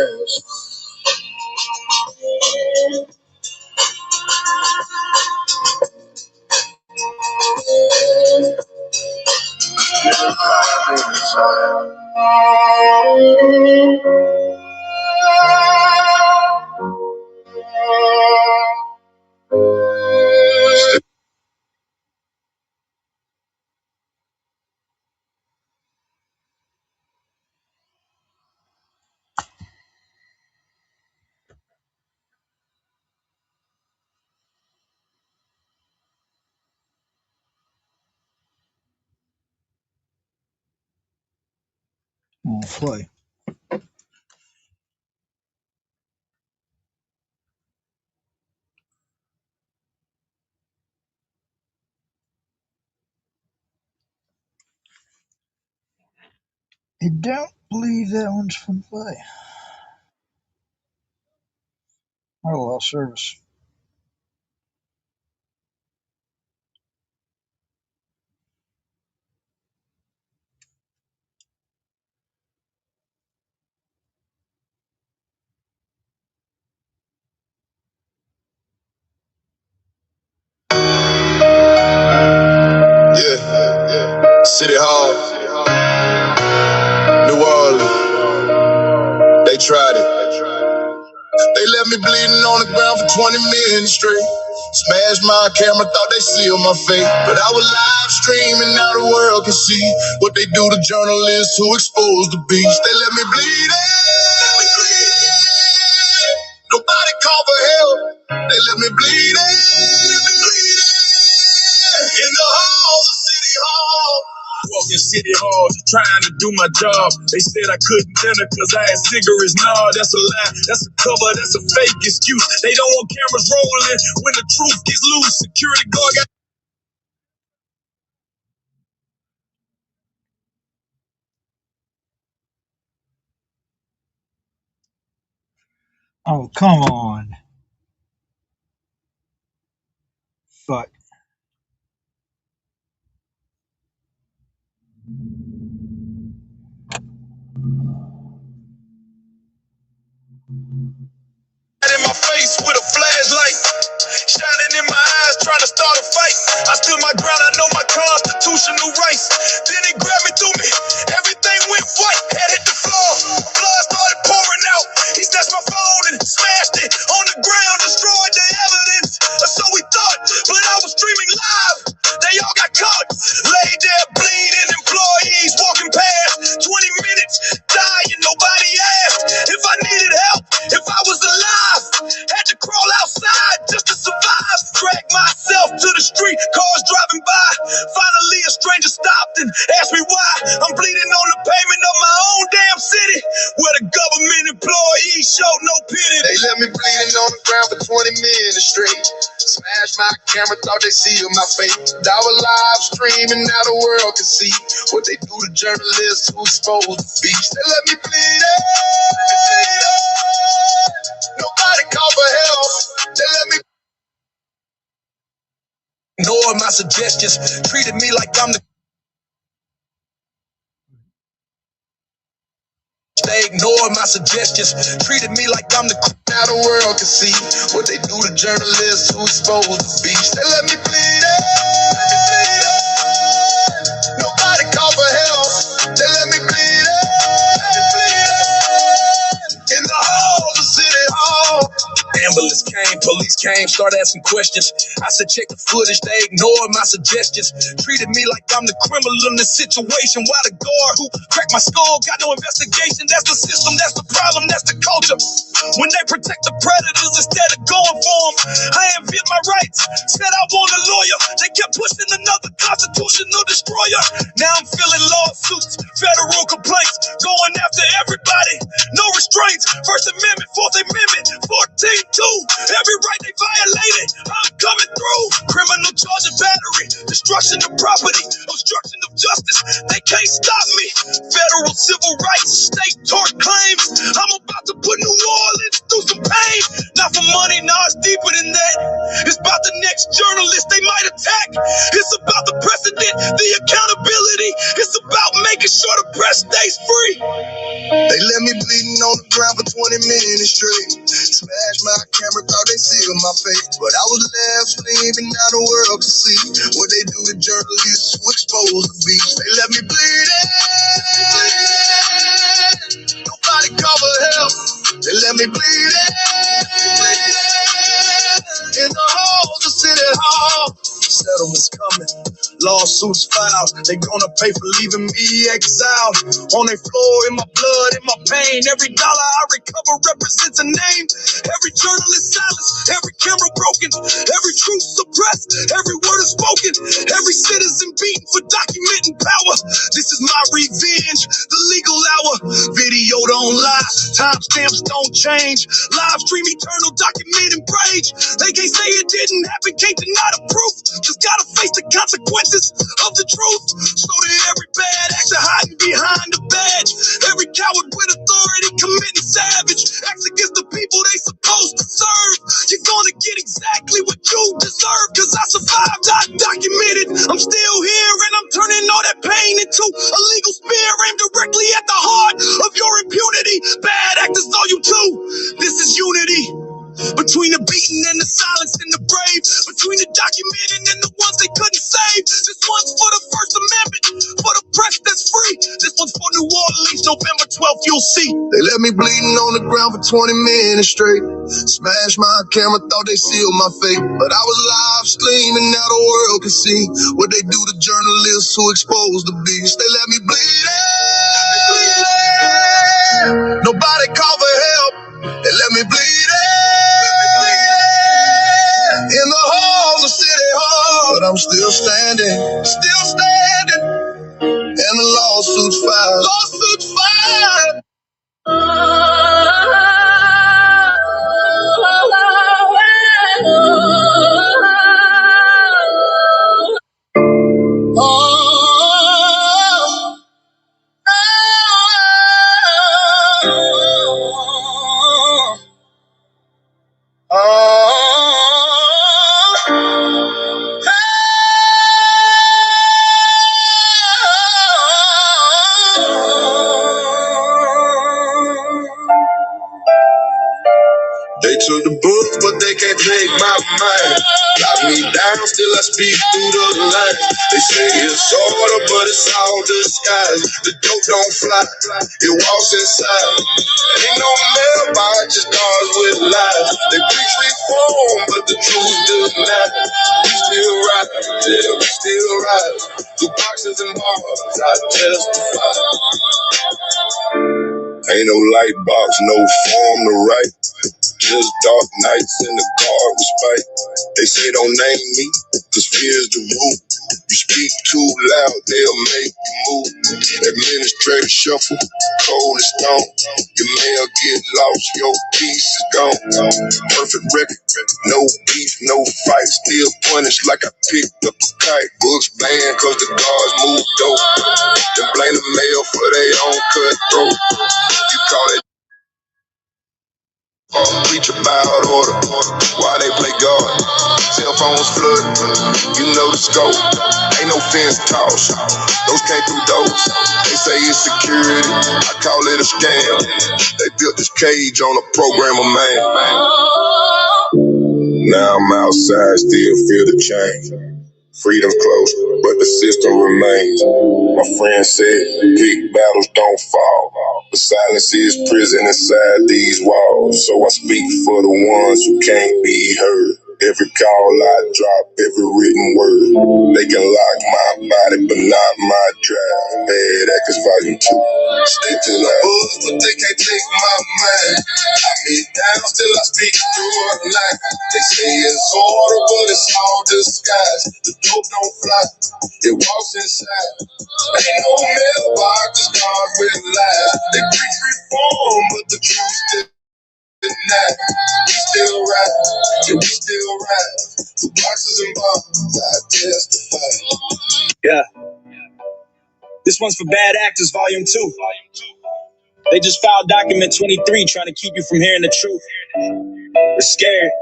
I'll play. I don't believe that one's from play. I lost service. Yeah. City Hall, New Orleans, they tried it. They left me bleeding on the ground for 20 minutes straight. Smashed my camera, thought they sealed my fate. But I was live streaming, now the world can see what they do to journalists who expose the beast. They let me bleed it. Nobody called for help. They let me bleed it. In the halls of City Hall. Walking City Hall, just trying to do my job. They said I couldn't enter cause I had cigarettes. Nah, that's a lie, that's a cover, that's a fake excuse. They don't want cameras rolling when the truth gets loose. Security guard got Oh, come on. Fuck. in my face with a flashlight, shining in my eyes, trying to start a fight. I stood my ground, I know my constitutional rights. Then he grabbed me, threw me, everything went white. Head hit the floor, blood started pouring out. He snatched my phone and smashed it on the ground, destroyed the evidence. Or so we thought, but I was streaming live. They all got caught, laid there bleeding. Employees walking past, 20 minutes dying, nobody asked if I needed help, if I was alive. Had to crawl outside just to survive. Drag myself to the street, cars driving by. Finally a stranger stopped and asked me why. I'm bleeding on the pavement of my own damn city, where the government employees show no pity. They let me bleeding on the ground for 20 minutes straight. Smashed my camera, thought they sealed my fate. I was live streaming, now the world can see what they do to journalists who expose the beast. They let me bleed it. Nobody called for help. They let me ignore my suggestions. Treated me like I'm the. They ignored my suggestions. Treated me like I'm the. Now the world can see what they do to journalists who expose the beast. They let me bleed it. Nobody called for help. They let me bleed it. In the halls of City Hall. Ambulance came police came, started asking questions. I said, check the footage, they ignored my suggestions. Treated me like I'm the criminal in this situation. While the guard who cracked my skull got no investigation. That's the system, that's the problem, that's the culture. When they protect the predators instead of going for them. I envied my rights, said I want a lawyer. They kept pushing another constitutional destroyer. Now I'm feeling lawsuits, federal complaints, going after everybody. No restraints, First Amendment, Fourth Amendment, 14-2. Every right they violated, I'm coming through. Criminal charge of battery, destruction of property, obstruction of justice. They can't stop me. Federal civil rights, state tort claims. I'm about to put New Orleans through some pain. Not for money, nah, it's deeper than that. It's about the next journalist they might attack. It's about the precedent, the accountability. It's about making sure the press stays free. They left me bleeding on the ground for 20 minutes straight. Smashed my camera, thought they sealed my fate. But I was left screaming, now the world could see what they do to journalists who expose the beast. They left me bleeding. Nobody call for help. They left me bleeding. In the halls of City Hall. Settlements coming, lawsuits filed. They gonna pay for leaving me exiled. On their floor, in my blood, in my pain. Every dollar I recover represents a name. Every journalist silenced, every camera broken, every truth suppressed, every word is spoken, every citizen beaten for documenting power. This is my revenge, the legal hour. Video don't lie, timestamps don't change. Live stream eternal, documenting rage. They can't say it didn't happen, can't deny the proof. Just gotta face the consequences of the truth. So to every bad actor hiding behind a badge, every coward with authority committing savage acts against the people they supposed to serve, you're gonna get exactly what you deserve. Cause I survived, I documented, I'm still here, and I'm turning all that pain into a legal spear aimed directly at the heart of your impunity. Bad actors know you too. This is unity. Between the beaten and the silence and the brave, between the documented and the ones they couldn't save. This one's for the First Amendment, for the press that's free. This one's for New Orleans, November 12th, you'll see. They left me bleeding on the ground for 20 minutes straight. Smashed my camera, thought they sealed my fate. But I was live streaming, now the world can see what they do to journalists who expose the beast. They left me bleeding. Nobody call for help. They left me bleeding. In the halls of City Hall. But I'm still standing, and the lawsuit's filed. They took the book, but they can't take my mind. Got me down, still I speak through the line. They say it's order, but it's all disguise. The dope don't fly, it walks inside. Ain't no mailbox, just cars with lies. They preach reform, but the truth does not. We still ride, yeah, we still ride. Through boxes and bars, I testify. Ain't no light box, no form to write. Just dark nights in the garden spite. They say don't name me, cause fear's the root. You speak too loud, they'll make you move. Administrative shuffle, cold as stone. Your mail get lost, your peace is gone. Perfect record, no beef, no fight. Still punished like I picked up a kite. Books banned cause the guards moved dope. Then blame the mail for their own cutthroat. You call it preach about order, why they play God. Cell phones flooding, you know the scope. Ain't no fence toss, those came through doors. They say it's security, I call it a scam. They built this cage on a program of man. Now I'm outside, still feel the change. Freedom close, but the system remains. My friend said, pick battles don't fall. The silence is prison inside these walls. So I speak for the ones who can't be heard. Every call I drop, every written word. They can lock my body, but not my drive. Bad Actors Volume 2. Stay to the buzz, but they can't take my mind. I mean, down, still I speak through a line. They say it's order, but it's all disguise. The dope don't fly, it walks inside. Ain't no mailbox, it's cars with lies. They preach reform, but the truth still denied. We still ride, yeah, we still ride. The boxes and bombs, I testify. Yeah, this one's for Bad Actors Volume 2. They just filed document 23 trying to keep you from hearing the truth. We're scared.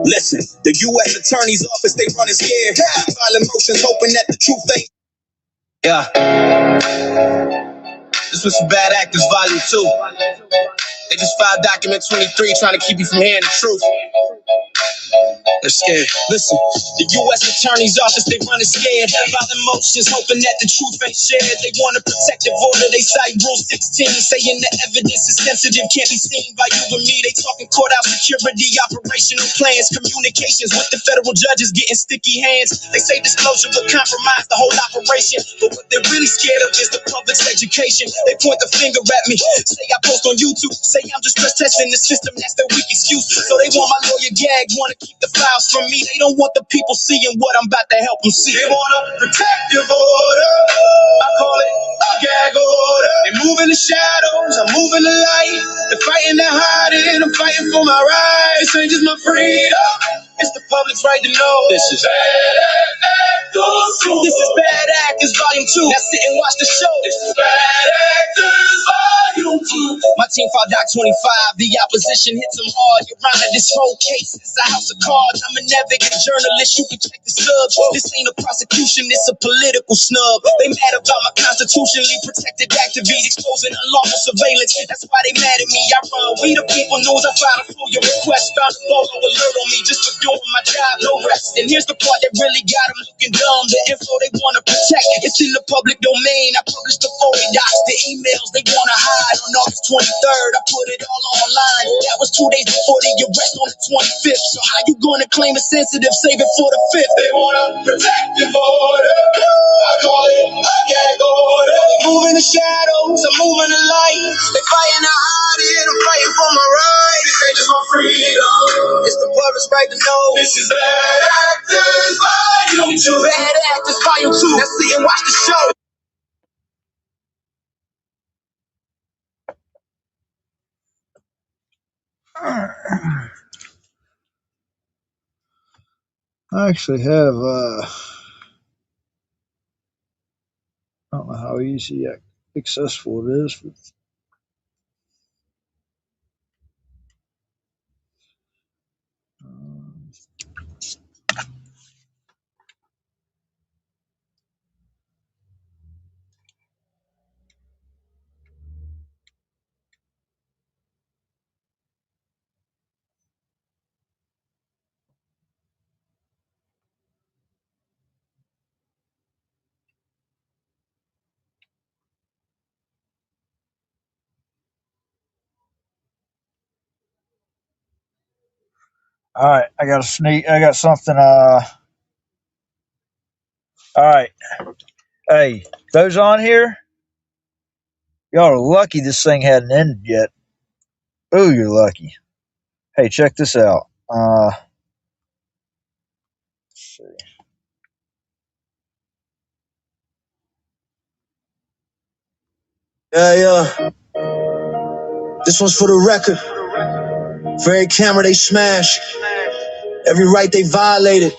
Listen, the U.S. Attorney's Office, they running scared. Violent motions hoping that the truth ain't. Yeah, this was for Bad Actors Volume 2. They just filed document 23 trying to keep you from hearing the truth. They're scared. Listen, the U.S. Attorney's Office, they running scared. Violent motions, hoping that the truth ain't shared. They want a protective order, they cite Rule 16, saying the evidence is sensitive, can't be seen by you and me. They talking courthouse security, operational plans, communications with the federal judges, getting sticky hands. They say disclosure would compromise the whole operation, but what they're really scared of is the public's education. They point the finger at me, say I post on YouTube, say I'm just stress testing the system, that's their weak excuse. So they want my lawyer gag, want to keep the files from me. They don't want the people seeing what I'm about to help them see. They want a protective order, I call it a gag order. They move in the shadows, I'm moving the light. They're fighting, they're hiding, I'm fighting for my rights. Ain't just my freedom, it's the public's right to know. This is Bad Actors Volume 2. Now sit and watch the show. This is Bad Actors Volume 2. My team fought Doc 25. The opposition hits them hard. Your honor, this whole case is a house of cards. I'm a navigator journalist. You can check the subs. This ain't a prosecution, it's a political snub. They mad about my constitutionally protected activity, exposing unlawful surveillance. That's why they mad at me. I run We the People news. I filed a full your request. Found a photo alert on me just for doing my job. No rest. And here's the part that really got them looking dumb. The info they want to protect, it's in the public domain. I published the 40 docs, the emails they want to hide. On August 23rd, I put it all online. That was 2 days before the arrest on the 25th. So how you gonna claim it's sensitive, save it for the 5th? They want a protective order, I call it a gag order. They move in the shadows, I'm moving the light. They fighting to hide it, I'm fighting for my rights. This ain't just my freedom, it's the public's right to know. This is Bad Actors Volume 2. Bad Actors Volume 2. Now sit and watch the show. I actually have, I don't know how easy accessible it is. But all right, I got something. All right, hey, those on here, y'all are lucky this thing hadn't ended yet. Oh, you're lucky. Hey, check this out. Let's see. Yeah. This one's for the record. For every camera they smashed, every right they violated,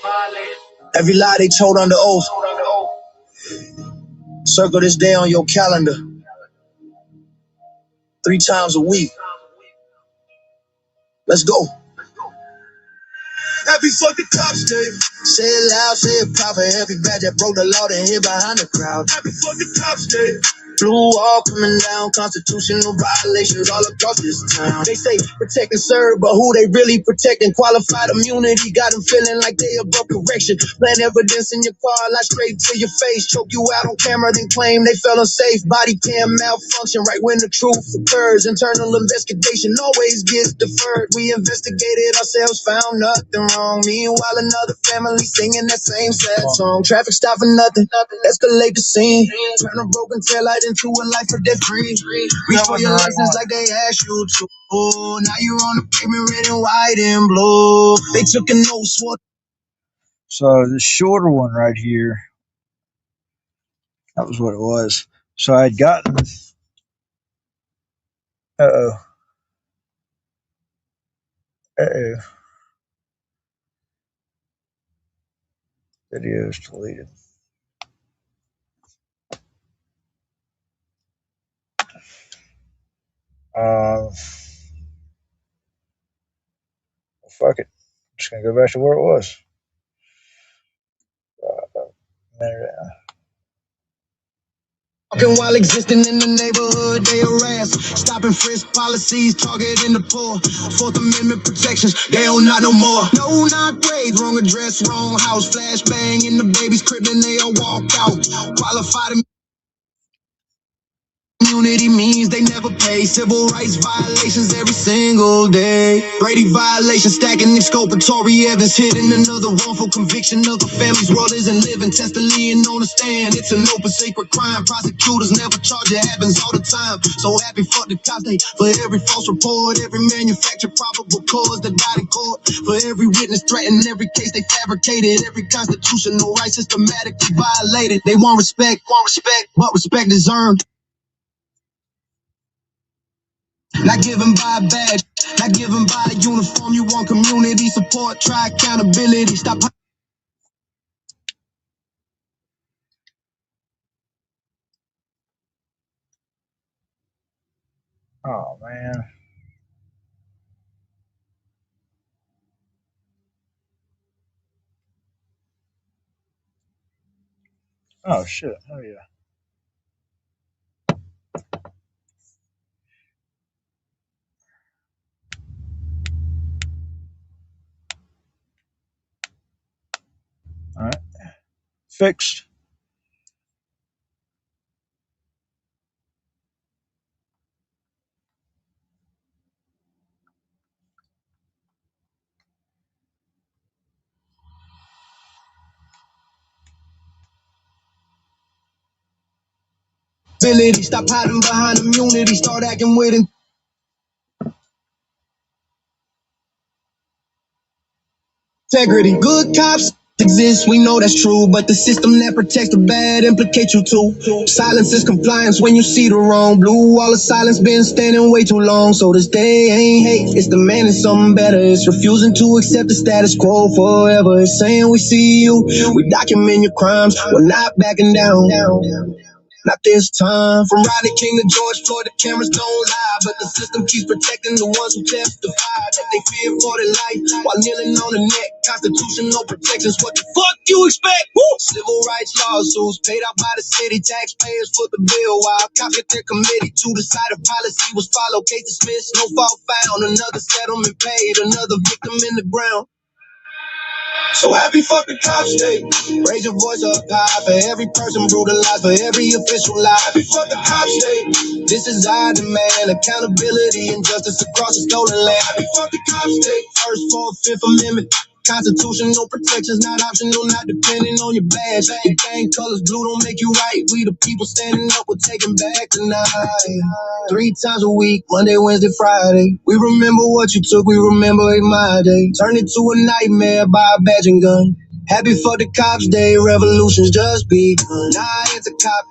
every lie they told under oath. Circle this day on your calendar 3 times a week. Let's go. Happy fucking cops day. Say it loud, say it proper. Every badge that broke the law, they hid behind the crowd. Happy fucking Cops Day. Blue wall coming down, constitutional violations all across this town. They say protect and serve, but who they really protecting? Qualified immunity got them feeling like they above correction. Plant evidence in your car, lie straight to your face. Choke you out on camera, then claim they felt unsafe. Body cam malfunction right when the truth occurs. Internal investigation always gets deferred. We investigated ourselves, found nothing wrong. Meanwhile, another family singing that same sad song. Traffic stop for nothing, escalate the scene. Turn a broken taillight into a life or death free. Reach for your license like they asked you to. Oh, now you're on the pavement, red and white and blue. They took an oath, swore. So the shorter one right here, that was what it was. So I had gotten, videos deleted. Fuck it. I'm just gonna go back to where it was. Walking while existing in the neighborhood, they harass. Stop and frisk policies, targeting the poor. Fourth Amendment protections, they don't not no more. No, not grades, wrong address, wrong house. Flash bang in the baby's crib, and they all walk out. Qualified immunity means they never pay. Civil rights violations every single day. Brady violations stacking exculpatory evidence, hidden another wrongful conviction of a family's world isn't living. Testily and on the stand, it's an open sacred crime. Prosecutors never charge, it happens all the time. So happy for the cops, they for every false report, every manufactured probable cause that died in court, for every witness threatened, every case they fabricated, every constitutional right systematically violated. They want respect, but respect is earned. Not given by a badge, not given by a uniform. You want community support, try accountability. Stop. Oh man. Oh shit. Oh yeah. All right. Fixed. Stop hiding behind immunity. Start acting with integrity. Good cops exist, we know that's true, but the system that protects the bad implicates you too. Silence is compliance when you see the wrong. Blue wall of silence been standing way too long. So this day ain't hate, it's demanding something better. It's refusing to accept the status quo forever. It's saying we see you, we document your crimes, we're not backing down. Not this time. From Rodney King to George Floyd, the cameras don't lie, but the system keeps protecting the ones who testify that they fear for their life while kneeling on the neck. Constitutional protections, what the fuck you expect? Woo! Civil rights lawsuits paid out by the city, taxpayers foot the bill while cops get their committee to decide if policy was followed. Case dismissed, no fault found. Another settlement paid, another victim in the ground. So happy fucking Cops Day. Raise your voice up high for every person brutalized, for every official lie. Happy fucking Cops Day. This is our demand, accountability and justice across the stolen land. Happy fucking Cops Day. First, fourth, fifth amendment. Constitutional protections, not optional, not depending on your badge. Your gang colors blue don't make you right. We the people standing up, we're taking back tonight. 3 times a week, Monday, Wednesday, Friday. We remember what you took, we remember it my day. Turn it to a nightmare by a badge and gun. Happy for the Cops Day, revolution's just begun. Nah, anti-cop,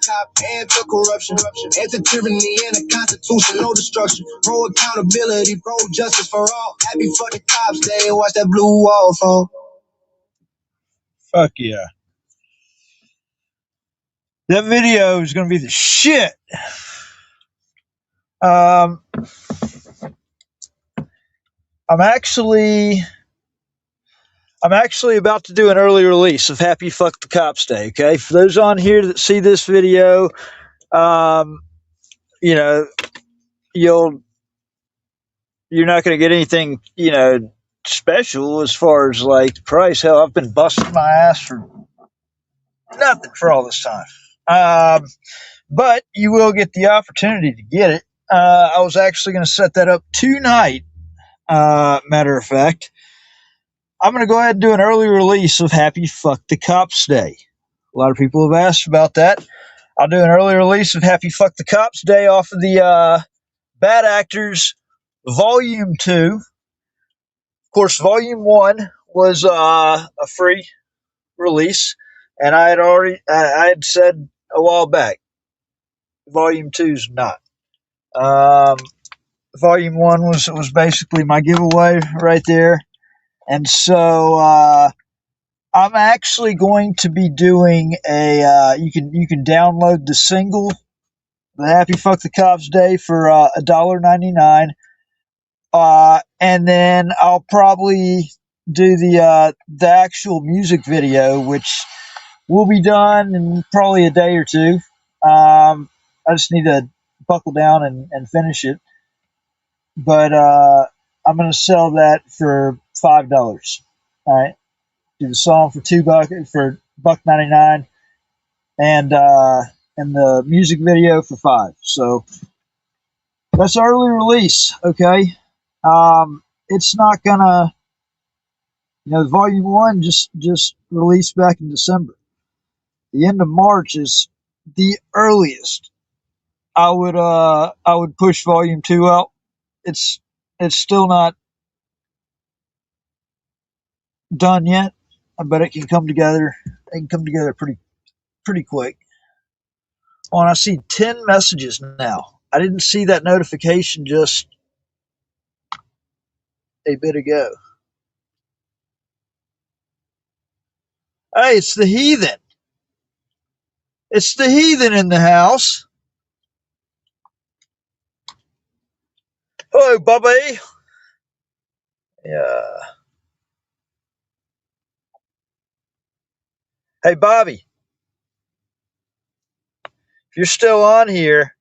anti-corruption, anti-tyranny, and a constitution, no destruction. Pro accountability, pro justice for all. Happy for the Cops Day, watch that blue wall fall. Fuck yeah. That video is going to be the shit. I'm actually, I'm actually about to do an early release of Happy Fuck the Cops Day. Okay, for those on here that see this video, um, you know, you'll you're not going to get anything, special as far as like the price. Hell, I've been busting my ass for nothing for all this time. But you will get the opportunity to get it. I was actually going to set that up tonight. Matter of fact, I'm going to go ahead and do an early release of Happy Fuck the Cops Day. A lot of people have asked about that. I'll do an early release of Happy Fuck the Cops Day off of the Bad Actors Volume 2. Of course, Volume 1 was a free release, and I had said a while back, Volume 2's not. Um, Volume 1 was basically my giveaway right there. And so I'm actually going to be doing you can download the single, the Happy Fuck the Cops Day for $1.99. And then I'll probably do the actual music video, which will be done in probably a day or two. I just need to buckle down and finish it. But I'm going to sell that for $5. All right, do the song for $2 for $1.99, and the music video for $5. So that's early release. Okay, it's not gonna, Volume 1 just released back in December. The end of March is the earliest I would push Volume 2 out. It's still not done yet, but it can come together. It can come together pretty quick. Oh, and I see 10 messages now. I didn't see that notification just a bit ago. Hey, it's the heathen. It's the heathen in the house. Hello, Bobby. Yeah. Hey, Bobby. If you're still on here,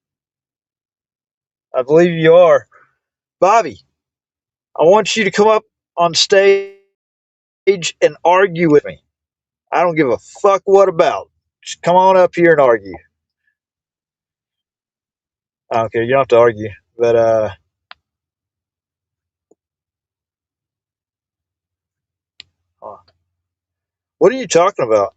I believe you are. Bobby, I want you to come up on stage and argue with me. I don't give a fuck what about. Just come on up here and argue. I don't care. You don't have to argue. But what are you talking about?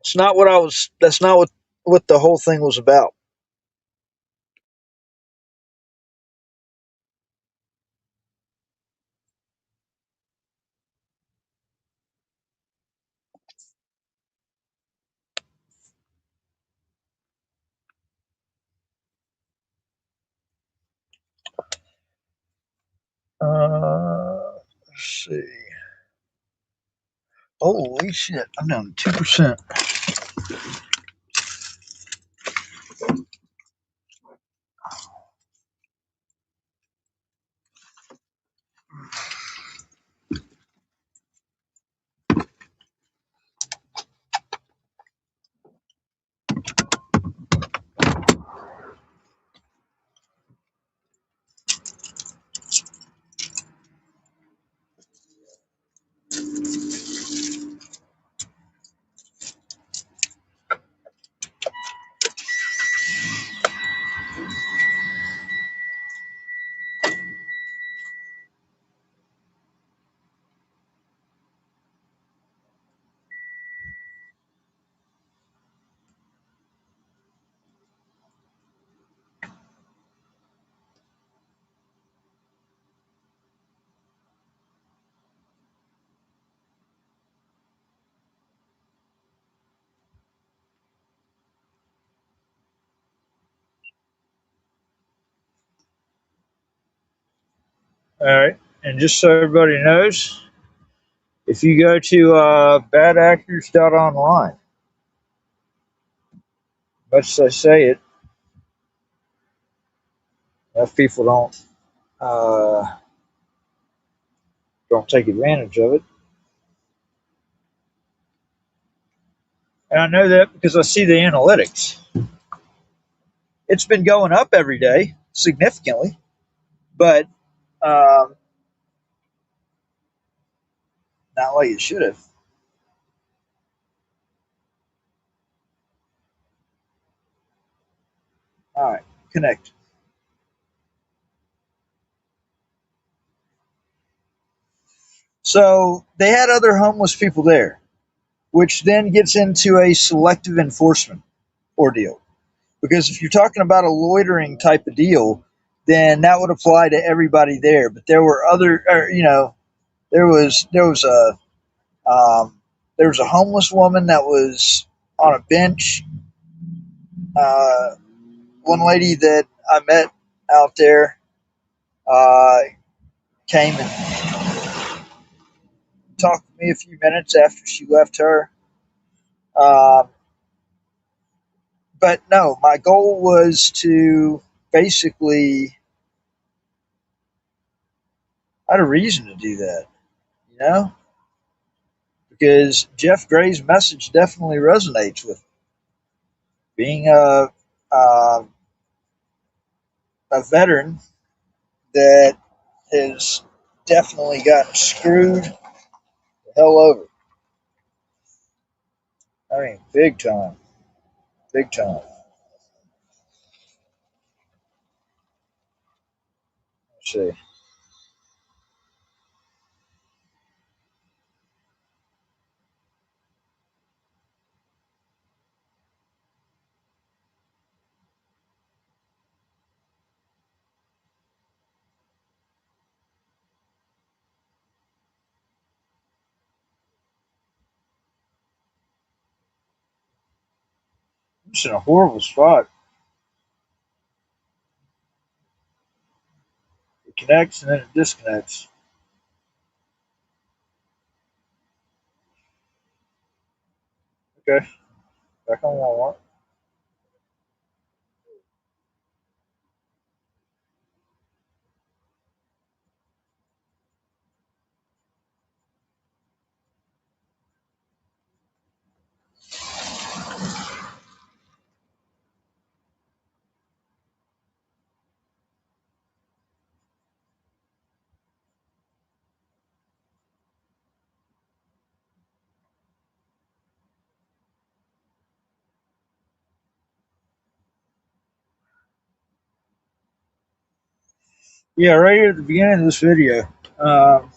It's not what I was. That's not what the whole thing was about. Let's see. Holy shit! I'm down to 2%. All right, and just so everybody knows, if you go to badactors.online, much as I say it, if people don't take advantage of it. And I know that because I see the analytics. It's been going up every day significantly, but um, not like it should have. All right, connect. So they had other homeless people there, which then gets into a selective enforcement ordeal. Because if you're talking about a loitering type of deal, then that would apply to everybody there. But there were other, there was um, there was a homeless woman that was on a bench. Uh, One lady that I met out there uh, came and talked to me a few minutes after she left her. Um, but no, my goal was to basically, I had a reason to do that, you know, because Jeff Gray's message definitely resonates with being uh, a veteran that has definitely gotten screwed the hell over. I mean, big time, big time. Let's see. I'm just in a horrible spot. It connects and then it disconnects. Okay, back on Walmart. Yeah, right here at the beginning of this video. Um,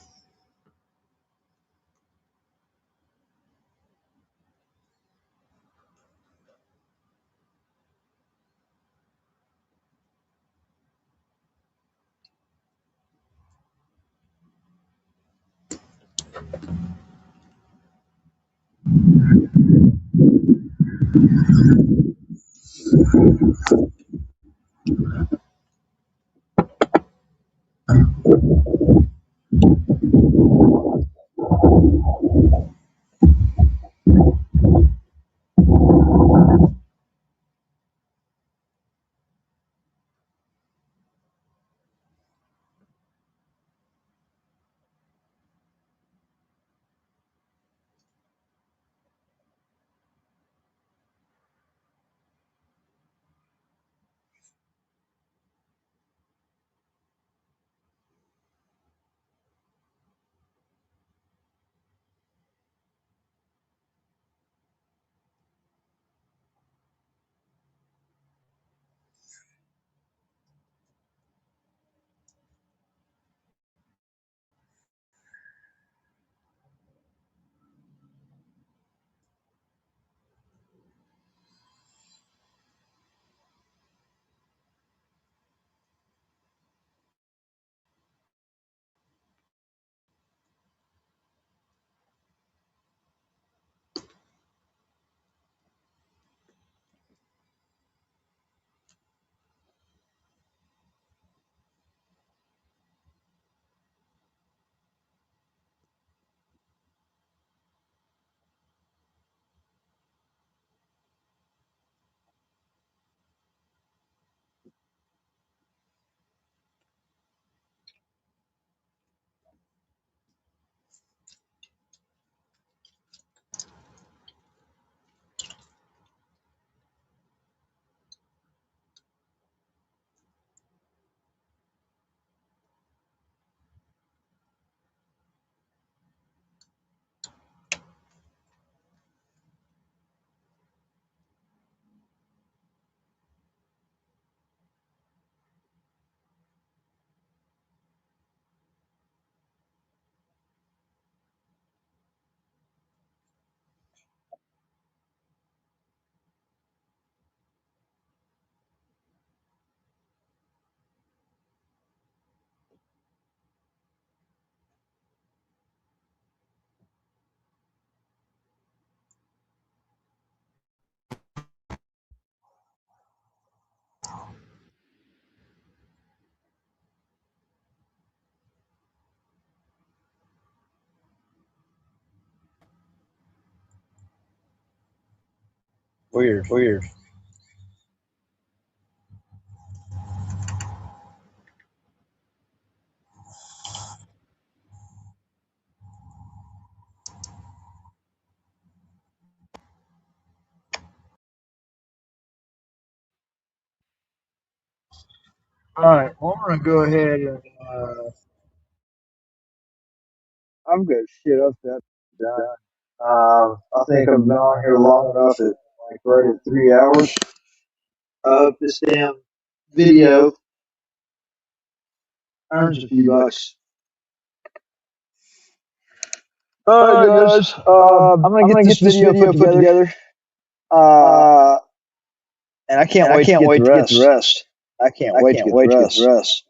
Weird. All right, well, I'm gonna go ahead and I'm gonna shit up that done. I think I've been on here long enough at like right at 3 hours. I hope this damn video earns a few bucks. All right, guys. I'm gonna get this video put together. And I can't wait to get the rest. I can't wait to get the rest.